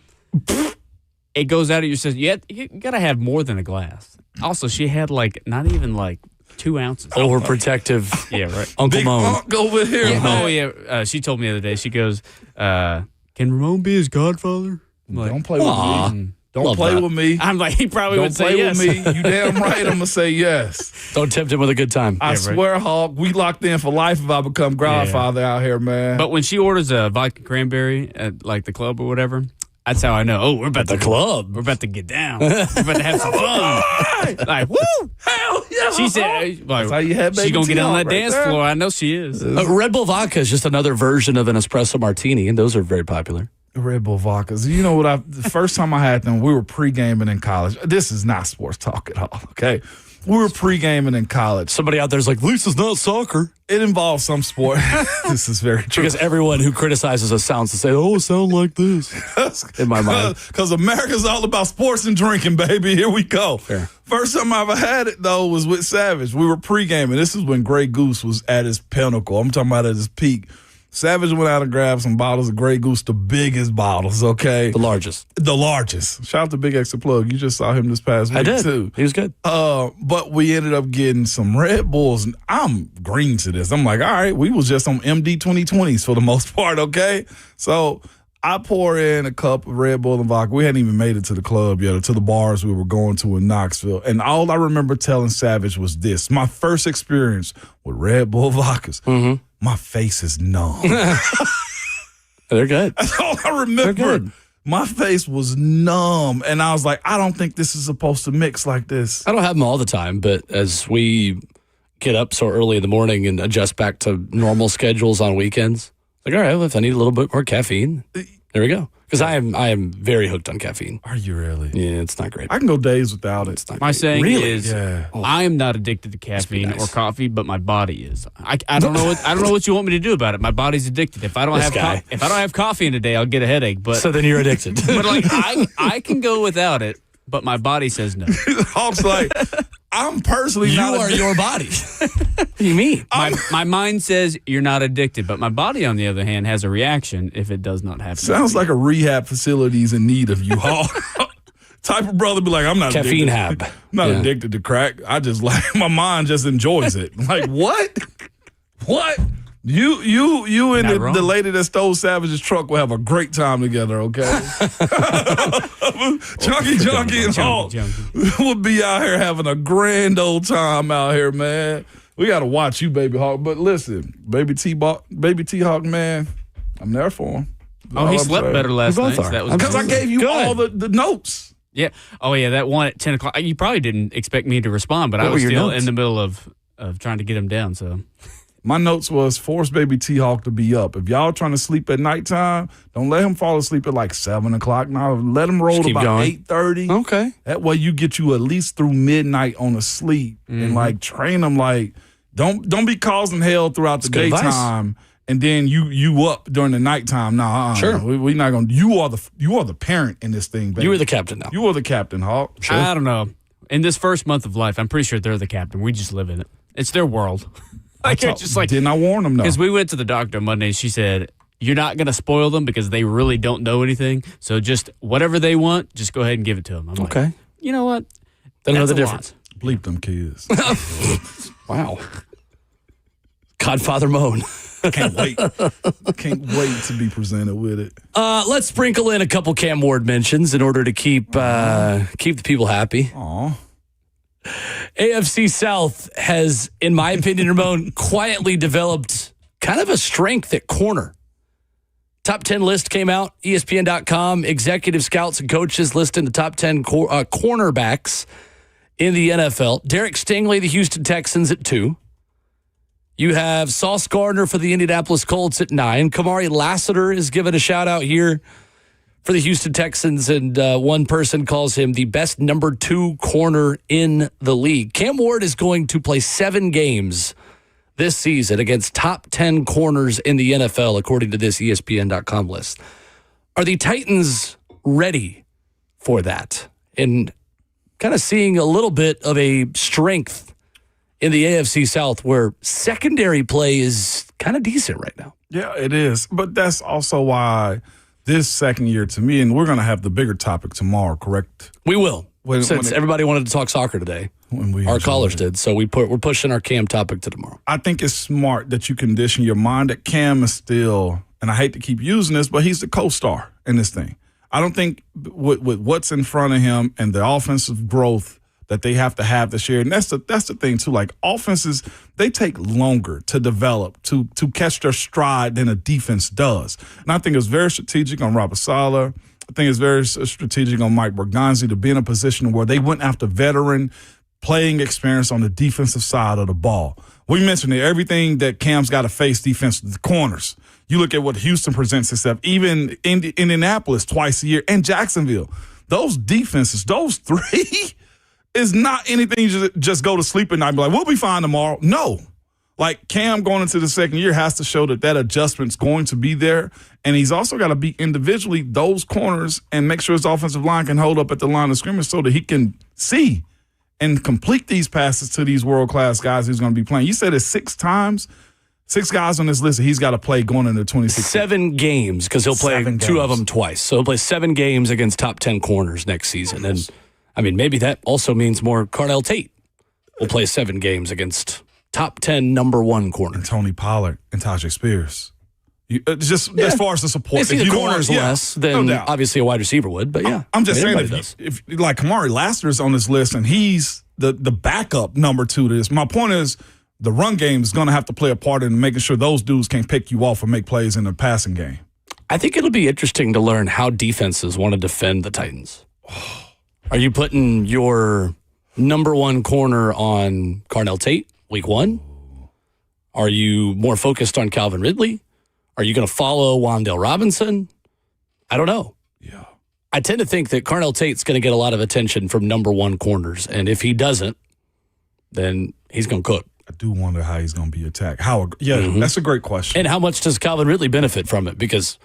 It goes out of your system. You got to have more than a glass. Also, she had not even 2 ounces. Overprotective. Yeah, right. Uncle Big Moan. Unc over here. Yeah, man. oh, yeah. She told me the other day, she goes, can Ramon be his godfather? I'm like, Don't play with me. Don't Love play that. with me. I'm like, he probably Don't would say play yes. with me. You damn right. I'm gonna say yes. Don't tempt him with a good time. I swear, Hawk. We locked in for life if I become godfather out here, man. But when she orders a vodka cranberry at the club or whatever, that's how I know. Oh, we're about The club. We're about to get down. We're about to have some fun. Like, woo! Hell yeah! She said, That's how you had she's Baby gonna get on T-Hawk that right dance there. floor. I know she is. Red Bull vodka is just another version of an espresso martini, and those are very popular. Red Bull vodkas. You know what? The first time I had them, we were pre-gaming in college. This is not sports talk at all, okay? We were pre-gaming in college. Somebody out there's like, at least it's not soccer. It involves some sport. This is very true. Because everyone who criticizes us sounds to say, oh, it sounds like this. In my mind. Because America's all about sports and drinking, baby. Here we go. Fair. First time I ever had it, though, was with Savage. We were pre-gaming. This is when Grey Goose was at its pinnacle. I'm talking about at its peak. Savage went out and grabbed some bottles of Grey Goose, the biggest bottles, okay? The largest. The largest. Shout out to Big Extra Plug. You just saw him this past week, I did. too. He was good. But we ended up getting some Red Bulls. And I'm green to this. I'm like, all right, we was just on MD 2020s for the most part, okay? So I pour in a cup of Red Bull and vodka. We hadn't even made it to the club yet or to the bars we were going to in Knoxville. And all I remember telling Savage was this. My first experience with Red Bull vodkas. Mm-hmm. My face is numb. They're good. That's all I remember. They're good. My face was numb. And I was like, I don't think this is supposed to mix like this. I don't have them all the time, but as we get up so early in the morning and adjust back to normal schedules on weekends, like, all right, well, if I need a little bit more caffeine, there we go. Because I am very hooked on caffeine. Are you really? Yeah, it's not great. I can go days without it. My saying Really? is, Yeah. I am not addicted to caffeine nice. or coffee, but my body is. I don't know what you want me to do about it. My body's addicted. If I don't This guy. if I don't have coffee in a day, I'll get a headache. But So then you're addicted. but I can go without it, but my body says no. Hawk's like, I'm personally You not are addicted. your body. What do you mean? My mind says you're not addicted, but my body, on the other hand, has a reaction if it does not have. Sounds like a rehab facility's in need of you, Hawk. Type of brother be like, I'm not Caffeine addicted. hab. I'm not Yeah. addicted to crack. I just like my mind just enjoys it. Like what? What? You and Not wrong. the lady that stole Savage's truck will have a great time together, okay? Junkie and Hawk will be out here having a grand old time out here, man. We got to watch you, Baby Hawk. But listen, Baby T-Hawk, man, I'm there for him. Oh, he slept better last We both night. So are. that was Because I gave you Good. all the notes. Yeah. Oh, yeah. That one at 10 o'clock. You probably didn't expect me to respond, but I What was were your still notes? in the middle of trying to get him down. So My notes was force Baby T-Hawk to be up. If y'all trying to sleep at nighttime, don't let him fall asleep at like 7 o'clock. Now let him roll Just keep about going. 8:30. Okay. That way you get you at least through midnight on a sleep and like train them like don't be causing hell throughout the good advice. daytime and then you up during the nighttime. Nah, Sure. we not gonna. You are the parent in this thing, baby. You were the captain now. You are the captain, Hawk. I don't know. In this first month of life, I'm pretty sure they're the captain. We just live in it. It's their world. Didn't I warn them though? Because we went to the doctor Monday and she said, you're not going to spoil them because they really don't know anything. So just whatever they want, just go ahead and give it to them. I'm like, Okay. you know what? They know That's the a lot. difference. Bleep them kids. Wow. Godfather Moan. Can't wait. Can't wait to be presented with it. Let's sprinkle in a couple Cam Ward mentions in order to keep the people happy. Aw. AFC South has, in my opinion, Ramon, quietly developed kind of a strength at corner. Top 10 list came out, ESPN.com, executive scouts and coaches listing the top 10 cornerbacks in the NFL. Derek Stingley, the Houston Texans, at 2. You have Sauce Gardner for the Indianapolis Colts at 9. Kamari Lassiter is given a shout out here for the Houston Texans, and one person calls him the best number 2 corner in the league. Cam Ward is going to play 7 games this season against top 10 corners in the NFL, according to this ESPN.com list. Are the Titans ready for that? And kind of seeing a little bit of a strength in the AFC South where secondary play is kind of decent right now. Yeah, it is. But that's also why this second year to me, and we're going to have the bigger topic tomorrow, correct? We will. Since everybody wanted to talk soccer today. Our callers did. So we're pushing our Cam topic to tomorrow. I think it's smart that you condition your mind that Cam is still, and I hate to keep using this, but he's the co-star in this thing. I don't think with what's in front of him and the offensive growth that they have to have this year, and that's the thing too. Like offenses, they take longer to develop, to catch their stride than a defense does. And I think it's very strategic on Robert Saleh. I think it's very strategic on Mike Berganzi to be in a position where they went after veteran playing experience on the defensive side of the ball. We mentioned it, everything that Cam's got to face defense, the corners. You look at what Houston presents itself, even in Indianapolis twice a year, and Jacksonville. Those defenses, those 3, is not anything you just go to sleep at night and be like, we'll be fine tomorrow. No. Like Cam going into the second year has to show that adjustment's going to be there. And he's also got to beat individually those corners and make sure his offensive line can hold up at the line of scrimmage so that he can see and complete these passes to these world-class guys he's going to be playing. You said it 6 times. 6 guys on this list that he's got to play going into 2016. 7 games because he'll play 2 of them twice. So he'll play 7 games against top 10 corners next season. And, I mean, maybe that also means more Cardell Tate will play 7 games against top 10 number 1 corners. And Tony Pollard and Tajay Spears. As far as the support. They see the corners less than obviously a wide receiver would, but yeah. I'm just saying if like Kamari Lassiter's on this list and he's the backup number 2 to this. My point is the run game is going to have to play a part in making sure those dudes can pick you off and make plays in the passing game. I think it'll be interesting to learn how defenses want to defend the Titans. Are you putting your number 1 corner on Cardell Tate week 1? Are you more focused on Calvin Ridley? Are you going to follow Wan'Dale Robinson? I don't know. Yeah. I tend to think that Cardell Tate's going to get a lot of attention from number 1 corners, and if he doesn't, then he's going to cook. I do wonder how he's going to be attacked. That's a great question. And how much does Calvin Ridley benefit from it? Because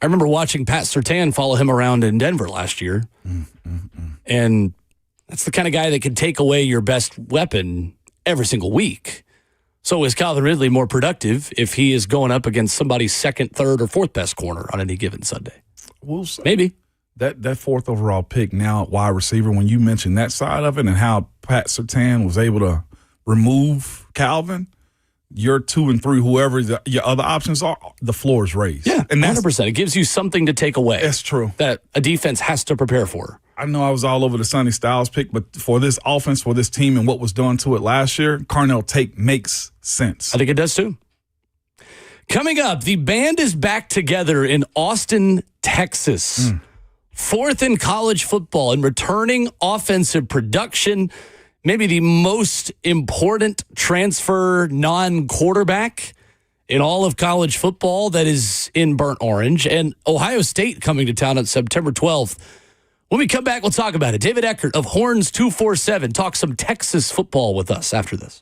I remember watching Pat Surtain follow him around in Denver last year, and that's the kind of guy that can take away your best weapon every single week. So is Calvin Ridley more productive if he is going up against somebody's 2nd, 3rd, or 4th best corner on any given Sunday? We'll see. Maybe. That 4th overall pick now at wide receiver, when you mentioned that side of it and how Pat Surtain was able to remove Calvin, your 2 and 3, whoever your other options are, the floor is raised. Yeah, and 100%. It gives you something to take away. That's true. That a defense has to prepare for. I know I was all over the Sonny Styles pick, but for this offense, for this team and what was done to it last year, Cardell Tate makes sense. I think it does too. Coming up, the band is back together in Austin, Texas. 4th in college football and returning offensive production. Maybe the most important transfer non-quarterback in all of college football that is in burnt orange. And Ohio State coming to town on September 12th. When we come back, we'll talk about it. David Eckert of Horns 247 talks some Texas football with us after this.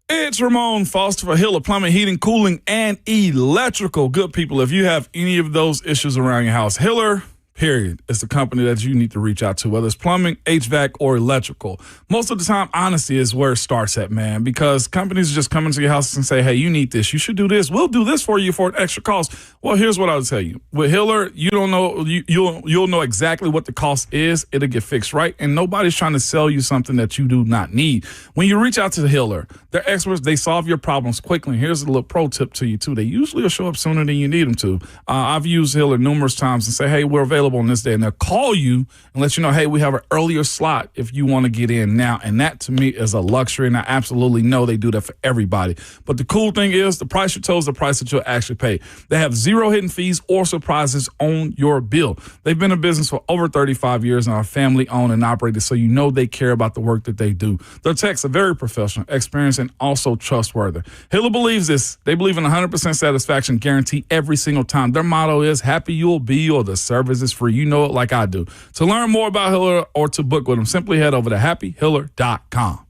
It's Ramon Foster for Hiller Plumbing, Heating, Cooling, and Electrical. Good people, if you have any of those issues around your house, Hiller period, is the company that you need to reach out to, whether it's plumbing, HVAC, or electrical. Most of the time, honesty is where it starts at, man, because companies just come into your house and say, hey, you need this. You should do this. We'll do this for you for an extra cost. Well, here's what I would tell you. With Hiller, you don't know, you'll know exactly what the cost is. It'll get fixed, right? And nobody's trying to sell you something that you do not need. When you reach out to the Hiller, they're experts. They solve your problems quickly. Here's a little pro tip to you, too. They usually will show up sooner than you need them to. I've used Hiller numerous times and say, hey, we're available on this day, and they'll call you and let you know, hey, we have an earlier slot if you want to get in now. And that to me is a luxury, and I absolutely know they do that for everybody. But the cool thing is the price you told is the price that you'll actually pay. They have zero hidden fees or surprises on your bill. They've been in business for over 35 years and are family owned and operated, so you know they care about the work that they do. Their techs are very professional, experienced, and also trustworthy. Hiller believes this. They believe in 100% satisfaction guarantee every single time. Their motto is happy you'll be, or the service is free. You know it like I do. To learn more about Hiller or to book with them, simply head over to happyhiller.com.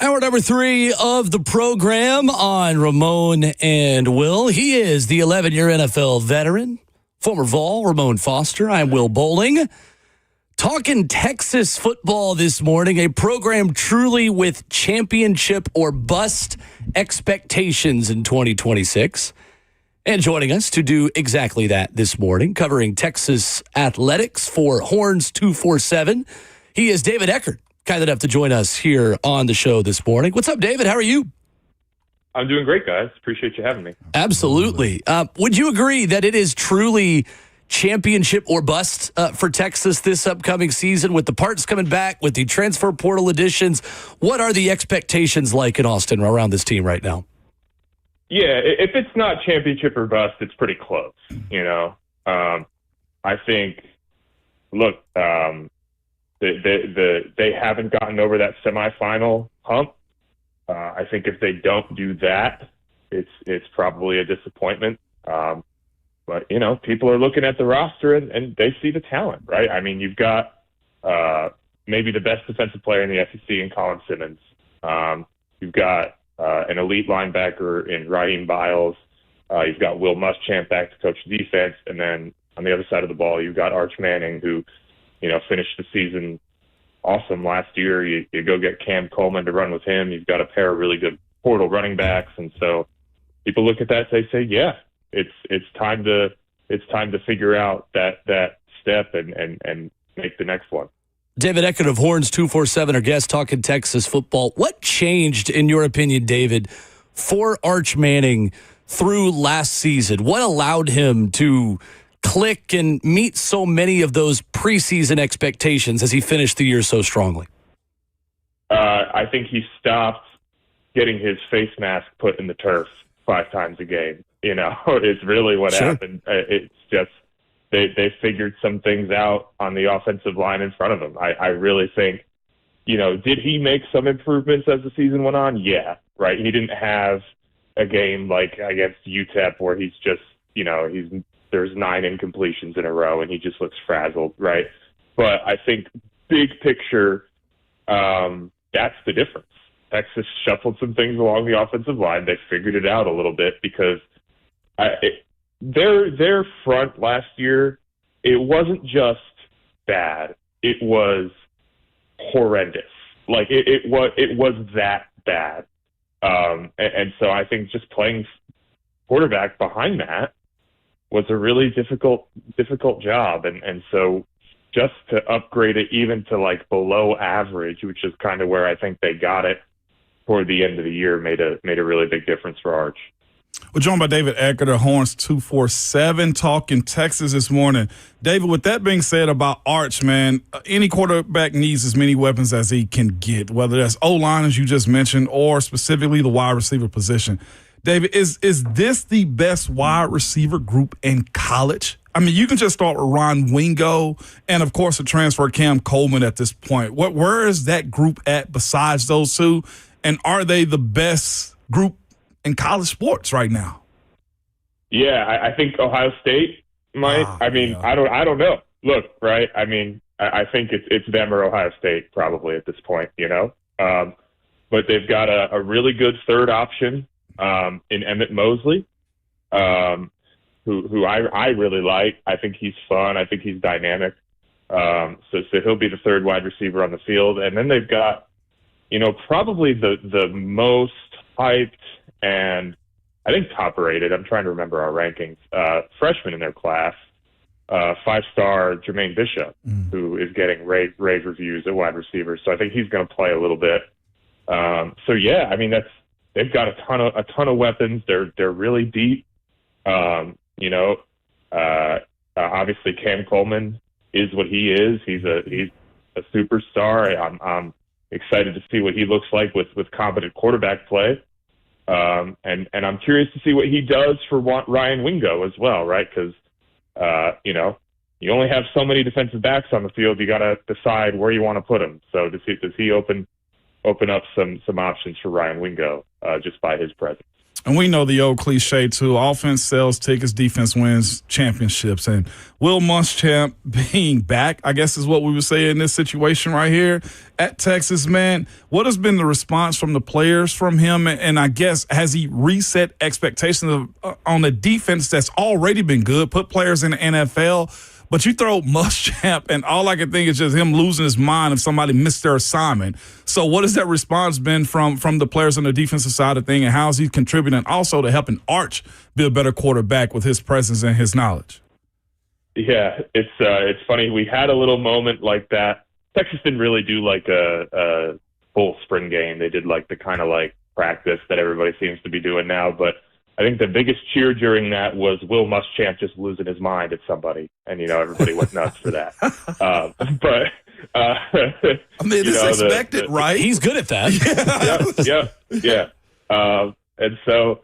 Hour number 3 of the program on Ramon and Will. He is the 11-year NFL veteran, former Vol, Ramon Foster. I'm Will Bowling. Talking Texas football this morning, a program truly with championship or bust expectations in 2026. And joining us to do exactly that this morning, covering Texas athletics for Horns 247, he is David Eckert. Kind enough to join us here on the show this morning. What's up, David? How are you? I'm doing great, guys. Appreciate you having me. Absolutely. Would you agree that it is truly championship or bust for Texas this upcoming season with the parts coming back, with the transfer portal additions? What are the expectations like in Austin around this team right now? Yeah, if it's not championship or bust, it's pretty close. I think, look, they haven't gotten over that semifinal hump. I think if they don't do that, it's probably a disappointment. But people are looking at the roster and they see the talent, right? I mean, you've got maybe the best defensive player in the SEC in Colin Simmons. You've got an elite linebacker in Raheem Biles. You've got Will Muschamp back to coach defense, and then on the other side of the ball, you've got Arch Manning, who finished the season awesome last year. You go get Cam Coleman to run with him. You've got a pair of really good portal running backs, and so people look at that, they say, yeah, it's time to figure out that step and make the next one. David Eckert of Horns 247, our guest, talking Texas football. What changed, in your opinion, David, for Arch Manning through last season? What allowed him to click and meet so many of those preseason expectations as he finished the year so strongly? I think he stopped getting his face mask put in the turf 5 times a game. It's really what happened. It's just they figured some things out on the offensive line in front of him. I really think, did he make some improvements as the season went on? Yeah, right. He didn't have a game like against UTEP where he's just, there's 9 incompletions in a row and he just looks frazzled, right? But I think big picture, that's the difference. Texas shuffled some things along the offensive line. They figured it out a little bit because their front last year, it wasn't just bad. It was horrendous. Like it was that bad. And so I think just playing quarterback behind that was a really difficult job. And so just to upgrade it even to like below average, which is kind of where I think they got it toward the end of the year, made a really big difference for Arch. We're joined by David Eckert of Horns 247, talking Texas this morning. David, with that being said about Arch, man, any quarterback needs as many weapons as he can get, whether that's O-line, as you just mentioned, or specifically the wide receiver position. David, is this the best wide receiver group in college? I mean, you can just start with Ron Wingo and, of course, the transfer Cam Coleman at this point. Where is that group at besides those two? And are they the best group in college sports right now? Yeah, I think Ohio State might. I don't know. Look, right? I mean, I think it's them or Ohio State probably at this point, But they've got a really good third option in Emmett Mosley, who I really like. I think he's fun. I think he's dynamic. So he'll be the third wide receiver on the field. And then they've got, probably the most hyped and I think top rated, I'm trying to remember our rankings, freshman in their class, 5-star Jermaine Bishop, who is getting rave reviews at wide receiver. So I think he's going to play a little bit. So yeah, I mean, they've got a ton of weapons. They're really deep. Obviously Cam Coleman is what he is. He's a superstar. I'm excited to see what he looks like with competent quarterback play. And I'm curious to see what he does for Ryan Wingo as well, right? Because, you only have so many defensive backs on the field. You got to decide where you want to put him. So does he open up some options for Ryan Wingo just by his presence? And we know the old cliche, too. Offense sells tickets, defense wins championships. And Will Muschamp being back, I guess is what we would say in this situation right here at Texas, man. What has been the response from the players from him? And I guess, has he reset expectations on the defense that's already been good, put players in the NFL? But you throw Muschamp, and all I can think is just him losing his mind if somebody missed their assignment. So what has that response been from the players on the defensive side of things, and how is he contributing also to helping Arch be a better quarterback with his presence and his knowledge? Yeah, it's funny. We had a little moment like that. Texas didn't really do like a full spring game. They did like the kind of like practice that everybody seems to be doing now, but I think the biggest cheer during that was Will Muschamp just losing his mind at somebody, and everybody went nuts for that. I mean, it's expected, right? He's good at that. Yeah. And so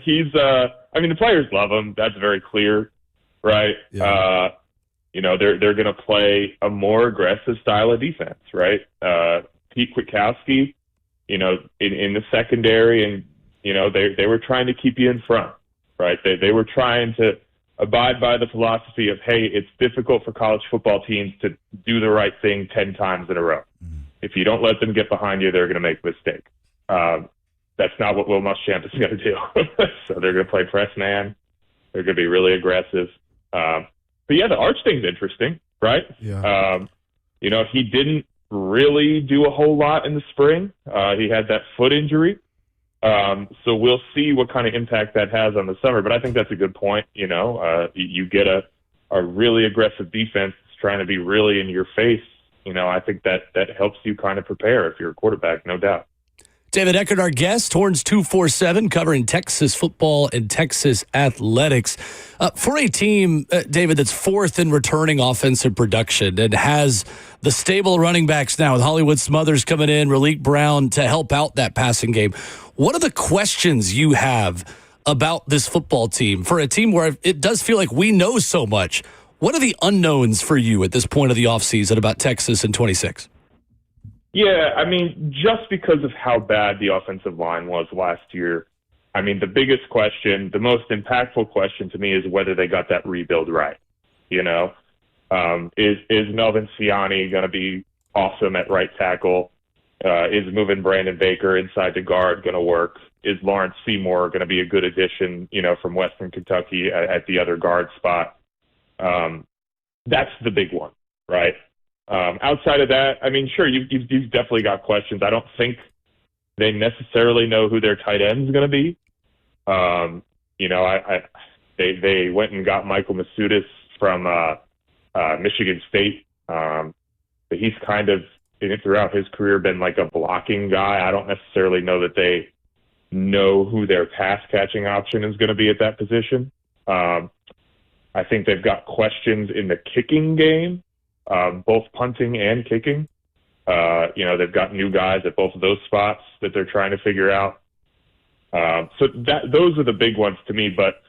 he's. I mean, the players love him. That's very clear, right? Yeah. They're going to play a more aggressive style of defense, right? Pete Kwiatkowski, in the secondary and. They were trying to keep you in front, right? They were trying to abide by the philosophy of, hey, it's difficult for college football teams to do the right thing 10 times in a row. If you don't let them get behind you, they're going to make a mistake. That's not what Will Muschamp is going to do. So they're going to play press man. They're going to be really aggressive. But yeah, the Arch thing's interesting, right? Yeah. He didn't really do a whole lot in the spring. He had that foot injury. So we'll see what kind of impact that has on the summer. But I think that's a good point. You get a really aggressive defense that's trying to be really in your face. I think that helps you kind of prepare if you're a quarterback, no doubt. David Eckert, our guest, Horns 247, covering Texas football and Texas athletics. For a team, David, that's fourth in returning offensive production and has the stable running backs now with Hollywood Smothers coming in, Raleek Brown to help out that passing game. What are the questions you have about this football team? For a team where it does feel like we know so much, what are the unknowns for you at this point of the offseason about Texas in 26? Yeah, I mean, just because of how bad the offensive line was last year, I mean, the biggest question, the most impactful question to me is whether they got that rebuild right. Is Melvin Siani going to be awesome at right tackle? Is moving Brandon Baker inside the guard going to work? Is Lawrence Seymour going to be a good addition, from Western Kentucky at the other guard spot? That's the big one, right? Outside of that, I mean, sure, you've definitely got questions. I don't think they necessarily know who their tight end is going to be. They went and got Michael Masudis from Michigan State, but he's kind of throughout his career been like a blocking guy. I don't necessarily know that they know who their pass catching option is going to be at that position. I think they've got questions in the kicking game. Both punting and kicking. They've got new guys at both of those spots that they're trying to figure out. Those are the big ones to me. But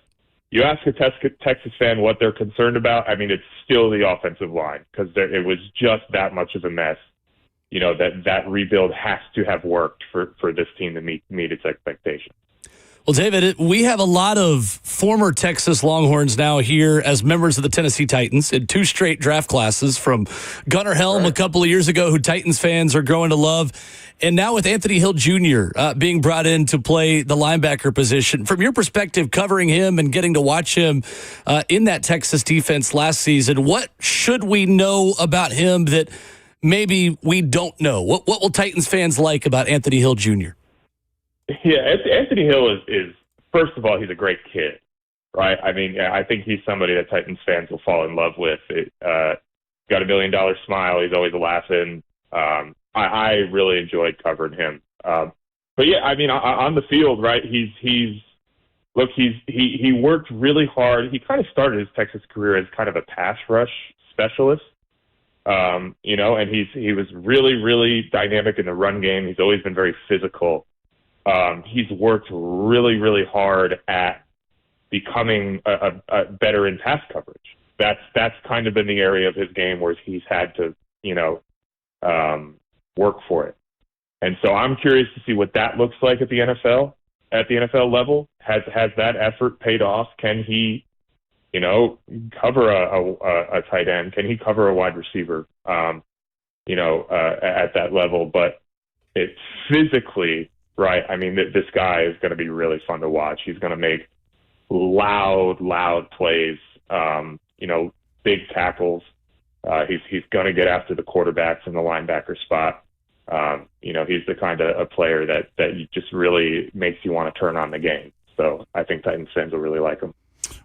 you ask a Texas fan what they're concerned about, I mean, it's still the offensive line because it was just that much of a mess. That rebuild has to have worked for this team to meet its expectations. Well, David, we have a lot of former Texas Longhorns now here as members of the Tennessee Titans in 2 straight draft classes from Gunnar Helm a couple of years ago, who Titans fans are growing to love, and now with Anthony Hill Jr. Being brought in to play the linebacker position. From your perspective, covering him and getting to watch him in that Texas defense last season, what should we know about him that maybe we don't know? What will Titans fans like about Anthony Hill Jr.? Yeah, Anthony Hill is first of all, he's a great kid, right? I mean, I think he's somebody that Titans fans will fall in love with. Got $1 million smile. He's always laughing. I really enjoyed covering him. But yeah, I mean, on the field, right? He worked really hard. He kind of started his Texas career as kind of a pass rush specialist. And he was really, really dynamic in the run game. He's always been very physical. He's worked really, really hard at becoming a better in pass coverage. That's kind of been the area of his game where he's had to, work for it. And so I'm curious to see what that looks like at the NFL. at the NFL level? Has that effort paid off? Can he, cover a tight end? Can he cover a wide receiver, at that level? But it's physically, right? I mean, this guy is going to be really fun to watch. He's going to make loud plays, big tackles. He's going to get after the quarterbacks in the linebacker spot. He's the kind of a player that just really makes you want to turn on the game. So I think Titans fans will really like him.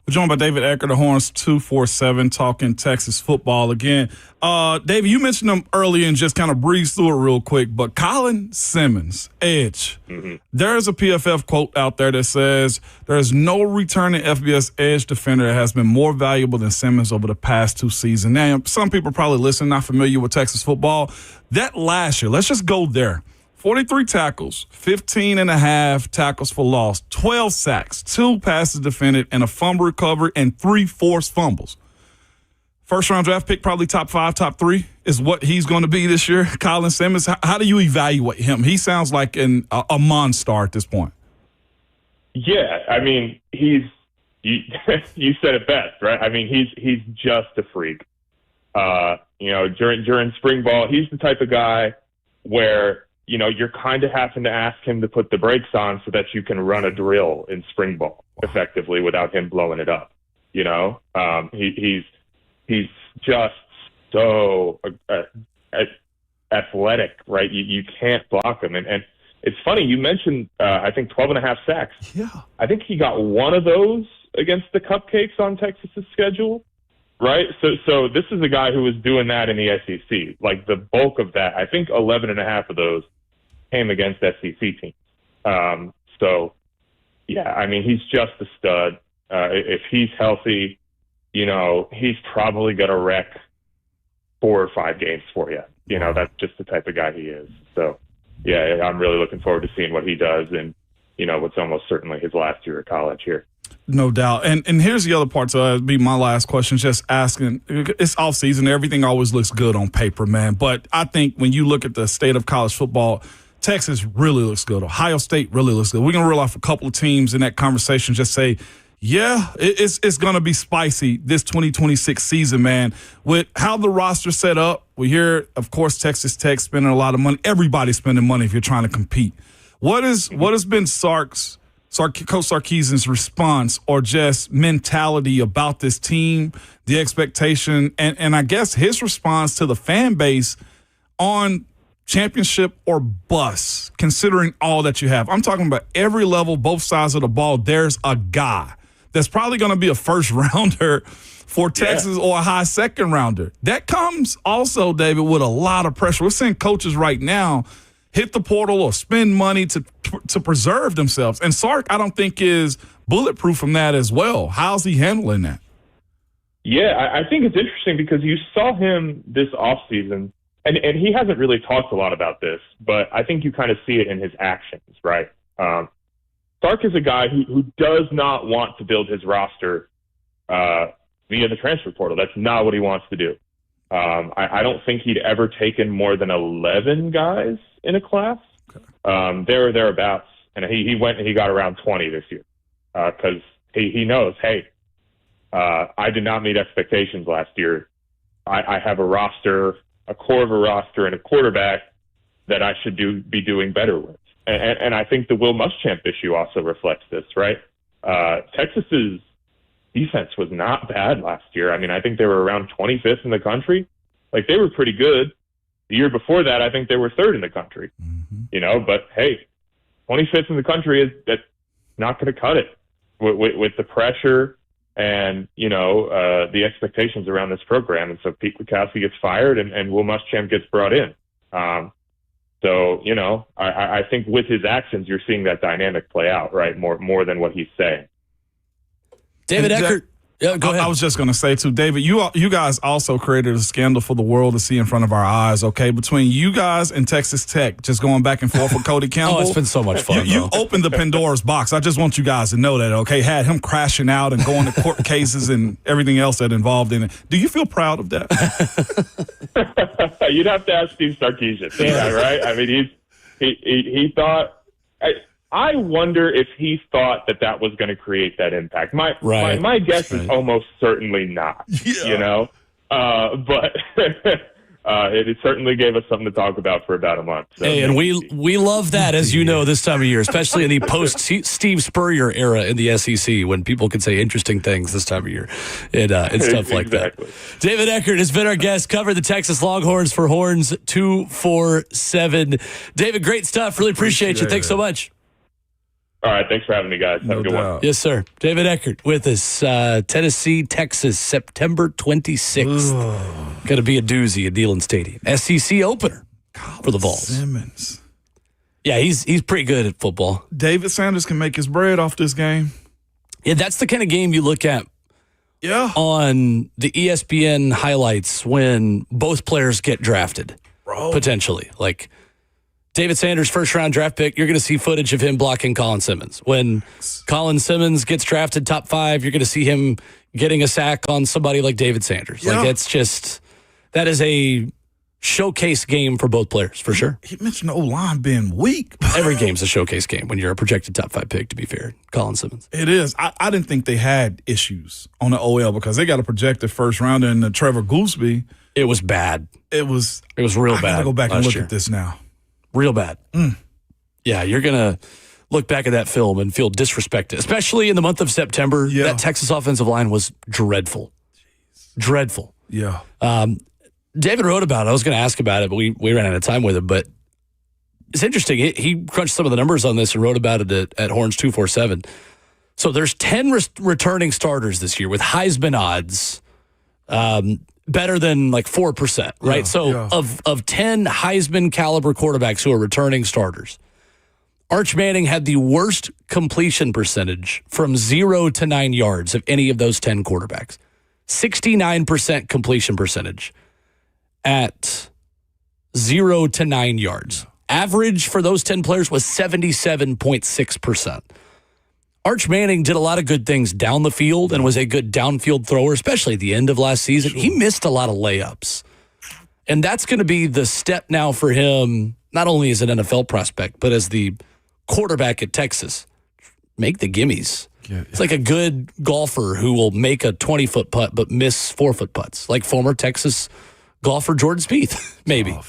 We're joined by David Ecker, the Horns 247, talking Texas football again. David, you mentioned him earlier and just kind of breezed through it real quick, but Colin Simmons, edge. Mm-hmm. There's a PFF quote out there that says, there's no returning FBS edge defender that has been more valuable than Simmons over the past 2 seasons. Now, some people probably listening, not familiar with Texas football. That last year, let's just go there. 43 tackles, 15 and a half tackles for loss, 12 sacks, 2 passes defended, and a fumble recovery, and 3 forced fumbles. First-round draft pick, probably top 5, top 3 is what he's going to be this year. Colin Simmons, how do you evaluate him? He sounds like a monster at this point. Yeah, I mean, you said it best, right? I mean, he's just a freak. During spring ball, he's the type of guy where you're kind of having to ask him to put the brakes on so that you can run a drill in spring ball effectively without him blowing it up. He's just so athletic, right? You can't block him. And it's funny, you mentioned, I think 12 and a half sacks. Yeah. I think he got one of those against the Cupcakes on Texas's schedule. Right. So this is a guy who was doing that in the SEC. Like the bulk of that, I think 11 and a half of those came against SEC teams. I mean, he's just a stud. If he's healthy, he's probably going to wreck 4 or 5 games for you. That's just the type of guy he is. So, yeah, I'm really looking forward to seeing what he does in, what's almost certainly his last year of college here. No doubt. And here's the other part, so that'd be my last question, just asking, it's off season, everything always looks good on paper, man. But I think when you look at the state of college football, Texas really looks good. Ohio State really looks good. We're going to reel off a couple of teams in that conversation, just say, yeah, it's going to be spicy this 2026 season, man. With how the roster's set up, we hear, of course, Texas Tech spending a lot of money. Everybody's spending money if you're trying to compete. What has been Coach Sarkisian's response or just mentality about this team, the expectation, and I guess his response to the fan base on championship or bust, considering all that you have? I'm talking about every level, both sides of the ball. There's a guy that's probably going to be a first rounder for Texas or a high second rounder. That comes also, David, with a lot of pressure. We're seeing coaches right now hit the portal or spend money to preserve themselves. And Sark, I don't think, is bulletproof from that as well. How's he handling that? Yeah, I think it's interesting because you saw him this offseason, and he hasn't really talked a lot about this, but I think you kind of see it in his actions, right? Sark is a guy who does not want to build his roster via the transfer portal. That's not what he wants to do. I don't think he'd ever taken more than 11 guys in a class. There or thereabouts. And he went and he got around 20 this year because he knows, hey, I did not meet expectations last year. I have a roster, a core of a roster, and a quarterback that I should be doing better with. And I think the Will Muschamp issue also reflects this, right? Texas's defense was not bad last year. I mean, I think they were around 25th in the country. Like, they were pretty good. The year before that, I think they were 3rd in the country. Mm-hmm. But hey, 25th in the country that's not going to cut it with the pressure and, the expectations around this program. And so Pete Kwiatkowski gets fired and Will Muschamp gets brought in. I think with his actions, you're seeing that dynamic play out, right? More than what he's saying. David Eckert. Yeah, go ahead. I was just going to say, too, David, you guys also created a scandal for the world to see in front of our eyes, okay? Between you guys and Texas Tech, just going back and forth with Cody Campbell. Oh, it's been so much fun, You opened the Pandora's box. I just want you guys to know that, okay? Had him crashing out and going to court cases and everything else that involved in it. Do you feel proud of that? You'd have to ask Steve Sarkisian, right? I mean, he thought I wonder if he thought that was going to create that impact. My guess is almost certainly not. Yeah. You know, but it certainly gave us something to talk about for about a month. So hey, and we love that, as you know, this time of year, especially in the post-Steve Spurrier era in the SEC, when people can say interesting things this time of year and stuff like that. David Eckert has been our guest, covered the Texas Longhorns for Horns 247. David, great stuff. Really appreciate you. Thanks so much. All right, thanks for having me, guys. Have a good one. Yes, sir. David Eckert with us. Tennessee, Texas, September 26th. Going to be a doozy at Neyland Stadium. SEC opener for the Vols. Simmons. Yeah, he's pretty good at football. David Sanders can make his bread off this game. Yeah, that's the kind of game you look at on the ESPN highlights when both players get drafted, potentially. Like, David Sanders, first-round draft pick, you're going to see footage of him blocking Colin Simmons. When Colin Simmons gets drafted top 5, you're going to see him getting a sack on somebody like David Sanders. Yeah. Like, it's just, that is a showcase game for both players, for sure. He mentioned the O-line being weak. Every game's a showcase game when you're a projected top 5 pick, to be fair. Colin Simmons. It is. I didn't think they had issues on the OL because they got a projected first-rounder in Trevor Gooseby. It was bad. It was real bad. I got to go back and look year. at this now. Real bad. Yeah, you're going to look back at that film and feel disrespected, especially in the month of September. Yeah. That Texas offensive line was dreadful. Dreadful. Yeah. David wrote about it. I was going to ask about it, but we ran out of time with him. But it's interesting. He crunched some of the numbers on this and wrote about it at Horns 247. So there's 10 returning starters this year with Heisman odds. Better than like 4%, right? Of 10 Heisman caliber quarterbacks who are returning starters, Arch Manning had the worst completion percentage from 0 to 9 yards of any of those 10 quarterbacks. 69% completion percentage at 0 to 9 yards. Average for those 10 players was 77.6%. Arch Manning did a lot of good things down the field and was a good downfield thrower, especially at the end of last season. He missed a lot of layups. And that's going to be the step now for him, not only as an NFL prospect, but as the quarterback at Texas. Make the gimmies. Yeah. It's like a good golfer who will make a 20-foot putt but miss 4-foot putts, like former Texas golfer Jordan Spieth, maybe.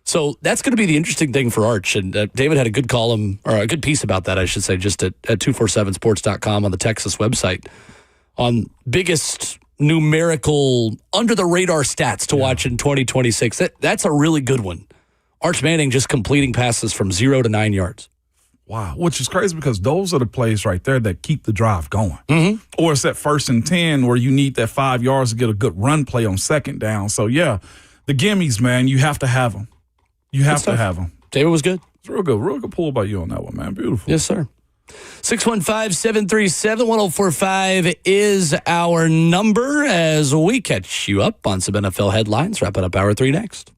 So that's going to be the interesting thing for Arch. And David had a good column, or a good piece about that, I should say, just at 247sports.com on the Texas website on biggest numerical under-the-radar stats to watch in 2026. That's a really good one. Arch Manning just completing passes from 0 to 9 yards. Wow, which is crazy because those are the plays right there that keep the drive going. Mm-hmm. Or it's that 1st and 10 where you need that 5 yards to get a good run play on second down. So, yeah, the gimmies, man, you have to have them. You have to have them. David was good. It's real good. Real good pull by you on that one, man. Beautiful. Yes, sir. 615-737-1045 is our number as we catch you up on some NFL headlines. Wrapping up Hour 3 next.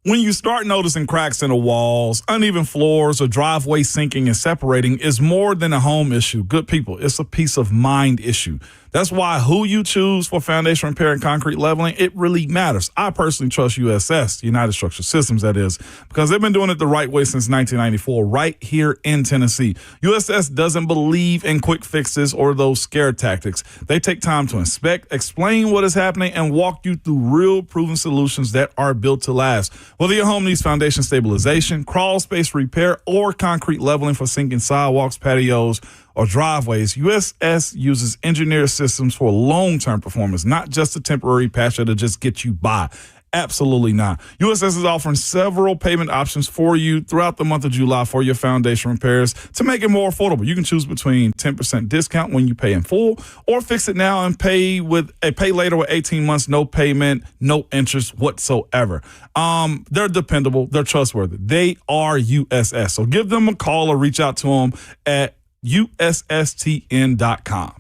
When you start noticing cracks in the walls, uneven floors, or driveway sinking and separating, it's more than a home issue. Good people, it's a peace of mind issue. That's why who you choose for foundation repair and concrete leveling, it really matters. I personally trust USS, United Structural Systems, that is, because they've been doing it the right way since 1994, right here in Tennessee. USS doesn't believe in quick fixes or those scare tactics. They take time to inspect, explain what is happening, and walk you through real proven solutions that are built to last. Whether your home needs foundation stabilization, crawl space repair, or concrete leveling for sinking sidewalks, patios, or driveways, USS uses engineered systems for long-term performance, not just a temporary patch that'll just get you by. Absolutely not. USS is offering several payment options for you throughout the month of July for your foundation repairs to make it more affordable. You can choose between 10% discount when you pay in full, or fix it now and pay later with 18 months, no payment, no interest whatsoever. They're dependable. They're trustworthy. They are USS. So give them a call or reach out to them at USSTN.com.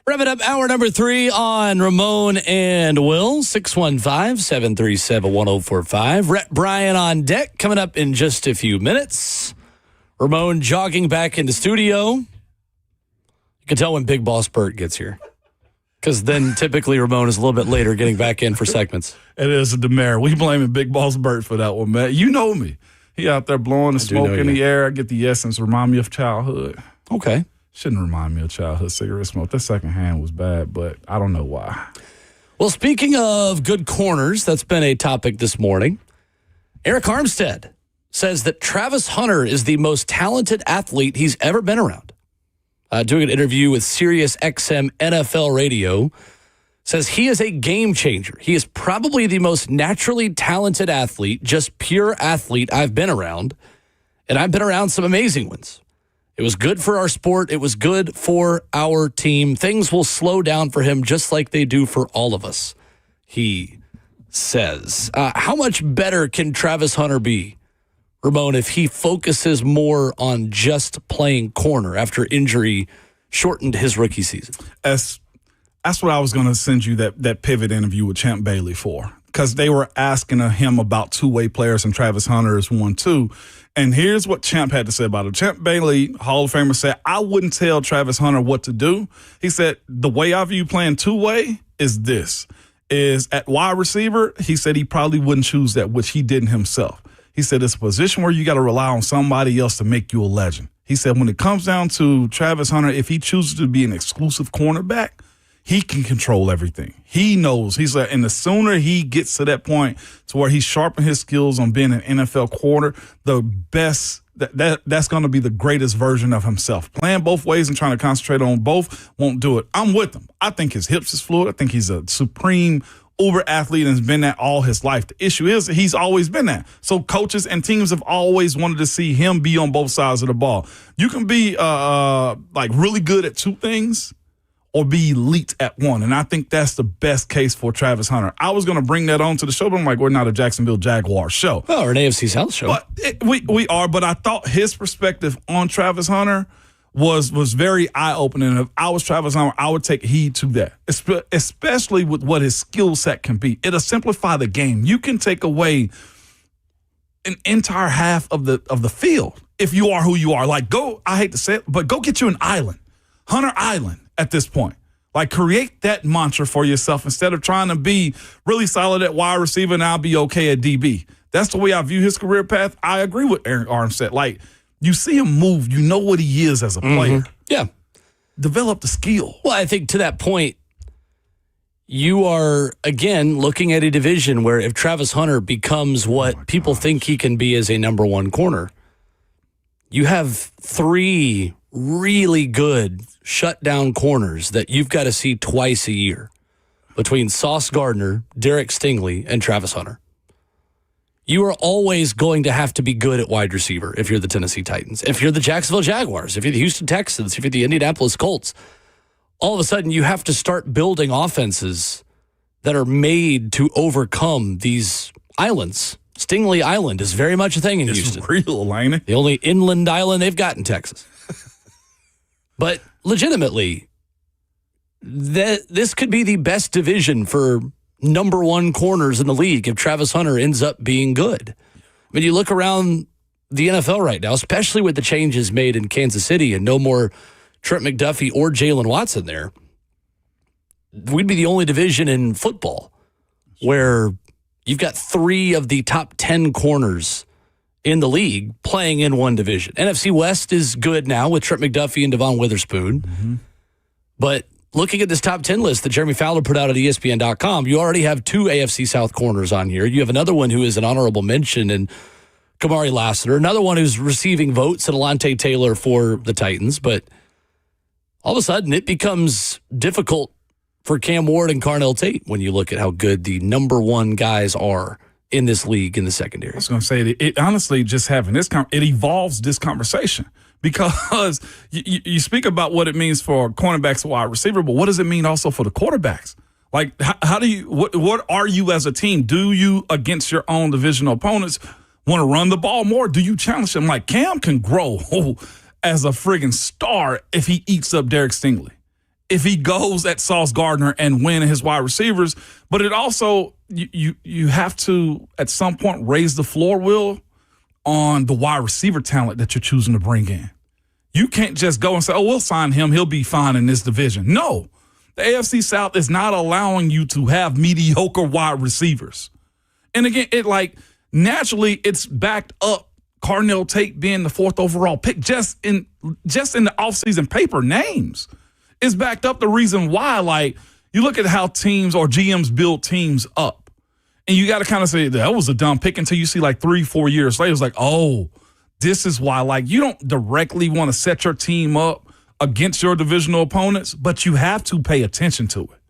Wrapping up hour number 3 on Ramon and Will, 615-737-1045. Rhett Bryan on deck, coming up in just a few minutes. Ramon jogging back in the studio. You can tell when Big Boss Bert gets here, because then typically Ramon is a little bit later getting back in for segments. It is a demare. We blaming Big Boss Bert for that one, man. You know me. He out there blowing the smoke in the air. I get the essence. Remind me of childhood. Okay. Shouldn't remind me of childhood cigarette smoke. That second hand was bad, but I don't know why. Well, speaking of good corners, that's been a topic this morning. Eric Armstead says that Travis Hunter is the most talented athlete he's ever been around. Doing an interview with Sirius XM NFL Radio, says he is a game changer. He is probably the most naturally talented athlete, just pure athlete I've been around. And I've been around some amazing ones. It was good for our sport. It was good for our team. Things will slow down for him just like they do for all of us, he says. How much better can Travis Hunter be, Ramon, if he focuses more on just playing corner after injury shortened his rookie season? That's what I was going to send you that pivot interview with Champ Bailey for, because they were asking him about two-way players, and Travis Hunter is one too. And here's what Champ had to say about it. Champ Bailey, Hall of Famer, said, I wouldn't tell Travis Hunter what to do. He said, the way I view playing two-way is this, is at wide receiver, he said he probably wouldn't choose that, which he didn't himself. He said it's a position where you got to rely on somebody else to make you a legend. He said when it comes down to Travis Hunter, if he chooses to be an exclusive cornerback, he can control everything. He knows. He's like, and the sooner he gets to that point to where he's sharpened his skills on being an NFL corner, the best that's going to be the greatest version of himself. Playing both ways and trying to concentrate on both won't do it. I'm with him. I think his hips is fluid. I think he's a supreme uber athlete and has been that all his life. The issue is that he's always been that. So coaches and teams have always wanted to see him be on both sides of the ball. You can be like really good at two things or be elite at one. And I think that's the best case for Travis Hunter. I was going to bring that on to the show, but I'm like, we're not a Jacksonville Jaguars show. Oh, or an AFC South show. But we are, but I thought his perspective on Travis Hunter was very eye-opening. If I was Travis Hunter, I would take heed to that, especially with what his skill set can be. It'll simplify the game. You can take away an entire half of the field if you are who you are. Like, I hate to say it, but go get you an island, Hunter Island at this point. Like, create that mantra for yourself instead of trying to be really solid at wide receiver and I'll be okay at DB. That's the way I view his career path. I agree with Eric Armstead. Like, you see him move, you know what he is as a player. Yeah. Develop the skill. Well, I think to that point, you are, again, looking at a division where if Travis Hunter becomes what people think he can be as a number one corner, you have 3 really good shutdown corners that you've got to see twice a year between Sauce Gardner, Derek Stingley, and Travis Hunter. You are always going to have to be good at wide receiver if you're the Tennessee Titans, if you're the Jacksonville Jaguars, if you're the Houston Texans, if you're the Indianapolis Colts. All of a sudden, you have to start building offenses that are made to overcome these islands. Stingley Island is very much a thing in Houston. It's real, ain't it? The only inland island they've got in Texas. But legitimately, this could be the best division for number one corners in the league if Travis Hunter ends up being good. I mean, you look around the NFL right now, especially with the changes made in Kansas City and no more Trent McDuffie or Jalen Watson there, we'd be the only division in football where you've got 3 of the top 10 corners in the league playing in one division. NFC West is good now with Trent McDuffie and Devon Witherspoon. But looking at this top 10 list that Jeremy Fowler put out at ESPN.com, you already have 2 AFC South corners on here. You have another one who is an honorable mention in Kamari Lassiter, another one who's receiving votes in Alontae Taylor for the Titans. But all of a sudden, it becomes difficult for Cam Ward and Carnell Tate when you look at how good the number one guys are in this league in the secondary. I was going to say, it honestly, just having this, it evolves this conversation. Because you speak about what it means for cornerbacks and wide receiver, but what does it mean also for the quarterbacks? Like, how do you, what are you as a team? Do you, against your own divisional opponents, want to run the ball more? Do you challenge them? Like, Cam can grow as a friggin' star if he eats up Derek Stingley. if he goes at Sauce Gardner and win his wide receivers. But it also, you have to, at some point, raise the floor, Will, on the wide receiver talent that you're choosing to bring in. You can't just go and say, oh, we'll sign him. He'll be fine in this division. No, the AFC South is not allowing you to have mediocre wide receivers. And again, naturally, it's backed up Cardinal Tate being the 4th overall pick just in the offseason paper names. It's backed up the reason why, you look at how teams or GMs build teams up. And you got to kind of say, that was a dumb pick until you see 3-4 years later. It's like, oh, this is why. You don't directly want to set your team up against your divisional opponents, but you have to pay attention to it.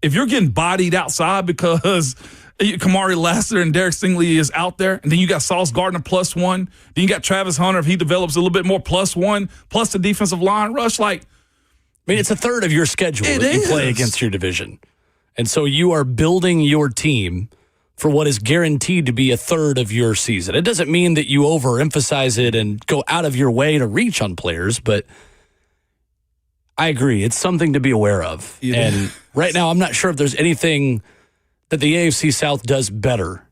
If you're getting bodied outside because Kamari Lassiter and Derek Stingley is out there, and then you got Sauce Gardner +1, then you got Travis Hunter if he develops a little bit more +1, plus the defensive line rush, it's a third of your schedule that you play against your division. And so you are building your team for what is guaranteed to be a third of your season. It doesn't mean that you overemphasize it and go out of your way to reach on players, but I agree. It's something to be aware of. Yeah. And right now, I'm not sure if there's anything that the AFC South does better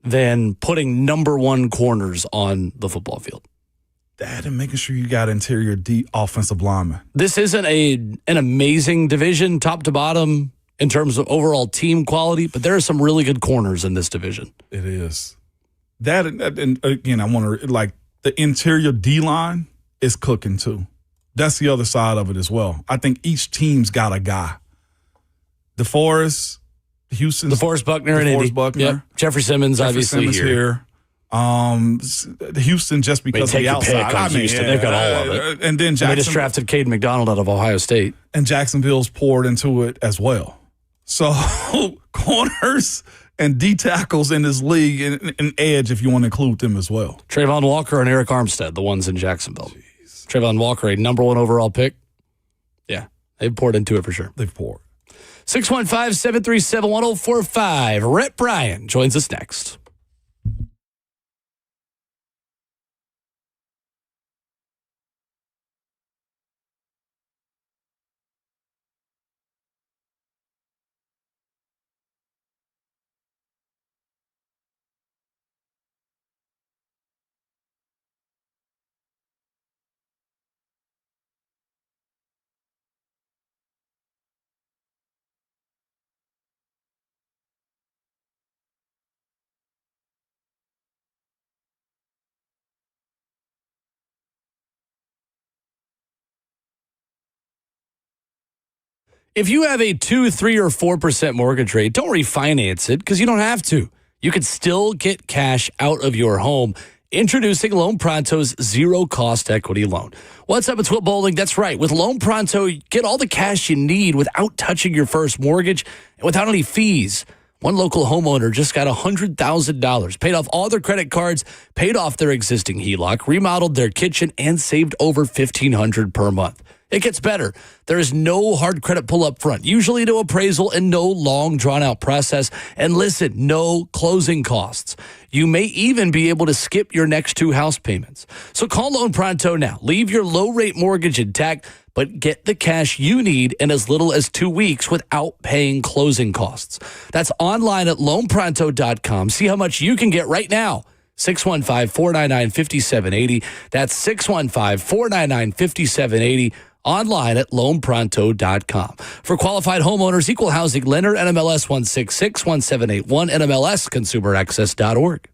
than putting number 1 corners on the football field. That and making sure you got interior deep offensive linemen. This isn't an amazing division, top to bottom, in terms of overall team quality, but there are some really good corners in this division. It is. That, and again, I want to, the interior D-line is cooking too. That's the other side of it as well. I think each team's got a guy. DeForest, Houston. DeForest Buckner and Indy. Buckner. Yep. Jeffrey Simmons, obviously here. Houston just because of the outside. Houston. They've got all of it. And then They just drafted Caden McDonald out of Ohio State. And Jacksonville's poured into it as well. So corners and D tackles in this league and edge if you want to include them as well. Trayvon Walker and Eric Armstead, the ones in Jacksonville. Jeez. Trayvon Walker, a number 1 overall pick. Yeah, they've poured into it for sure. They've poured. 615-737-1045. Rhett Bryan joins us next. If you have a 2, 3, or 4% mortgage rate, don't refinance it because you don't have to. You can still get cash out of your home. Introducing Loan Pronto's zero-cost equity loan. What's up? It's Will Bowling. That's right. With Loan Pronto, you get all the cash you need without touching your first mortgage and without any fees. One local homeowner just got $100,000, paid off all their credit cards, paid off their existing HELOC, remodeled their kitchen, and saved over $1,500 per month. It gets better. There is no hard credit pull up front, usually no appraisal and no long drawn out process. And listen, no closing costs. You may even be able to skip your next 2 house payments. So call Loan Pronto now. Leave your low rate mortgage intact, but get the cash you need in as little as 2 weeks without paying closing costs. That's online at loanpronto.com. See how much you can get right now. 615-499-5780. That's 615-499-5780. Online at loanpronto.com. For qualified homeowners, equal housing lender, NMLS 1661781, NMLSconsumeraccess.org.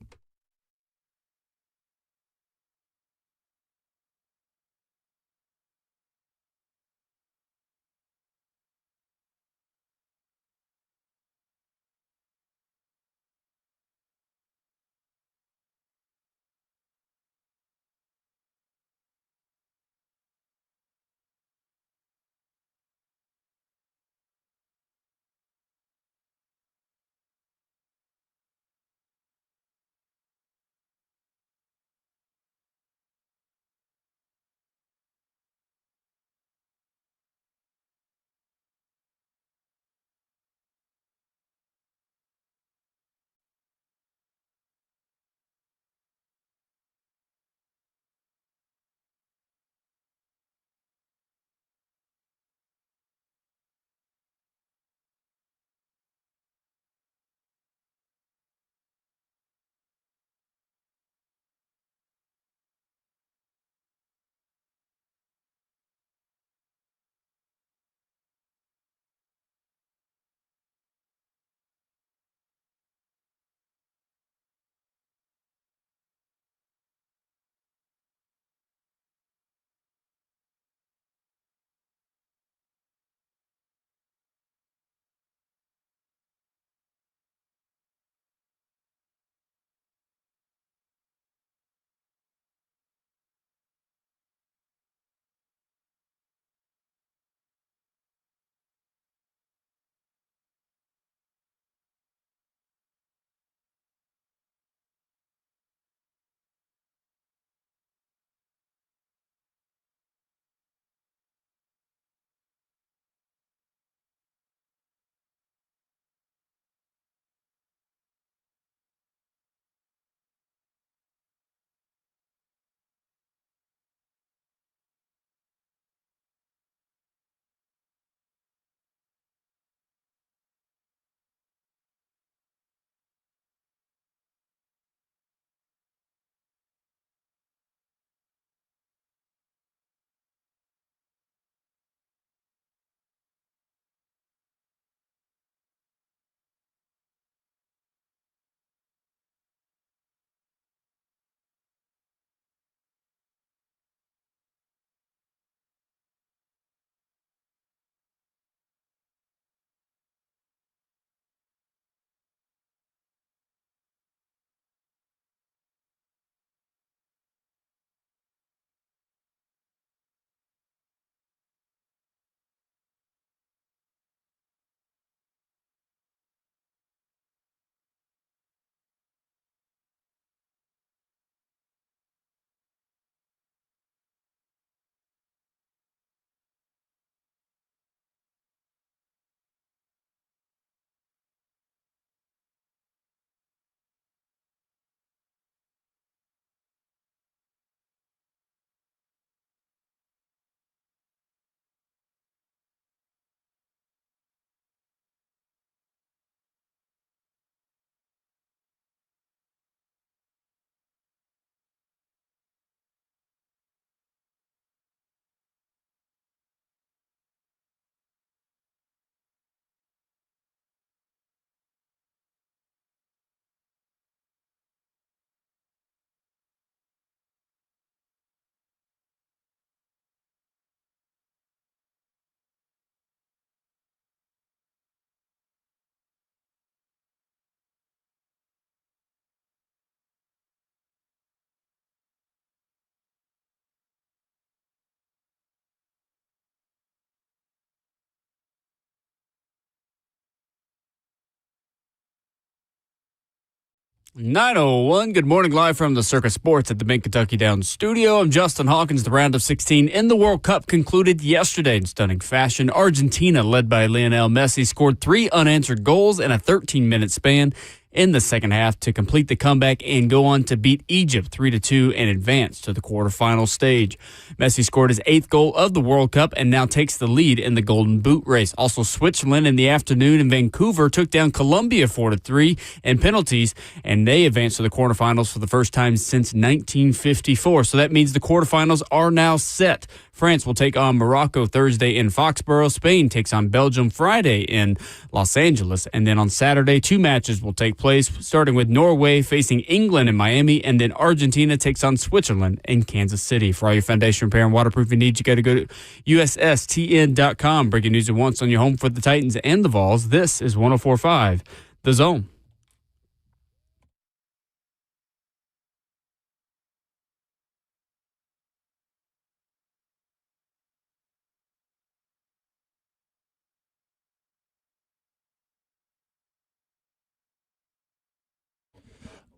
9:01. Good morning, live from the Circus Sports at the Bank Kentucky Downs studio. I'm Justin Hawkins. The round of 16 in the World Cup concluded yesterday in stunning fashion. Argentina, led by Lionel Messi, scored 3 unanswered goals in a 13-minute span in the second half to complete the comeback and go on to beat Egypt 3-2 and advance to the quarterfinal stage. Messi scored his 8th goal of the World Cup and now takes the lead in the Golden Boot race. Also, Switzerland in the afternoon in Vancouver took down Colombia 4-3 in penalties, and they advanced to the quarterfinals for the first time since 1954. So that means the quarterfinals are now set. France will take on Morocco Thursday in Foxborough. Spain takes on Belgium Friday in Los Angeles. And then on Saturday, 2 matches will take place, starting with Norway facing England in Miami, and then Argentina takes on Switzerland in Kansas City. For all your foundation repair and waterproofing needs, you got to go to USSTN.com. Breaking news at once on your home for the Titans and the Vols. This is 104.5 The Zone.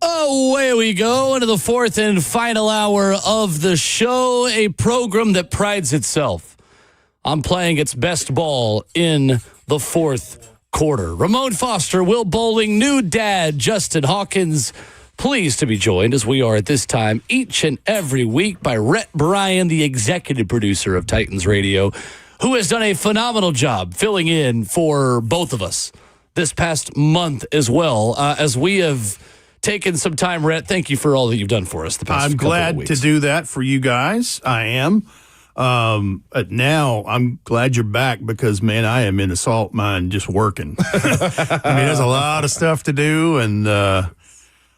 Away we go into the 4th and final hour of the show, a program that prides itself on playing its best ball in the 4th quarter. Ramon Foster, Will Bowling, new dad Justin Hawkins, pleased to be joined as we are at this time each and every week by Rhett Bryan, the executive producer of Titans Radio, who has done a phenomenal job filling in for both of us this past month as well, as we have taken some time. Rhett, thank you for all that you've done for us the past I'm couple of glad weeks. to do that for you guys. I am. Now I'm glad you're back because, man, I am in a salt mine just working. I mean, there's a lot of stuff to do and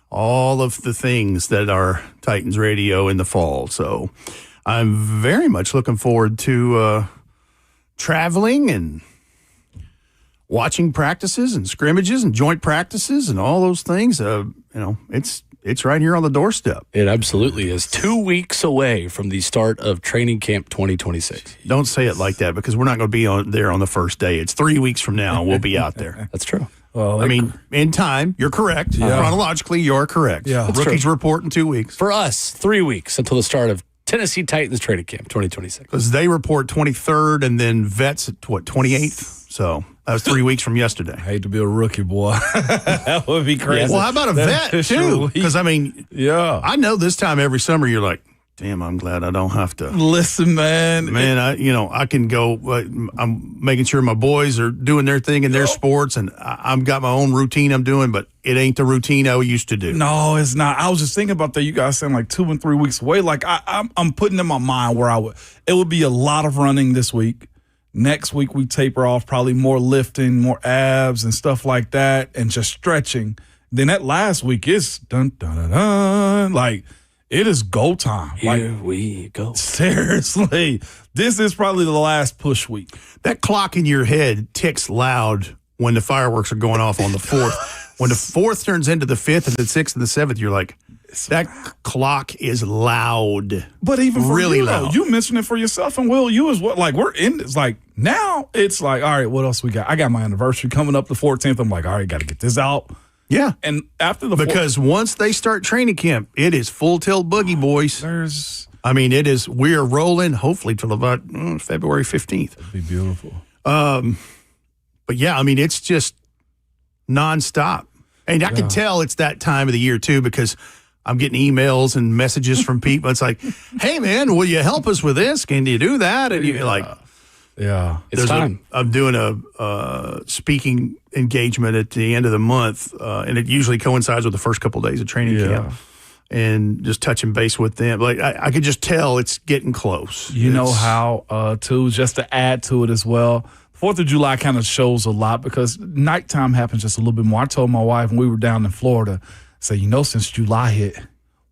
all of the things that are Titans Radio in the fall. So I'm very much looking forward to traveling and watching practices and scrimmages and joint practices and all those things. It's right here on the doorstep. It absolutely is. 2 weeks away from the start of training camp 2026. Don't say it like that because we're not going to be there on the first day. It's 3 weeks from now. We'll be out there. That's true. Well, I mean, in time, you're correct. Chronologically, you're correct. Yeah. Rookies report in 2 weeks. For us, 3 weeks until the start of Tennessee Titans training camp 2026. Because they report 23rd and then vets at, 28th? So that was 3 weeks from yesterday. I hate to be a rookie, boy. That would be crazy. Well, how about a vet, too? Because, I mean, I know this time every summer you're like, damn, I'm glad I don't have to. Listen, man. Man, I can go. I'm making sure my boys are doing their thing in their sports, and I've got my own routine I'm doing, but it ain't the routine I used to do. No, it's not. I was just thinking about that. You guys saying like 2 and 3 weeks away. Like I'm putting in my mind where it would be a lot of running this week. Next week we taper off, probably more lifting, more abs and stuff like that, and just stretching. Then that last week is dun dun dun dun. Like it is go time. Here we go. Seriously, this is probably the last push week. That clock in your head ticks loud when the fireworks are going off on the 4th. When the 4th turns into the 5th and the 6th and the 7th, you're like, that clock is loud. But even for really you, loud. Though, you mentioned it for yourself, and Will, you as what? Like we're in this. Like now, it's like, all right, what else we got? I got my anniversary coming up the 14th. I'm like, all right, got to get this out. Yeah. And after the because once they start training camp, it is full tilt boogie, boys. It is. We are rolling. Hopefully till about February 15th. That'd be beautiful. But yeah, it's just nonstop, and I can tell it's that time of the year too because I'm getting emails and messages from people. It's like, hey man, will you help us with this? Can you do that? And you're like, it's time. I'm doing a speaking engagement at the end of the month, and it usually coincides with the first couple of days of training camp. And just touching base with them. Like I could just tell it's getting close. You know how, too, just to add to it as well, 4th of July kind of shows a lot because nighttime happens just a little bit more. I told my wife when we were down in Florida, since July hit,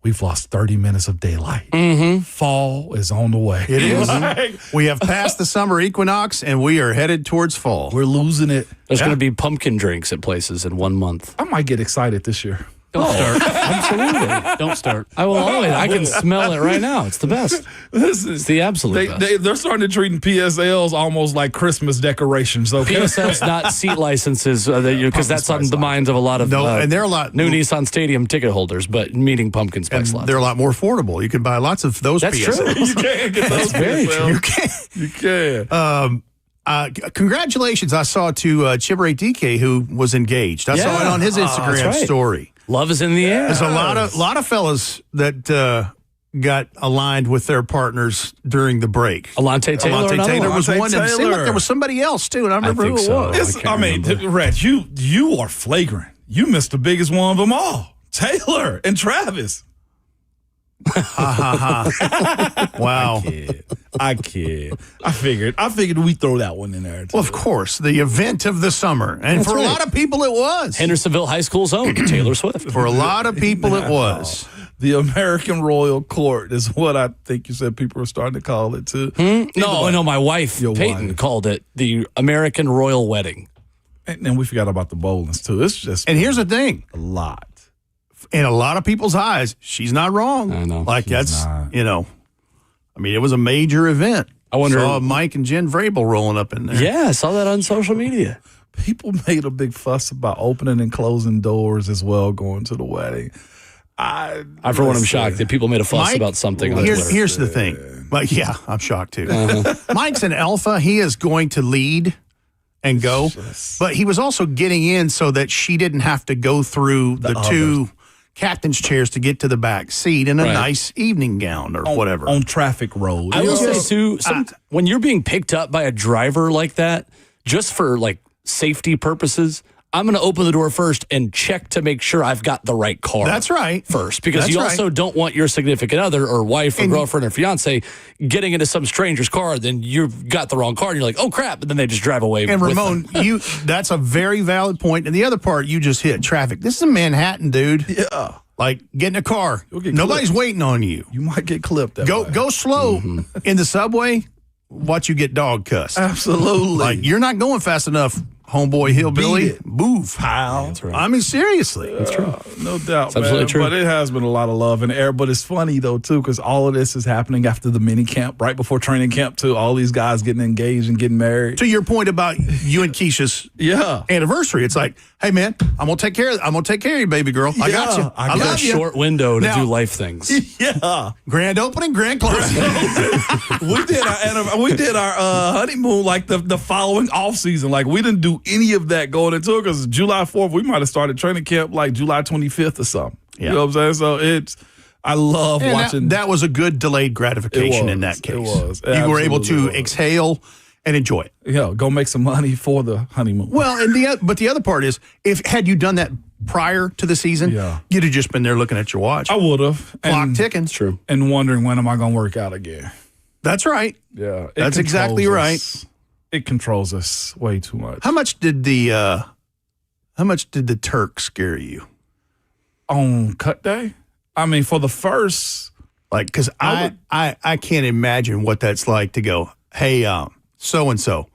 we've lost 30 minutes of daylight. Mm-hmm. Fall is on the way. It is. We have passed the summer equinox, and we are headed towards fall. We're losing it. There's going to be pumpkin drinks at places in 1 month. I might get excited this year. Don't start. Absolutely. Don't start. I will always. I can smell it right now. It's the best. It's the absolute best. They're starting to treat PSLs almost like Christmas decorations. Okay, PSL's not seat licenses because that's on the minds of a lot of and they're a lot new Nissan Stadium ticket holders, but meeting pumpkin spice lattes. They're a lot more affordable. You can buy lots of those. That's PSLs. true. you can't get those. That's very PSLs. true. You can. You can. Congratulations! I saw to Chibere DK who was engaged. I saw it on his Instagram that's right. story. Love is in the air. There's a lot of fellas that got aligned with their partners during the break. Alante Taylor. Alante Taylor was Alante one. And it seemed like Taylor. there was somebody else too, and I don't remember think who it so. was. I can't Rhett, you are flagrant. You missed the biggest one of them all. Taylor and Travis. Wow. I kid. I figured we throw that one in there. Well, of course, the event of the summer, and for a lot of people, it was. Hendersonville High School's own Taylor Swift. For a lot of people, it was. The American Royal Court is what I think you said people are starting to call it too. No, my wife, Your Peyton, wife. called it the American Royal Wedding. And then we forgot about the bowlings too. It's just And here's the thing. a lot. In a lot of people's eyes, she's not wrong. I know. Like, She's that's, not. I mean, it was a major event. I wonder- Saw Mike and Jen Vrabel rolling up in there. Yeah, I saw that on social media. People made a big fuss about opening and closing doors as well going to the wedding. I For one, I'm shocked that people made a fuss Mike, about something on Twitter. Here's the thing. But yeah, I'm shocked too. Mike's an alpha. He is going to lead and go. But he was also getting in so that she didn't have to go through the two captain's chairs to get to the back seat in a Right. nice evening gown or whatever. on traffic roads. I will say too, when you're being picked up by a driver like that, just for like safety purposes, I'm going to open the door first and check to make sure I've got the right car. That's right. First, because That's you right. also don't want your significant other or wife or girlfriend or fiance getting into some stranger's car. Then you've got the wrong car and you're like, oh crap, and then they just drive away. And with Ramon, them. that's a very valid point. And the other part you just hit, traffic. This is Manhattan, dude. Yeah. Like, get in a car. You'll get Nobody's clipped. waiting on you. You might get clipped. That way. Go slow in the subway. Watch you get dog cussed. Absolutely. Like, you're not going fast enough, homeboy hillbilly. Beat it. Move. How? That's right. I mean, seriously. That's true. No doubt, It's absolutely man. true. But it has been a lot of love and air. But it's funny though too, because all of this is happening after the mini camp, right before training camp too. All these guys getting engaged and getting married. To your point about you and Keisha's Yeah. anniversary, it's like, hey man, I'm gonna take care of you, baby girl. I got you. I Got love a you. short window to Now- do life things. Yeah. Grand opening, grand closing. we did our honeymoon like the following off season. Like we didn't do any of that going into it because July 4th we might have started training camp like July 25th or something. Yeah. You know what I'm saying? So I love And watching. that was a good delayed gratification It in was. that case. It was. It You were able absolutely to was. exhale and enjoy it. Go make some money for the honeymoon. Well, and the other part is, had you done that prior to the season, Yeah. you'd have just been there looking at your watch, I would have. clock ticking. True. And wondering when am I going to work out again? That's right. Yeah. it That's exactly controls right. us. It controls us way too much. How much did the Turk scare you? On cut day? I mean, for the first, Like, because I can't imagine what that's like to go, hey, so and so,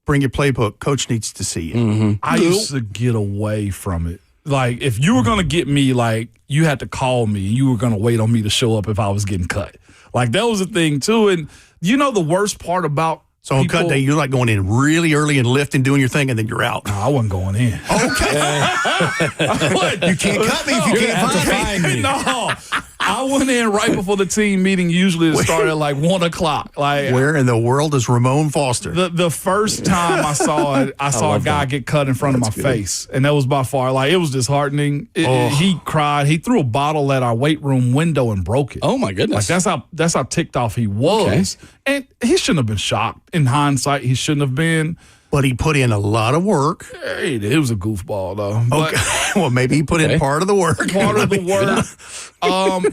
bring your playbook. Coach needs to see you. I used to get away from it. Like, if you were going to get me, like, you had to call me and you were going to wait on me to show up if I was getting cut. Like, that was a thing, too. And you know the worst part about So on cut day, you're like going in really early and lifting, doing your thing, and then you're out. No, I wasn't going in. Okay. You can't cut me if you can't find me. No. I went in right before the team meeting. Usually it started at like 1 o'clock. Like Where in the world is Ramon Foster? the first time I saw it, I saw a guy get cut in front of my face, and that was by far like it was disheartening. He cried. He threw a bottle at our weight room window and broke it. Oh my goodness. Like that's how ticked off he was, and he shouldn't have been shocked. In hindsight, he shouldn't have been. But he put in a lot of work. Hey, it was a goofball though. But Well, maybe he put in part of the work. part of the work.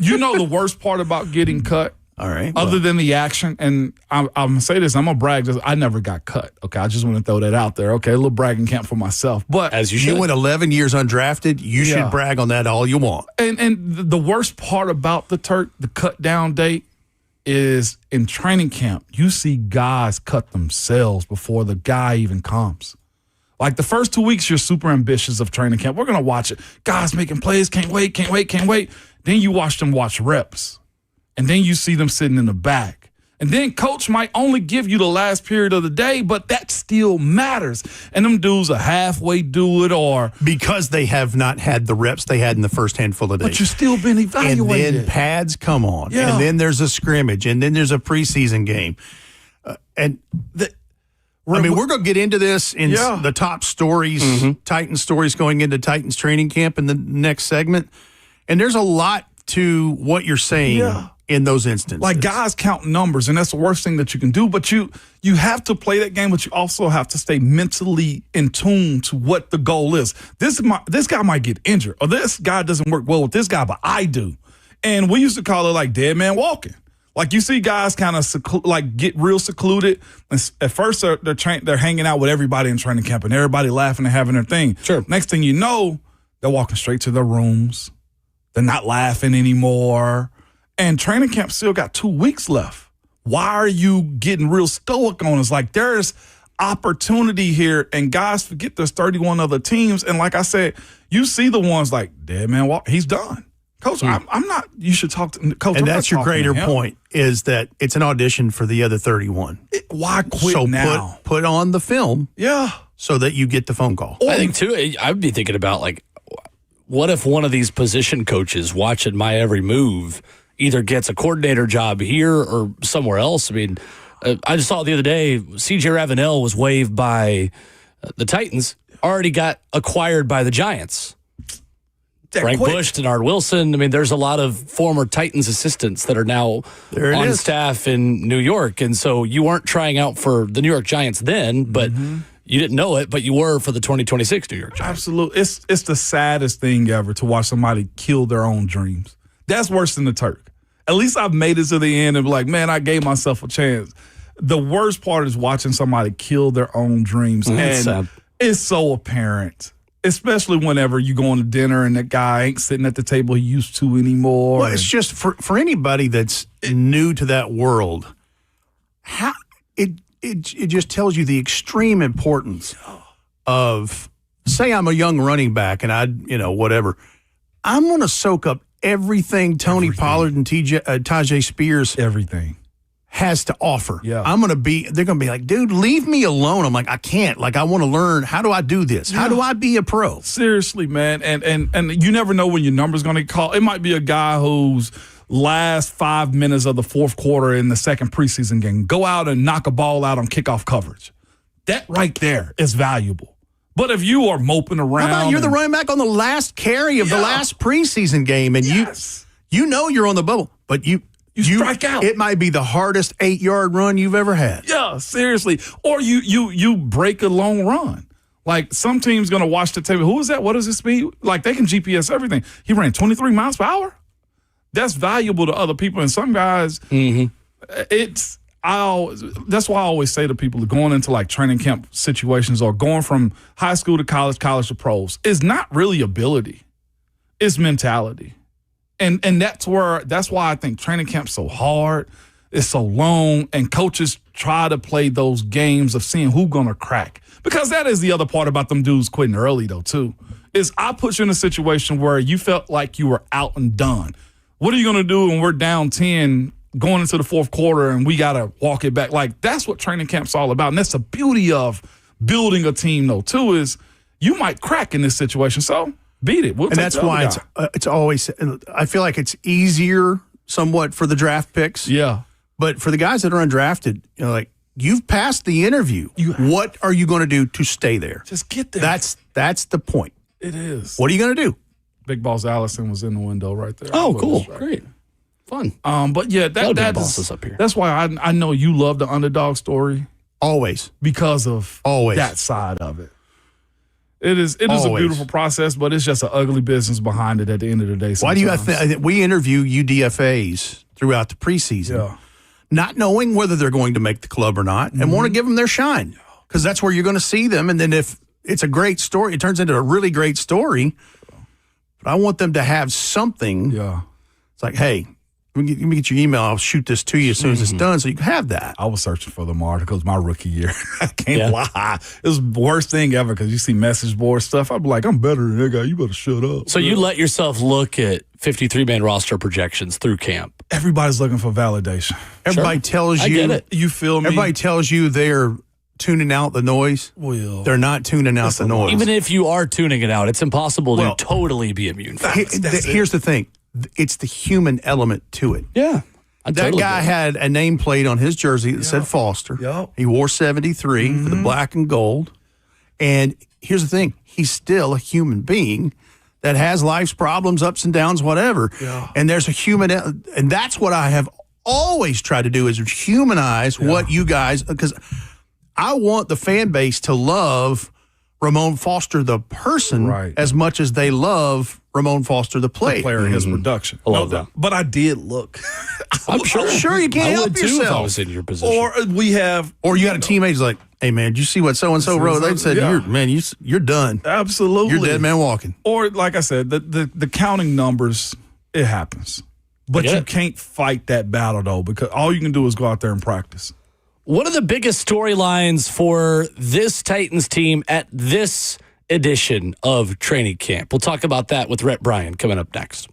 You know the worst part about getting cut. All right. Other than the action, and I'm gonna say this, I'm gonna brag. I never got cut. Okay, I just want to throw that out there. Okay, a little bragging camp for myself. But As you should. You went 11 years undrafted. You Yeah. should brag on that all you want. and the worst part about the cut down date is in training camp, you see guys cut themselves before the guy even comes. Like the first 2 weeks, you're super ambitious of training camp. We're going to watch it. Guys making plays, can't wait. Then you watch them watch reps. And then you see them sitting in the back. And then coach might only give you the last period of the day, but that still matters. And them dudes are halfway do it or. Because they have not had the reps they had in the first handful of days. But you're still being evaluated. And then pads come on. Yeah. And then there's a scrimmage. And then there's a preseason game. We're going to get into this in the top stories, Titans stories going into Titans training camp in the next segment. And there's a lot to what you're saying in those instances. Like guys count numbers, and that's the worst thing that you can do. But you have to play that game, but you also have to stay mentally in tune to what the goal is. This guy might get injured, or this guy doesn't work well with this guy, but I do. And we used to call it like dead man walking. Like you see guys kind of get real secluded. At first, they're hanging out with everybody in training camp, and everybody laughing and having their thing. Sure. Next thing you know, they're walking straight to their rooms. They're not laughing anymore. And training camp still got 2 weeks left. Why are you getting real stoic on us? Like there's opportunity here, and guys forget there's 31 other teams. And like I said, you see the ones like dead man walk. He's done. Coach, I'm not. You should talk to Coach. And that's your greater point is that it's an audition for the other 31. Why quit now? So put on the film. Yeah. So that you get the phone call. I think too. I would be thinking about like, what if one of these position coaches watching my every move either gets a coordinator job here or somewhere else? I mean, I just saw the other day, C.J. Ravenel was waived by the Titans, already got acquired by the Giants. Frank Bush, Denard Wilson. I mean, there's a lot of former Titans assistants that are now on staff in New York. And so you weren't trying out for the New York Giants then, but you didn't know it, but you were for the 2026 New York Giants. Absolutely. It's the saddest thing ever to watch somebody kill their own dreams. That's worse than the Turk. At least I've made it to the end and be like, man, I gave myself a chance. The worst part is watching somebody kill their own dreams. And it's so apparent, especially whenever you go on to dinner and that guy ain't sitting at the table he used to anymore. Well, it's just for anybody that's new to that world, how it just tells you the extreme importance of, say I'm a young running back and whatever. I'm going to soak up everything Tony Pollard and Tajay Spears has to offer. Yeah. They're going to be like, dude, leave me alone. I'm like, I can't. Like, I want to learn. How do I do this? How do I be a pro? Seriously, man. And you never know when your number's going to call. It might be a guy who's last 5 minutes of the fourth quarter in the second preseason game, go out and knock a ball out on kickoff coverage. That right there is valuable. But if you are moping around. How about you're the running back on the last carry of the last preseason game, and you know you're on the bubble, but you strike out. It might be the hardest 8-yard run you've ever had. Yeah, seriously. Or you break a long run. Like some team's going to watch the tape. Who is that? What is his speed? Like they can GPS everything. He ran 23 miles per hour. That's valuable to other people. And some guys, that's why I always say to people going into like training camp situations or going from high school to college to pros is not really ability. It's mentality. And that's why I think training camp's so hard. It's so long. And coaches try to play those games of seeing who's going to crack. Because that is the other part about them dudes quitting early though too, is I put you in a situation where you felt like you were out and done. What are you going to do when we're down 10 going into the fourth quarter and we got to walk it back? Like, that's what training camp's all about. And that's the beauty of building a team, though, too, is you might crack in this situation. So beat it. And that's why it's always – I feel like it's easier somewhat for the draft picks. Yeah. But for the guys that are undrafted, like, you've passed the interview. What are you going to do to stay there? Just get there. That's the point. It is. What are you going to do? Big Boss Allison was in the window right there. Oh, cool. Great. Fun. But yeah, that's up here. That's why I know you love the underdog story. Always. Because of that side of it. It is a beautiful process, but it's just an ugly business behind it at the end of the day. Why do you think we interview UDFAs throughout the preseason, not knowing whether they're going to make the club or not, and want to give them their shine? Because that's where you're going to see them. And then if it's a great story, it turns into a really great story. But I want them to have something. Yeah. It's like, hey, Let me get your email. I'll shoot this to you as soon as it's done so you can have that. I was searching for them articles my rookie year. I can't lie. It was the worst thing ever because you see message board stuff. I'd be like, I'm better than that guy. You better shut up. So you let yourself look at 53-man roster projections through camp. Everybody's looking for validation. Everybody tells I you. get it. You feel me? Everybody tells you they're tuning out the noise. Well, They're not tuning out the noise. Even if you are tuning it out, it's impossible to totally be immune from it. Here's the thing. It's the human element to it. Yeah. That guy had a nameplate on his jersey that said Foster. Yep. He wore 73 for the black and gold. And here's the thing. He's still a human being that has life's problems, ups and downs, whatever. Yeah. And there's a human, and that's what I have always tried to do is humanize what you guys, because I want the fan base to love Ramon Foster, the person, as much as they love Ramon Foster, the player. The player and his production. I love that. But I did look. I'm sure you can't I help would too if I yourself. was in your position. Or we have. Or you got a teammate who's like, hey, man, did you see what so-and-so wrote? They said, you're done. Absolutely. You're dead man walking. Or, like I said, the counting numbers, it happens. But you can't fight that battle, though, because all you can do is go out there and practice. What are the biggest storylines for this Titans team at this edition of training camp? We'll talk about that with Rhett Bryan coming up next.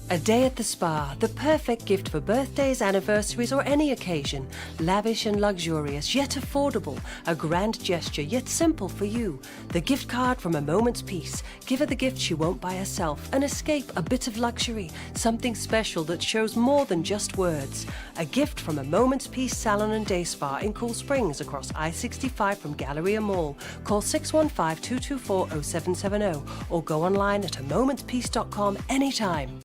A day at the spa, the perfect gift for birthdays, anniversaries, or any occasion. Lavish and luxurious, yet affordable. A grand gesture, yet simple for you. The gift card from A Moment's Peace. Give her the gift she won't buy herself. An escape, a bit of luxury. Something special that shows more than just words. A gift from A Moment's Peace Salon and Day Spa in Cool Springs across I-65 from Galleria Mall. Call 615-224-0770 or go online at amomentspeace.com anytime.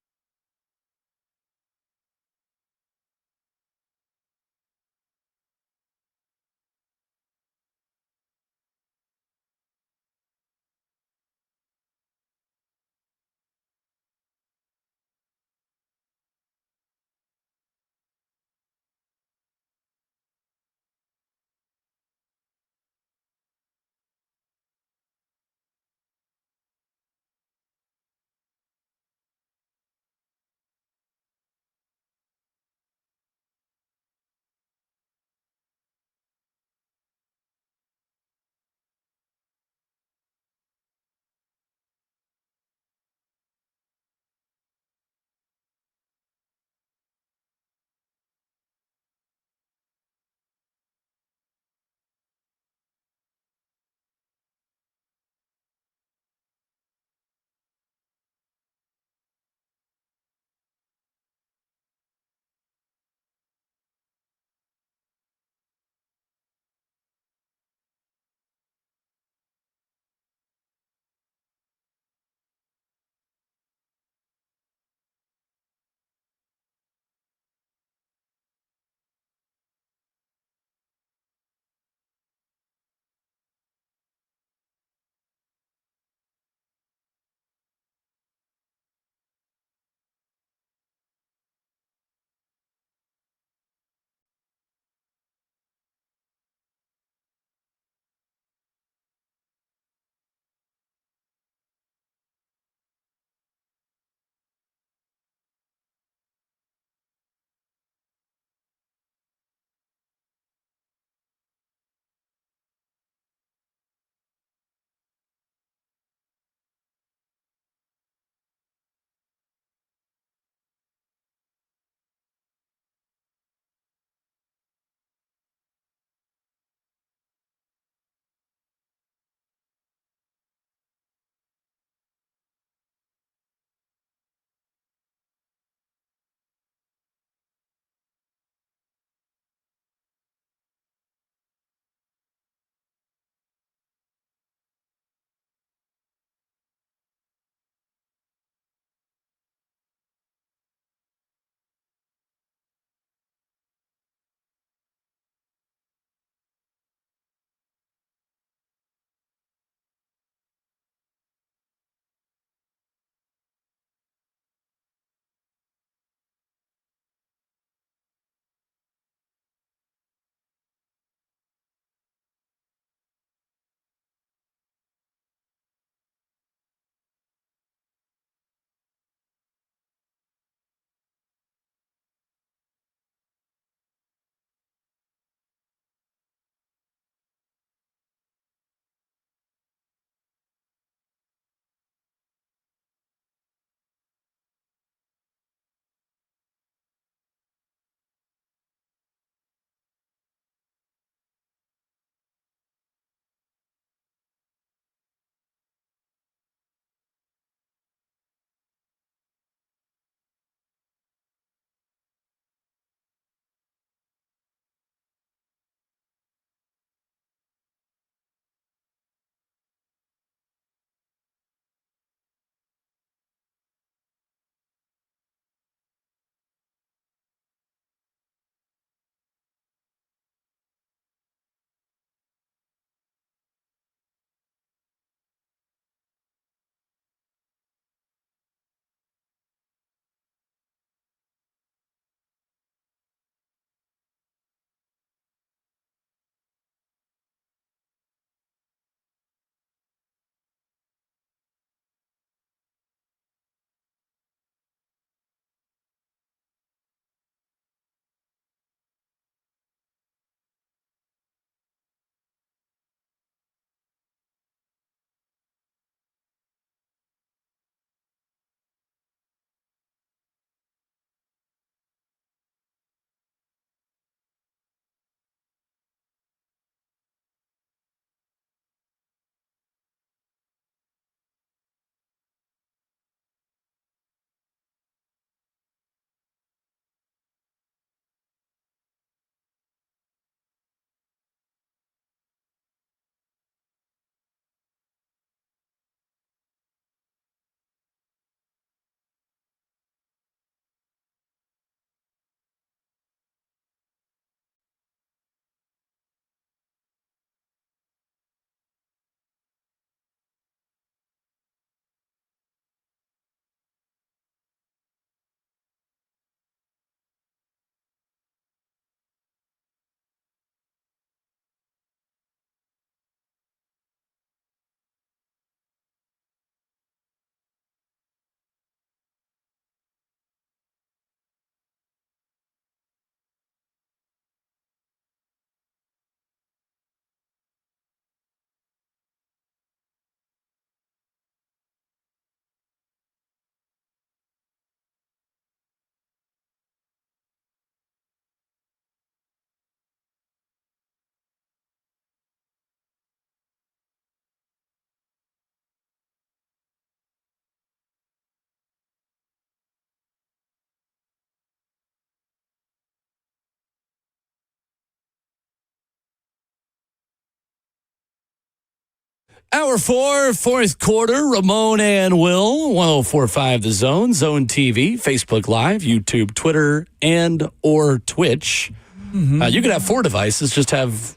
Hour 4, fourth quarter, Ramon and Will, 104.5 The Zone, Zone TV, Facebook Live, YouTube, Twitter, and or Twitch. You can have 4 devices, just have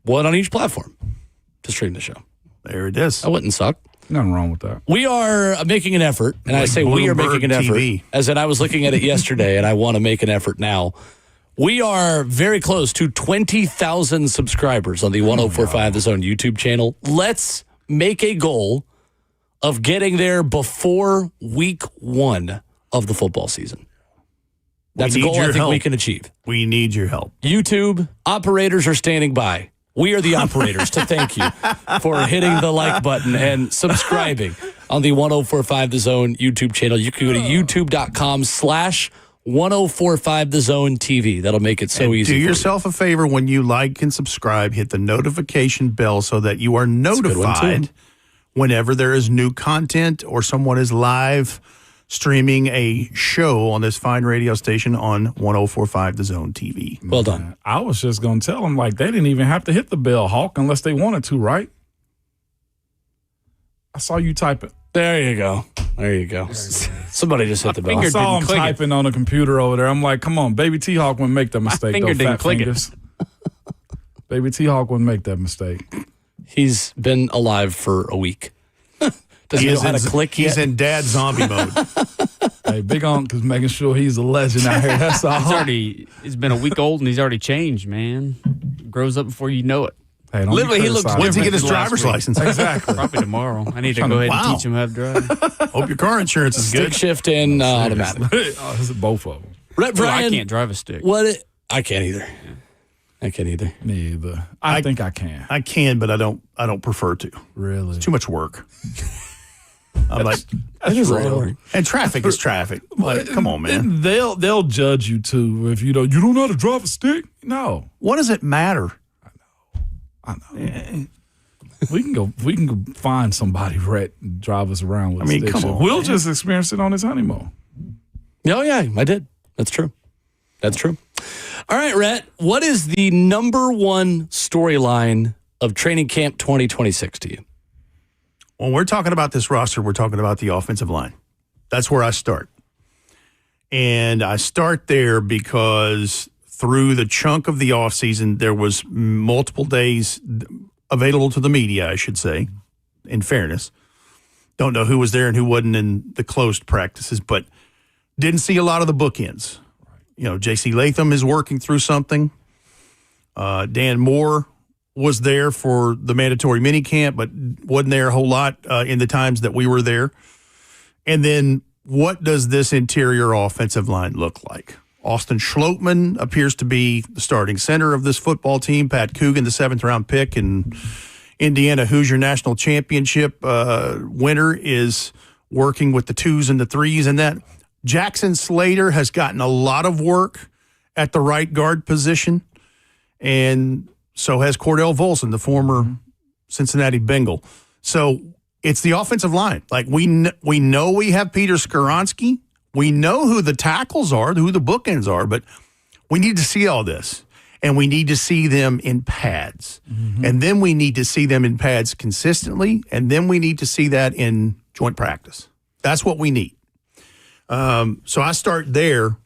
one on each platform to stream the show. There it is. That wouldn't suck. Nothing wrong with that. We are making an effort, and I say we are making an TV. effort, as in I was looking at it yesterday, and I want to make an effort now. We are very close to 20,000 subscribers on the 104.5 The Zone YouTube channel. Let's make a goal of getting there before week 1 of the football season. That's a goal I think we can achieve. We need your help. YouTube operators are standing by. We are the operators to thank you for hitting the like button and subscribing on the 104.5 The Zone YouTube channel. You can go to youtube.com/1045 The Zone TV. That'll make it so easy. Do yourself a favor when you like and subscribe, hit the notification bell so that you are notified whenever there is new content or someone is live streaming a show on this fine radio station on 104.5 The Zone TV. Well done. I was just going to tell them, like, they didn't even have to hit the bell, Hawk, unless they wanted to, right? I saw you type it. There you go. There you go. Somebody just hit the bell. I saw him typing on the computer over there. I'm like, come on, Baby T-Hawk wouldn't make that mistake, finger though, didn't fat click fingers. Baby T-Hawk wouldn't make that mistake. He's been alive for a week. Does he know how to click He's yet? in dad zombie mode. Hey, Big Unc is making sure he's a legend out here. That's all. He's been a week old and he's already changed, man. Grows up before you know it. Hey, don't Literally, be he looks criticizing. When's he get his Last driver's week. license? Exactly. Probably tomorrow. I need to go ahead and teach him how to drive. Hope your car insurance is Stick good. shift and automatic. Oh, this is both of them. Brian, Well, I can't drive a stick. I can't either. I can't either. Me either. I think I can. I can, but I don't prefer to. Really? Too much work. I'm like, That is a lot of work. and traffic is traffic. Like, come on, man. And they'll judge you too if you don't know how to drive a stick. No, What does it matter? I know. We can go find somebody, Rhett, and drive us around with. I mean, a stick come shift. on, Will man. just experienced it on his honeymoon. Oh, yeah, I did. That's true. That's true. All right, Rhett, what is the number one storyline of training camp 2026 to you? When we're talking about this roster, we're talking about the offensive line. That's where I start. And I start there because through the chunk of the offseason, there was multiple days available to the media, I should say, in fairness. Don't know who was there and who wasn't in the closed practices, but didn't see a lot of the bookends. You know, J.C. Latham is working through something. Dan Moore was there for the mandatory minicamp, but wasn't there a whole lot in the times that we were there. And then what does this interior offensive line look like? Austin Schlottman appears to be the starting center of this football team. Pat Coogan, the 7th-round pick and Indiana Hoosier National Championship winner, is working with the 2s and the 3s and that. Jackson Slater has gotten a lot of work at the right guard position, and so has Cordell Volson, the former Cincinnati Bengal. So it's the offensive line. Like we know we have Peter Skoronski. We know who the tackles are, who the bookends are, but we need to see all this, and we need to see them in pads. And then we need to see them in pads consistently, and then we need to see that in joint practice. That's what we need. So I start there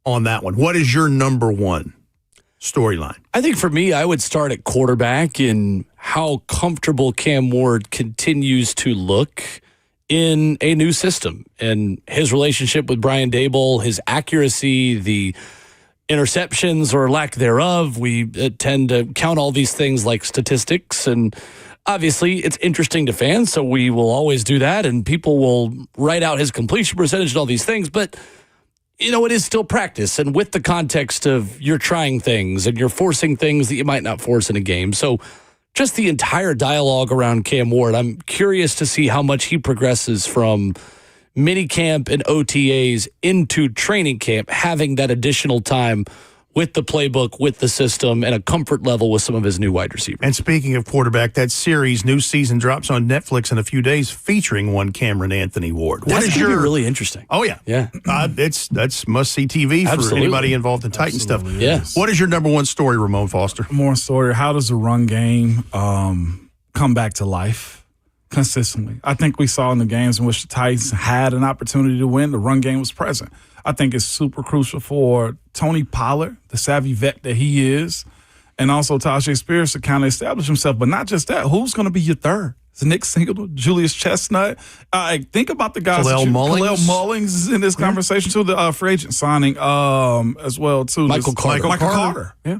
on that one. What is your number one storyline? I think for me, I would start at quarterback and how comfortable Cam Ward continues to look in a new system, and his relationship with Brian Daboll, his accuracy, the interceptions or lack thereof. We tend to count all these things like statistics, and obviously it's interesting to fans, so we will always do that, and people will write out his completion percentage and all these things, but you know, it is still practice, and with the context of you're trying things and you're forcing things that you might not force in a game. So just the entire dialogue around Cam Ward, I'm curious to see how much he progresses from minicamp and OTAs into training camp, having that additional time with the playbook, with the system, and a comfort level with some of his new wide receivers. And speaking of quarterback, that series, new season, drops on Netflix in a few days, featuring one Cameron Anthony Ward. That's going to be really interesting. Oh, yeah. Yeah. That's must-see TV for Absolutely. anybody involved in Titan stuff. Yeah. What is your number one story, Ramon Foster? More story. How does the run game come back to life? consistently. I think we saw in the games in which the Titans had an opportunity to win, the run game was present. I think it's super crucial for Tony Pollard, the savvy vet that he is, and also Tajay Spears to kind of establish himself. But not just that, who's going to be your third? Is it Nick Singleton, Julius Chestnut? Think about the guys. Khalil Mullings is in this conversation too. The free agent signing as well too. Michael Carter. Yeah.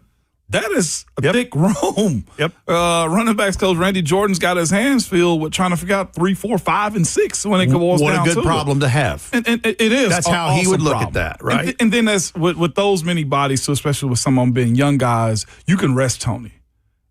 That is a thick room. Yep. Running backs coach Randy Jordan's got his hands filled with trying to figure out 3, 4, 5, and 6 when it boils down to it. What a good problem to have. And it is. That's how he would look at that, right? And then as with those many bodies, so especially with some of them being young guys, you can rest Tony.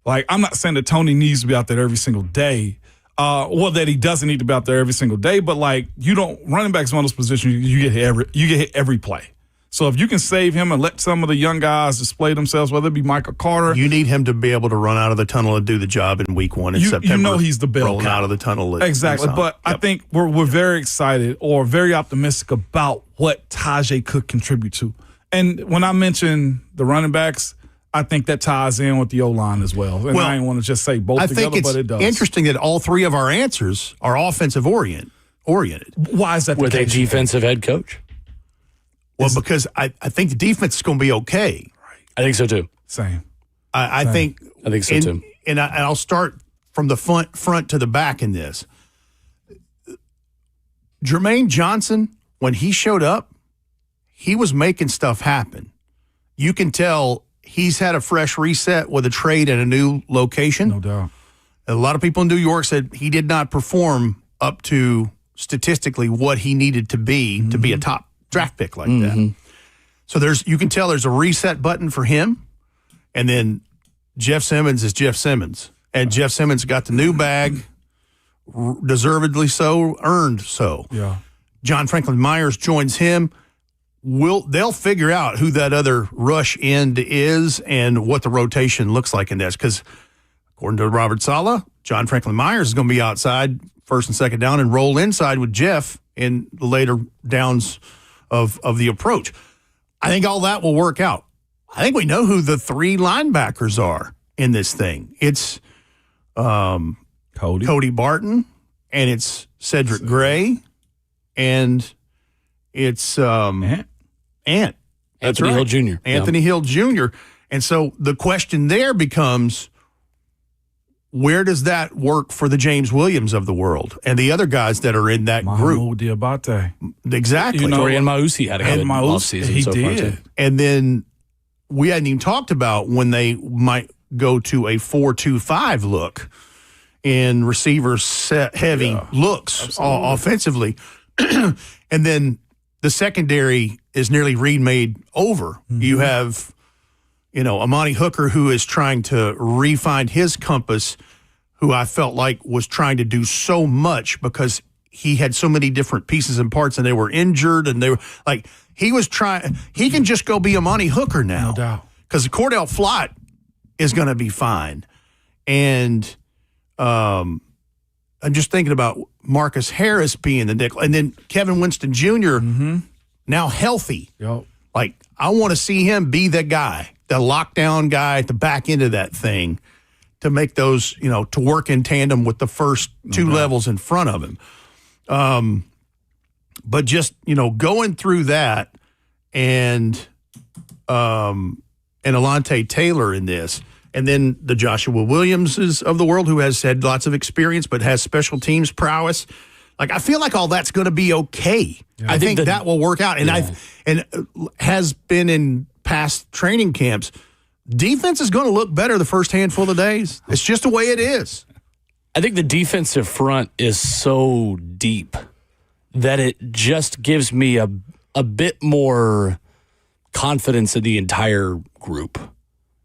Like, I'm not saying that Tony needs to be out there every single day. That he doesn't need to be out there every single day, but like running back is one of those positions you get hit every play. So if you can save him and let some of the young guys display themselves, whether it be Michael Carter, you need him to be able to run out of the tunnel and do the job in week 1 in September. You know he's the bell rolling out of the tunnel. Exactly, but I think we're very excited or very optimistic about what Tajay could contribute to. And when I mention the running backs, I think that ties in with the O-line as well. And I didn't want to just say both together, but it does. Interesting that all three of our answers are offensive oriented. Why is that the case? With a defensive head coach? Well, because I think the defense is going to be okay. Right. I think so too. Same. I think so too. And I'll start from the front to the back in this. Jermaine Johnson, when he showed up, he was making stuff happen. You can tell he's had a fresh reset with a trade and a new location. No doubt. A lot of people in New York said he did not perform up to statistically what he needed to be a top draft pick like that. So you can tell there's a reset button for him. And then Jeff Simmons is Jeff Simmons. And Jeff Simmons got the new bag, deservedly so, earned so. Yeah. John Franklin Myers joins him. They'll figure out who that other rush end is and what the rotation looks like in this. Because according to Robert Saleh, John Franklin Myers is going to be outside first and second down and roll inside with Jeff in the later downs of the approach. I think all that will work out. I think we know who the 3 linebackers are in this thing. It's Cody Barton, and it's Cedric Gray, and it's Ant. That's Anthony right. Hill Jr. Anthony Hill Jr. And so the question there becomes, where does that work for the James Williams of the world and the other guys that are in that group? Diabate. Exactly. Dorian Mausi had a good offseason. He so far, did. too. And then we hadn't even talked about when they might go to a 4-2-5 look in receivers set heavy looks offensively. And then the secondary is nearly remade over. You have, Amani Hooker, who is trying to refine his compass, who I felt like was trying to do so much because he had so many different pieces and parts and they were injured and they were like, he can just go be Amani Hooker now. No doubt. Because Cordell Flott is going to be fine. And I'm just thinking about Marcus Harris being the nickel. And then Kevin Winston Jr., now healthy. Yep. Like, I want to see him be the guy, the lockdown guy at the back end of that thing to make those, to work in tandem with the first 2 levels in front of him. But just, going through that and Alontae Taylor in this, and then the Joshua Williamses of the world who has had lots of experience but has special teams prowess. Like, I feel like all that's going to be okay. Yeah. I think that will work out. And has been in past training camps. Defense is going to look better the first handful of days. It's just the way it is. I think the defensive front is so deep that it just gives me a bit more confidence in the entire group.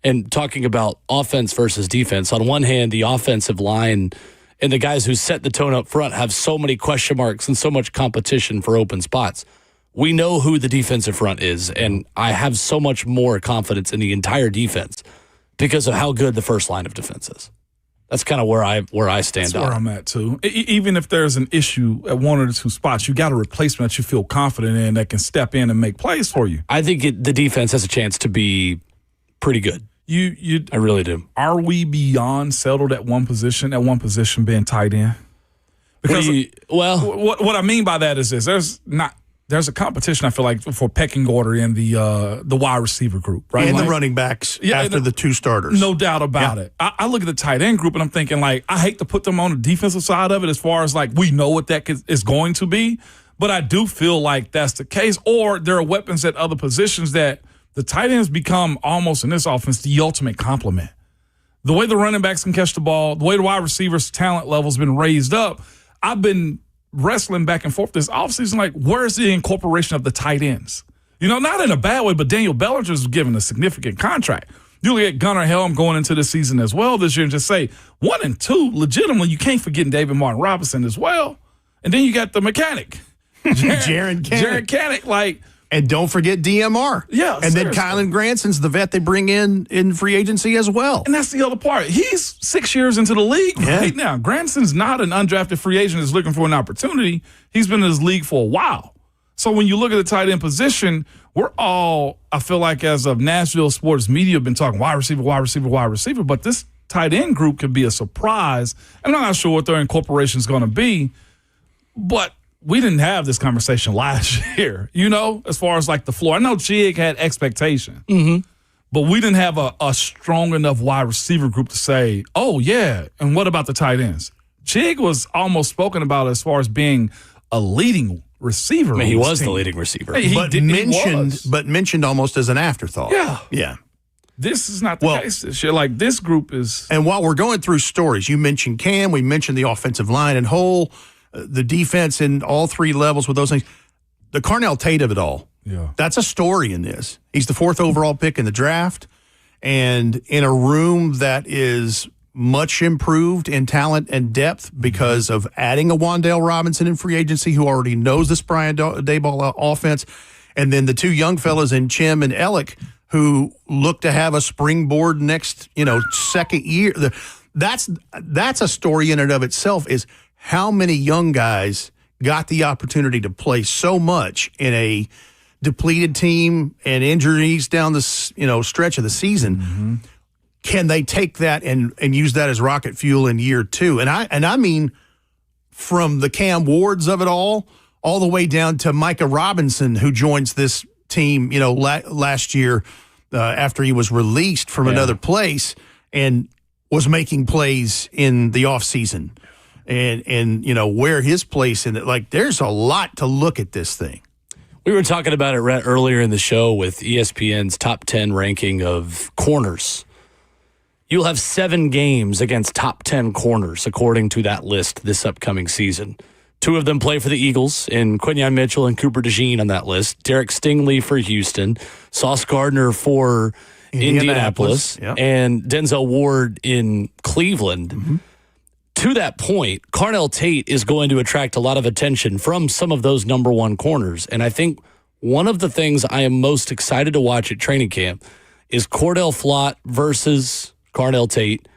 And talking about offense versus defense, on one hand, the offensive line and the guys who set the tone up front have so many question marks and so much competition for open spots. We know who the defensive front is, and I have so much more confidence in the entire defense because of how good the first line of defense is. That's kind of where I stand. That's where I'm at too. Even if there's an issue at one or 2 spots, you got a replacement that you feel confident in that can step in and make plays for you. I think the defense has a chance to be pretty good. I really do. Are we beyond settled at one position being tight end? Because what I mean by that is this: there's a competition, I feel like, for pecking order in the wide receiver group, right? And the running backs after the two starters. No doubt about it. I look at the tight end group and I'm thinking, like, I hate to put them on the defensive side of it as far as, like, we know what that is going to be, but I do feel like that's the case. Or there are weapons at other positions that the tight ends become almost, in this offense, the ultimate complement. The way the running backs can catch the ball, the way the wide receivers' talent level has been raised up, I've been wrestling back and forth this offseason, like, where's the incorporation of the tight ends? You know, not in a bad way, but Daniel Bellinger's given a significant contract. You look at Gunnar Helm going into the season as well this year and just say, 1 and 2, legitimately, you can't forget David Martin Robinson as well. And then you got the mechanic, Jared Canick, like. And don't forget DMR. Yeah. And then Kylan Granson's the vet they bring in free agency as well. And that's the other part. He's 6 years into the league right now. Granson's not an undrafted free agent that's looking for an opportunity. He's been in this league for a while. So when you look at the tight end position, we're all, I feel like, as of Nashville sports media, been talking wide receiver. But this tight end group could be a surprise. And I'm not sure what their incorporation is going to be. But we didn't have this conversation last year, you know, as far as like the floor. I know Chig had expectation, but we didn't have a strong enough wide receiver group to say, oh, yeah, and what about the tight ends? Chig was almost spoken about as far as being a leading receiver. I mean, he was the leading receiver. But mentioned almost as an afterthought. Yeah. This is not the case this year. Like, this group is. And while we're going through stories, you mentioned Cam, we mentioned the offensive line and whole, the defense in all three levels with those things. The Carnell Tate of it all. Yeah. That's a story in this. He's the 4th overall pick in the draft, and in a room that is much improved in talent and depth because of adding a Wan'Dale Robinson in free agency who already knows this Brian Daboll offense, and then the two young fellas in Chim and Ellick who look to have a springboard next, second year. That's a story in and of itself, is how many young guys got the opportunity to play so much in a depleted team and injuries down the stretch of the season. Can they take that and use that as rocket fuel in year 2? And I mean, from the Cam Wards of it all the way down to Micah Robinson, who joins this team, last year after he was released from another place and was making plays in the offseason. And where his place in it, like, there's a lot to look at this thing. We were talking about it earlier in the show with ESPN's top 10 ranking of corners. You'll have 7 games against top 10 corners, according to that list this upcoming season. 2 of them play for the Eagles, in Quinyon Mitchell and Cooper DeJean on that list. Derek Stingley for Houston, Sauce Gardner for Indianapolis. Yep. And Denzel Ward in Cleveland. To that point, Carnell Tate is going to attract a lot of attention from some of those number 1 corners. And I think one of the things I am most excited to watch at training camp is Cordell Flott versus Carnell Tate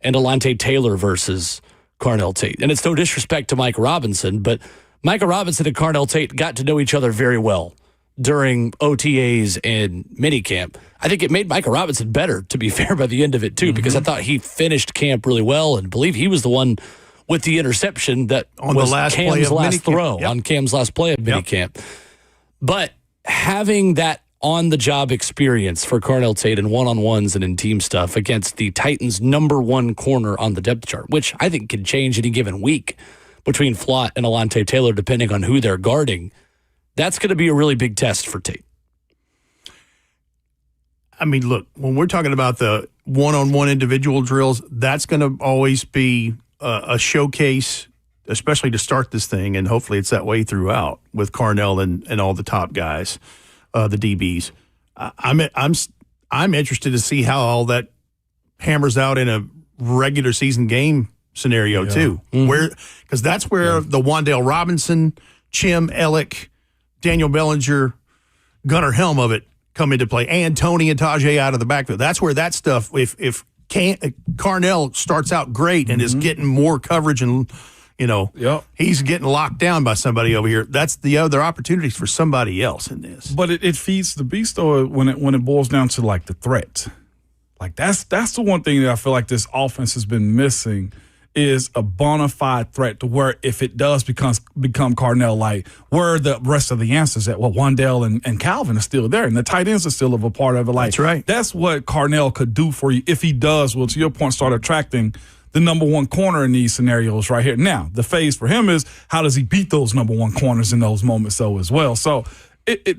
and Alante Taylor versus Carnell Tate. And it's no disrespect to Mike Robinson, but Micah Robinson and Carnell Tate got to know each other very well during OTAs and minicamp. I think it made Micah Robinson better, to be fair, by the end of it, too, because I thought he finished camp really well and believe he was the one with the interception that on was the last Cam's last throw, Yep. on Cam's last play of minicamp. But having that on-the-job experience for Carnell Tate in one-on-ones and in team stuff against the Titans' number 1 corner on the depth chart, which I think can change any given week between Flott and Alante Taylor, depending on who they're guarding, that's going to be a really big test for Tate. I mean, look, when we're talking about the one-on-one individual drills, that's going to always be a showcase, especially to start this thing, and hopefully it's that way throughout with Carnell and all the top guys, the DBs. I'm interested to see how all that hammers out in a regular season game scenario too, because that's where the Wan'Dale Robinson, Chim Ellick, Daniel Bellinger, Gunnar Helm of it come into play, and Tony and Tajay out of the backfield. That's where that stuff, if Carnell starts out great and is getting more coverage and, he's getting locked down by somebody over here, that's the other opportunities for somebody else in this. But it feeds the beast, though, when it boils down to, like, the threat. Like, that's the one thing that I feel like this offense has been missing is a bona fide threat to where if it does become Carnell, like where are the rest of the answers at? Well, Wandale and Calvin are still there, and the tight ends are still a part of it. Like, that's right. That's what Carnell could do for you if he does, well, to your point, start attracting the number one corner in these scenarios right here. Now, the phase for him is how does he beat those number one corners in those moments so as well. So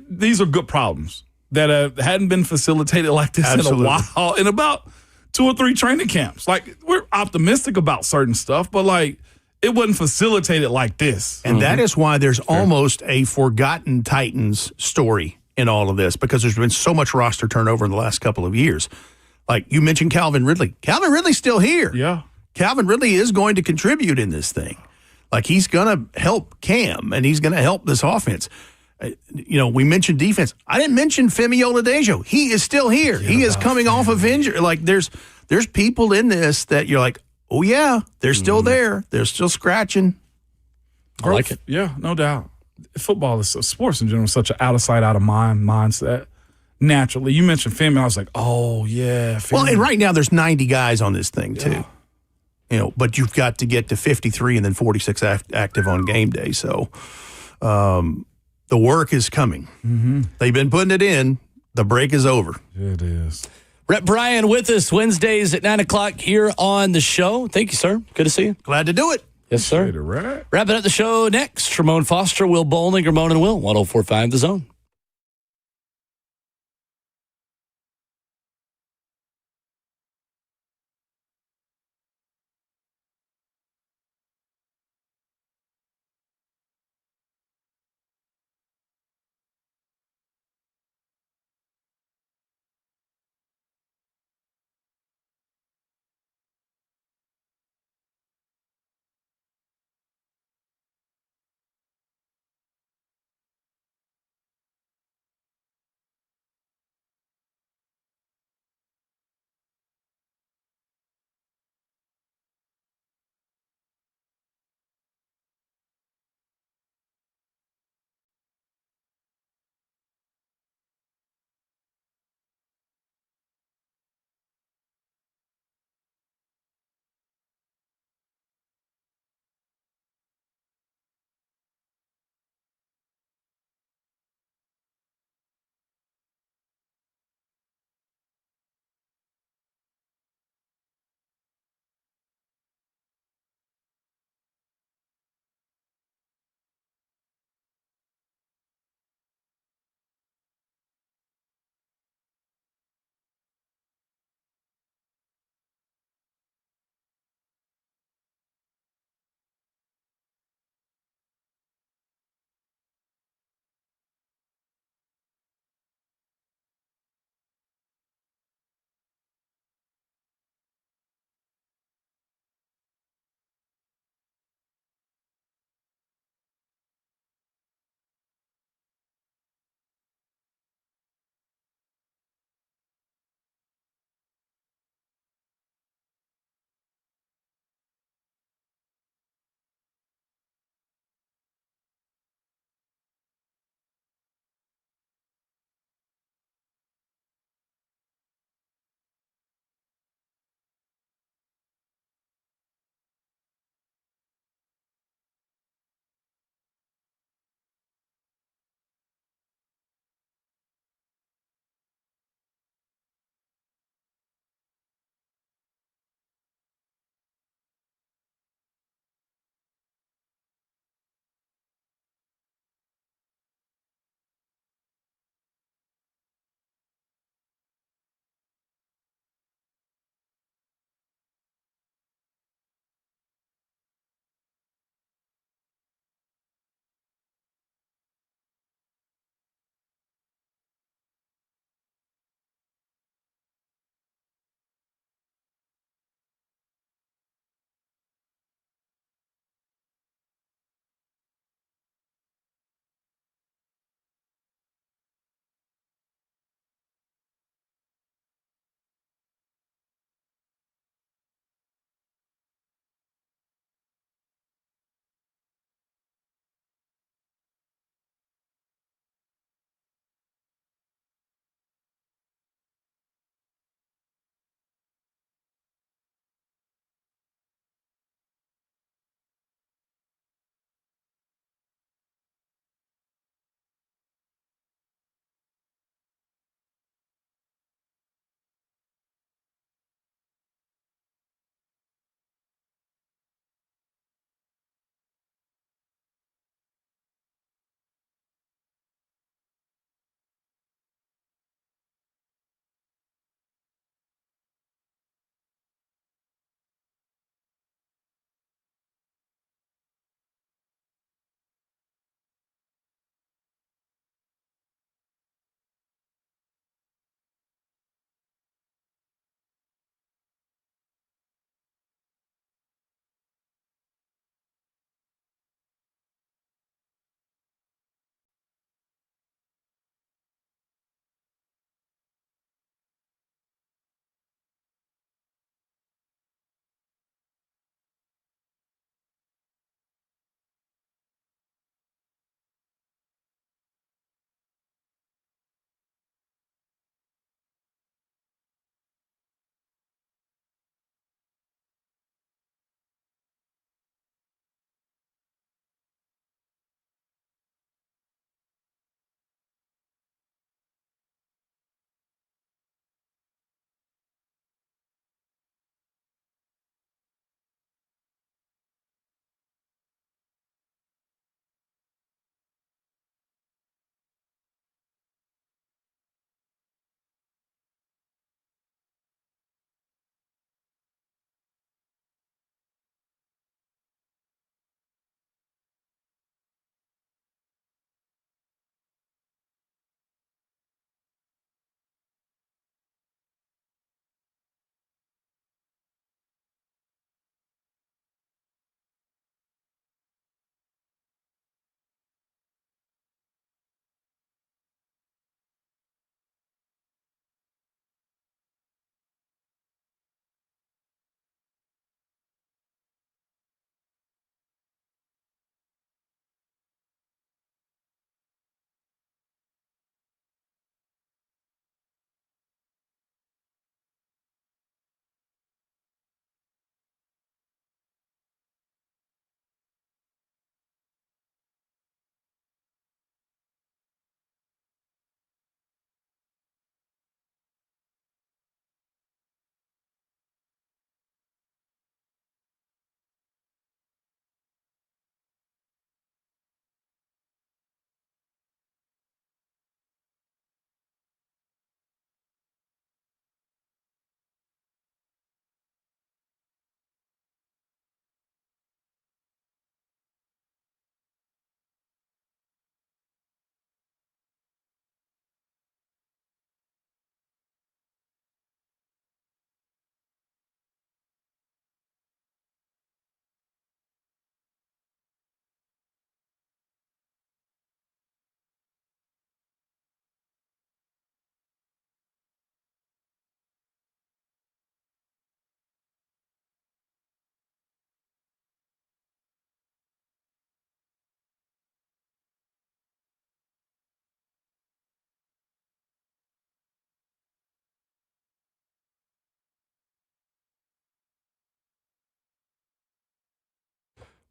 these are good problems that hadn't been facilitated like this Absolutely. in a while, in about 2 or 3 training camps. Like, we're optimistic about certain stuff, but like it wasn't facilitated like this. And that is why there's almost a forgotten Titans story in all of this, because there's been so much roster turnover in the last couple of years. Like you mentioned Calvin Ridley. Calvin Ridley's still here. Yeah. Calvin Ridley is going to contribute in this thing. Like he's going to help Cam and he's going to help this offense. We mentioned defense. I didn't mention Femi Oladejo. He is still here. He is coming off of injury. Like there's people in this that you're like, oh yeah, they're still there. They're still scratching. I like it. Yeah, no doubt. Football is sports in general is such an out of sight, out of mind mindset. Naturally, you mentioned Femi. I was like, oh yeah. Femi. Well, and right now there's 90 guys on this thing too. But you've got to get to 53 and then 46 active on game day. So the work is coming. Mm-hmm. They've been putting it in. The break is over. It is. Rhett Bryan with us Wednesdays at 9 o'clock here on the show. Thank you, sir. Good to see you. Glad to do it. Yes, sir. Right. Wrapping up the show next. Ramon Foster, Will Bowling, Ramon and Will, 104.5 The Zone.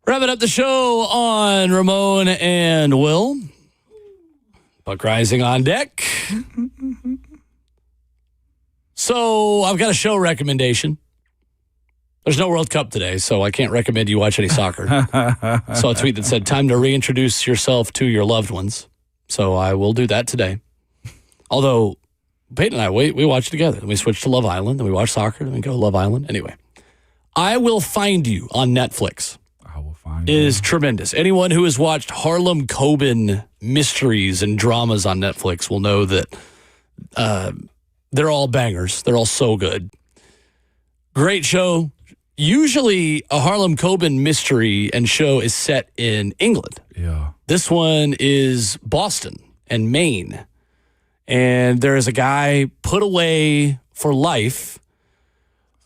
Wrapping up the show on Ramon and Will. Buck Rising on deck. So I've got a show recommendation. There's no World Cup today, so I can't recommend you watch any soccer. Saw a tweet that said, time to reintroduce yourself to your loved ones. So I will do that today. Although Peyton and I, we watch together. Then we switch to Love Island, then we watch soccer, then we go Love Island. Anyway, I Will Find You on Netflix. I Will Find You is tremendous. Anyone who has watched Harlem Coben mysteries and dramas on Netflix will know that they're all bangers. They're all so good. Great show. Usually a Harlem Coben mystery and show is set in England. Yeah. This one is Boston and Maine. And there is a guy put away for life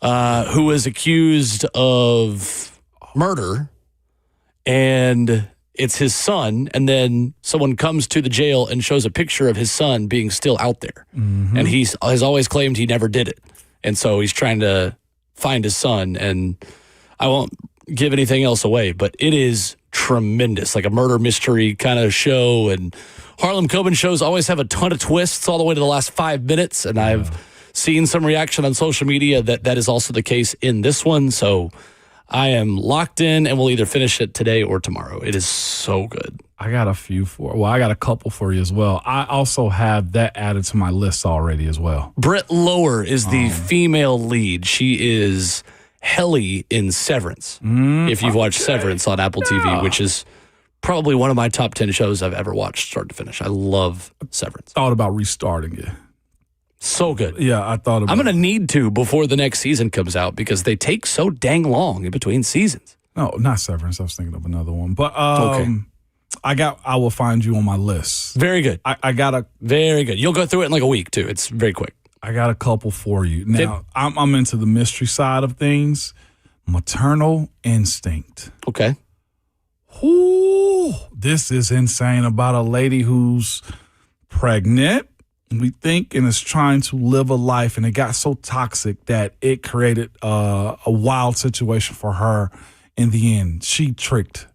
who is accused of murder. And it's his son. And then someone comes to the jail and shows a picture of his son being still out there. Mm-hmm. And he has always claimed he never did it. And so he's trying to find his son, and I won't give anything else away, but it is tremendous, like a murder mystery kind of show. And Harlem Coben shows always have a ton of twists all the way to the last 5 minutes, and I've seen some reaction on social media that is also the case in this one. So I am locked in, and we'll either finish it today or tomorrow. It is so good. I got a couple for you as well. I also have that added to my list already as well. Britt Lower is the female lead. She is Helly in Severance. If you've watched Severance on Apple TV, which is probably one of my top 10 shows I've ever watched start to finish. I love Severance. Thought about restarting it. So good. Yeah, I thought about I'm going to need to before the next season comes out because they take so dang long in between seasons. No, not Severance. I was thinking of another one. But okay. I Will Find You on my list. Very good. I got a very good. You'll go through it in like a week too. It's very quick. I got a couple for you. Now, I'm into the mystery side of things. Maternal Instinct. Okay. Ooh, this is insane about a lady who's pregnant, we think, and is trying to live a life, and it got so toxic that it created a wild situation for her. In the end, she tricked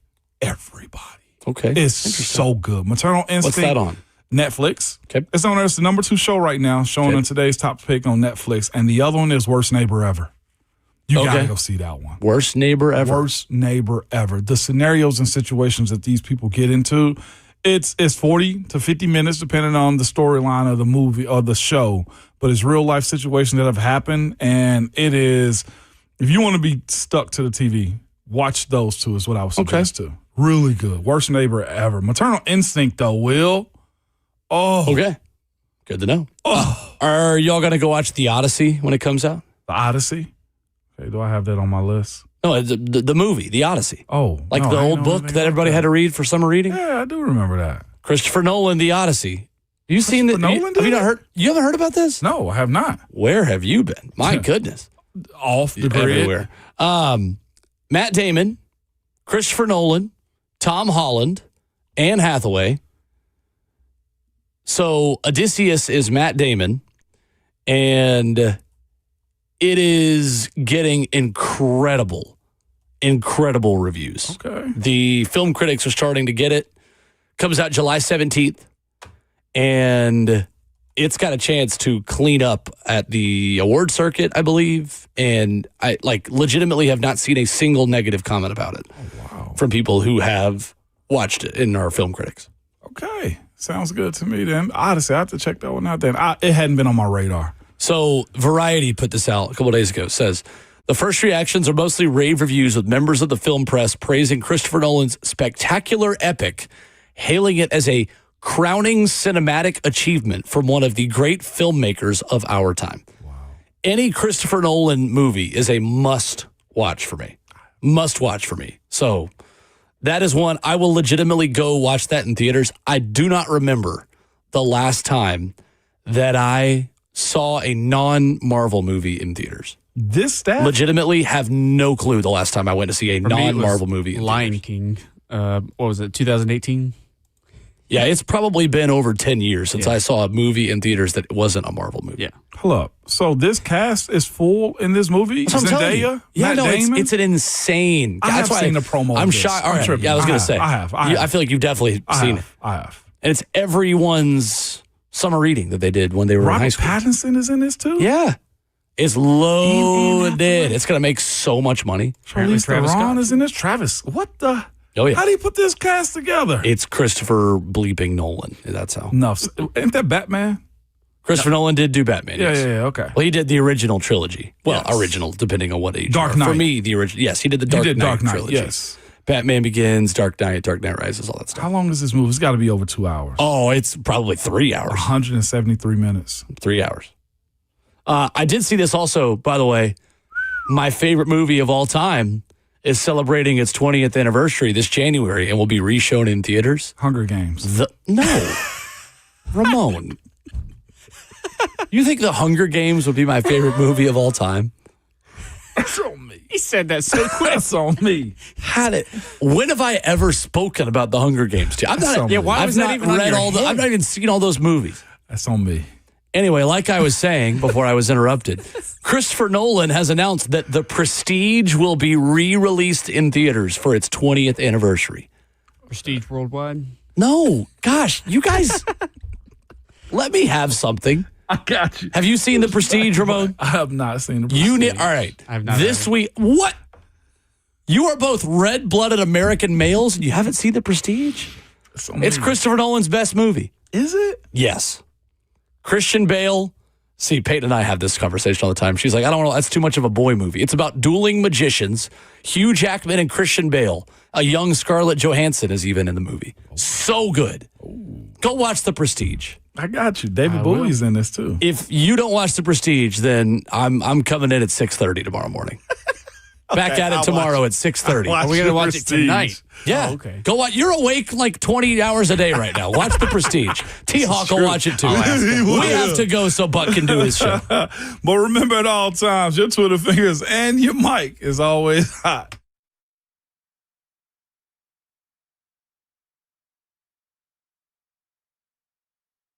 everybody. Okay. It's so good. Maternal Instinct. What's that on? Netflix. Okay. It's on there. It's the number 2 show right now, showing in today's top pick on Netflix. And the other one is Worst Neighbor Ever. You got to go see that one. Worst Neighbor Ever. Worst Neighbor Ever. The scenarios and situations that these people get into, it's 40 to 50 minutes, depending on the storyline of the movie or the show. But it's real life situations that have happened. And it is, if you want to be stuck to the TV, watch those two is what I would suggest to. Really good. Worst Neighbor Ever. Maternal Instinct, though, Will. Oh. Okay. Good to know. Oh. Are y'all going to go watch The Odyssey when it comes out? The Odyssey? Okay, do I have that on my list? No, the movie, The Odyssey. Oh. Like the old book that everybody had to read for summer reading? Yeah, I do remember that. Christopher Nolan, The Odyssey. You seen that? Have you not heard? You haven't heard about this? No, I have not. Where have you been? My goodness. Off the grid. Everywhere. Matt Damon, Christopher Nolan, Tom Holland, Anne Hathaway. So Odysseus is Matt Damon, and it is getting incredible reviews. Okay. The film critics are starting to get it. Comes out July 17th, and it's got a chance to clean up at the award circuit, I believe. And I legitimately have not seen a single negative comment about it from people who have watched it and are film critics. Okay. Sounds good to me then. Honestly, I have to check that one out then. It hadn't been on my radar. So Variety put this out a couple of days ago. It says, the first reactions are mostly rave reviews with members of the film press praising Christopher Nolan's spectacular epic, hailing it as a crowning cinematic achievement from one of the great filmmakers of our time. Wow. Any Christopher Nolan movie is a must watch for me. So that is one. I will legitimately go watch that in theaters. I do not remember the last time that I saw a non-Marvel movie in theaters. This staff? Legitimately have no clue the last time I went to see a non-Marvel movie in Lion theaters. King. What was it, 2018? Yeah, it's probably been over 10 years since I saw a movie in theaters that wasn't a Marvel movie. Yeah. Hold up. So this cast is full in this movie? That's what I'm telling you. Zendaya? Yeah, Matt no, Damon? it's an insane. I have that's why seen the promo. I'm of this. shocked. All I'm right. tripping. Yeah, I was going to say. I have. I feel like you've definitely seen it. I have. And it's everyone's summer reading that they did when they were in high Robert school. Pattinson is in this too? Yeah. It's loaded. It's going to make so much money. Charlize Travis Theron Scott. is in this. Travis. What the? Oh, yeah. How do you put this cast together? It's Christopher bleeping Nolan. That's how. No. Ain't that Batman? Christopher Nolan did do Batman. Yeah, yes. yeah, okay. Well, he did the original trilogy. Well, Yes. original, depending on what age. Dark you are. For Knight. me, the original. Yes, he did the You Dark did Knight Dark Knight, trilogy. yes. Batman Begins, Dark Knight, Dark Knight Rises, all that stuff. How long is this movie? It's got to be over 2 hours. Oh, it's probably 3 hours. 173 minutes. 3 hours. I did see this also, by the way. My favorite movie of all time is celebrating its 20th anniversary this January and will be reshown in theaters. Hunger Games. No. Ramon. You think The Hunger Games would be my favorite movie of all time? That's on me. He said that so quick. That's on me. When have I ever spoken about The Hunger Games to you? I've not read all I've not even seen all those movies. That's on me. Anyway, like I was saying before I was interrupted, Christopher Nolan has announced that The Prestige will be re-released in theaters for its 20th anniversary. Prestige Worldwide. No, gosh, you guys, let me have something. I got you. Have you seen The Prestige, Ramon? I have not seen the Prestige. You need. All right. I have not This either. week, what? You are both red-blooded American males, and you haven't seen The Prestige? It's Christopher Nolan's best movie. Is it? Yes. Christian Bale. See, Peyton and I have this conversation all the time. She's like, I don't know. That's too much of a boy movie. It's about dueling magicians. Hugh Jackman and Christian Bale. A young Scarlett Johansson is even in the movie. So good. Go watch The Prestige. I got you. David Bowie's in this too. If you don't watch The Prestige, then I'm coming in at 6:30 tomorrow morning. Back at it tomorrow at 6:30. Are we going to watch it tonight? Yeah. Oh, okay. Go watch. You're awake like 20 hours a day right now. Watch The Prestige. T-Hawk will watch it too. We have to go so Buck can do his show. But remember at all times, your Twitter fingers and your mic is always hot.